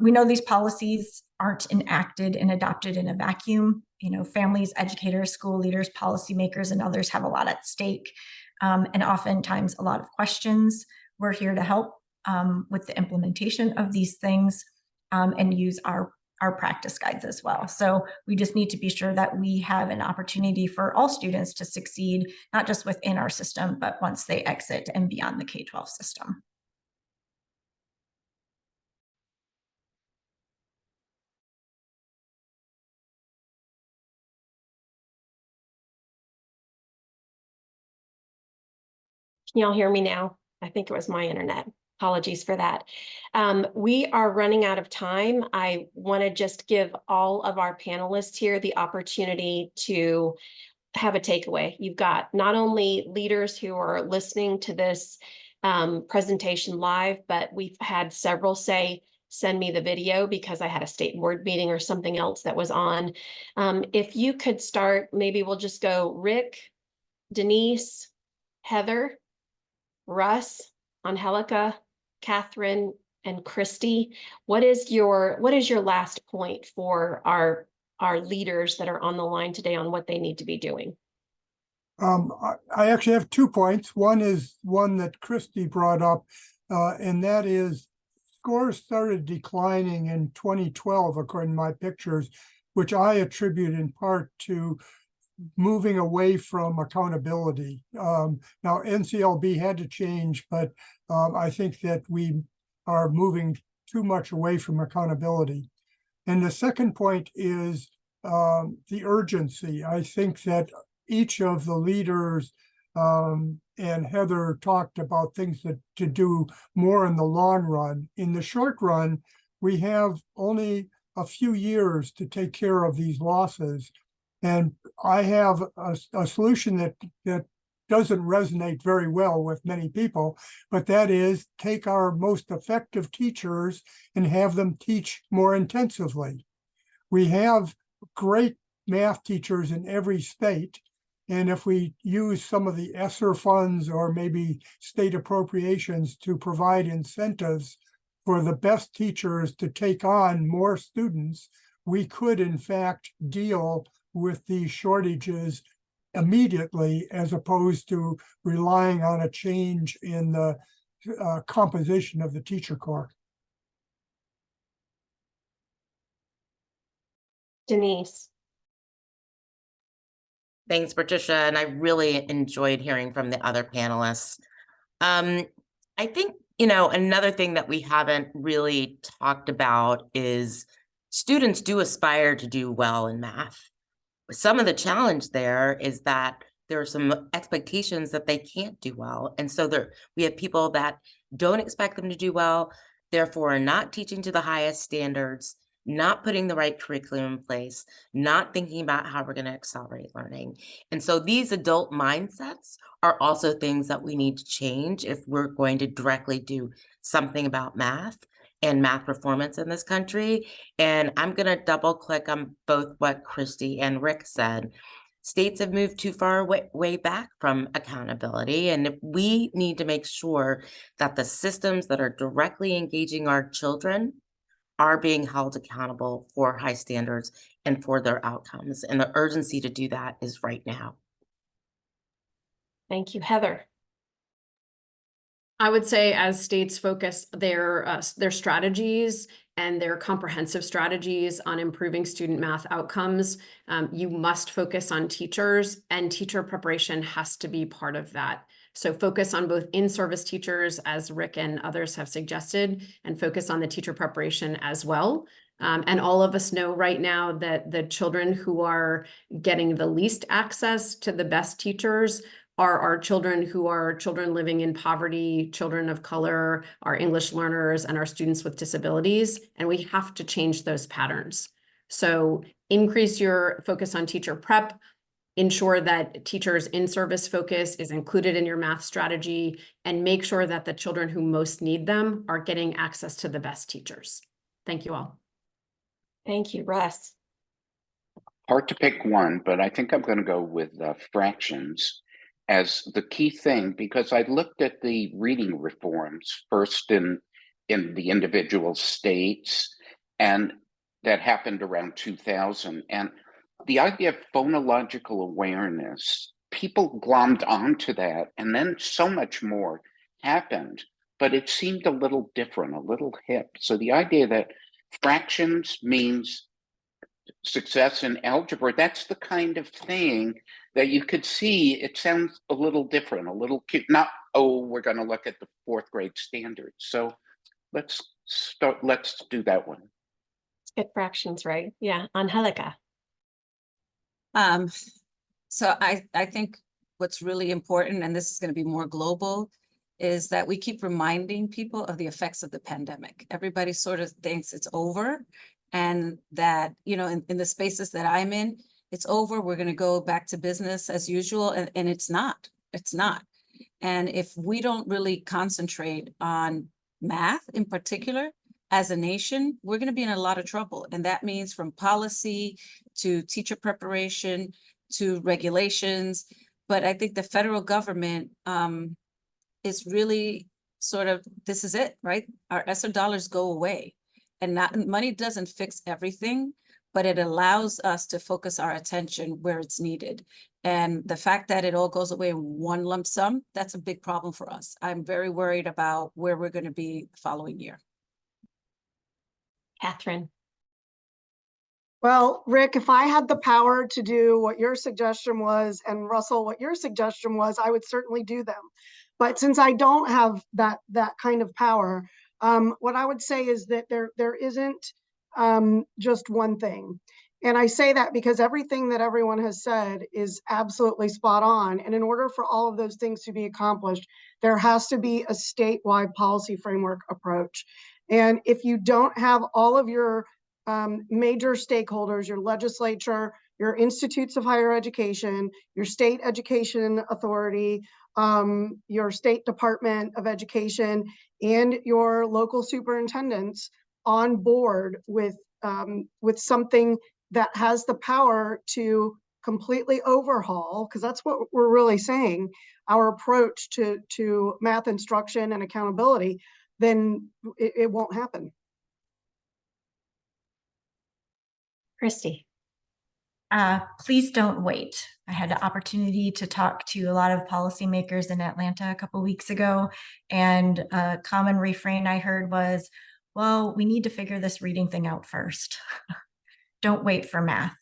We know these policies aren't enacted and adopted in a vacuum. You know, families, educators, school leaders, policymakers, and others have a lot at stake, and oftentimes a lot of questions. We're here to help with the implementation of these things and use our practice guides as well. So we just need to be sure that we have an opportunity for all students to succeed, not just within our system, but once they exit and beyond the K-12 system. Can y'all hear me now? I think it was my internet. Apologies for that. We are running out of time. I want to just give all of our panelists here the opportunity to have a takeaway. You've got not only leaders who are listening to this presentation live, but we've had several say, send me the video because I had a state board meeting or something else that was on. If you could start, maybe we'll just go Rick, Denise, Heather, Russ, Angelica, Catherine, and Christy. What is your last point for our leaders that are on the line today on what they need to be doing? I actually have 2 points. One is one that Christy brought up, and that is scores started declining in 2012, according to my pictures, which I attribute in part to moving away from accountability. Now, NCLB had to change, but I think that we are moving too much away from accountability. And the second point is the urgency. I think that each of the leaders and Heather talked about things that to do more in the long run. In the short run, we have only a few years to take care of these losses. And I have a solution that doesn't resonate very well with many people, but that is take our most effective teachers and have them teach more intensively. We have great math teachers in every state. And if we use some of the ESSER funds or maybe state appropriations to provide incentives for the best teachers to take on more students, we could in fact deal with these shortages immediately, as opposed to relying on a change in the composition of the teacher corps. Denise. Thanks, Patricia. And I really enjoyed hearing from the other panelists. I think, you know, another thing that we haven't really talked about is students do aspire to do well in math. Some of the challenge there is that there are some expectations that they can't do well. And so we have people that don't expect them to do well, therefore are not teaching to the highest standards, not putting the right curriculum in place, not thinking about how we're going to accelerate learning. And so these adult mindsets are also things that we need to change if we're going to directly do something about math and math performance in this country. And I'm going to double click on both what Christy and Rick said. States have moved too far way back from accountability, and we need to make sure that the systems that are directly engaging our children are being held accountable for high standards and for their outcomes. And the urgency to do that is right now. Thank you, Heather. I would say as states focus their strategies and their comprehensive strategies on improving student math outcomes, you must focus on teachers, and teacher preparation has to be part of that. So focus on both in-service teachers, as Rick and others have suggested, and focus on the teacher preparation as well. And all of us know right now that the children who are getting the least access to the best teachers are our children who are children living in poverty, children of color, our English learners, and our students with disabilities. And we have to change those patterns. So increase your focus on teacher prep, ensure that teachers in-service focus is included in your math strategy, and make sure that the children who most need them are getting access to the best teachers. Thank you all. Thank you, Russ. Hard to pick one, but I think I'm going to go with fractions as the key thing, because I looked at the reading reforms first in the individual states, and that happened around 2000. And the idea of phonological awareness, people glommed onto that, and then so much more happened, but it seemed a little different, a little hip. So the idea that fractions means success in algebra, that's the kind of thing that you could see. It sounds a little different, a little cute. Not, oh, we're going to look at the 4th grade standards. So let's do that one. Let's get fractions right. Yeah, Angelica. So I think what's really important, and this is going to be more global, is that we keep reminding people of the effects of the pandemic. Everybody sort of thinks it's over, and that, you know, in the spaces that I'm in, it's over. We're going to go back to business as usual. And it's not. It's not. And if we don't really concentrate on math in particular as a nation, we're going to be in a lot of trouble. And that means from policy to teacher preparation to regulations. But I think the federal government is really sort of, this is it, right? Our ESSER dollars go away. And money doesn't fix everything, but it allows us to focus our attention where it's needed. And the fact that it all goes away in one lump sum, that's a big problem for us. I'm very worried about where we're going to be the following year. Catherine. Well, Rick, if I had the power to do what your suggestion was, and Russell, what your suggestion was, I would certainly do them. But since I don't have that kind of power, what I would say is that there isn't just one thing. And I say that because everything that everyone has said is absolutely spot on. And in order for all of those things to be accomplished, there has to be a statewide policy framework approach. And if you don't have all of your major stakeholders, your legislature, your institutes of higher education, your state education authority, your state department of education, and your local superintendents on board with something that has the power to completely overhaul, because that's what we're really saying, our approach to math instruction and accountability, then it won't happen. Christy. Please don't wait. I had the opportunity to talk to a lot of policymakers in Atlanta a couple of weeks ago, and a common refrain I heard was, well, we need to figure this reading thing out first. Don't wait for math.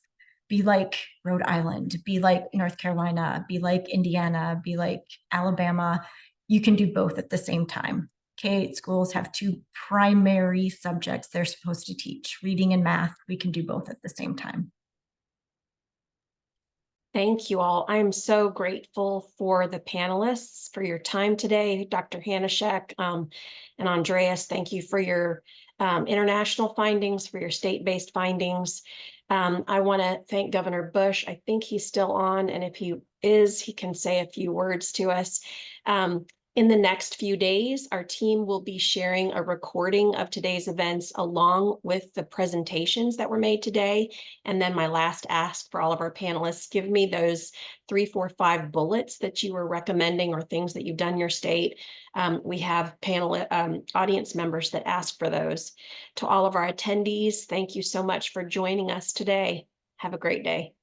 Be like Rhode Island, be like North Carolina, be like Indiana, be like Alabama. You can do both at the same time. K-8 schools have 2 primary subjects they're supposed to teach, reading and math. We can do both at the same time. Thank you all. I'm so grateful for the panelists, for your time today. Dr. Hanushek and Andreas, thank you for your international findings, for your state-based findings. I want to thank Governor Bush. I think he's still on, and if he is, he can say a few words to us. In the next few days, our team will be sharing a recording of today's events along with the presentations that were made today. And then my last ask for all of our panelists, give me those 3, 4, 5 bullets that you were recommending or things that you've done in your state. We have audience members that ask for those. To all of our attendees, thank you so much for joining us today. Have a great day.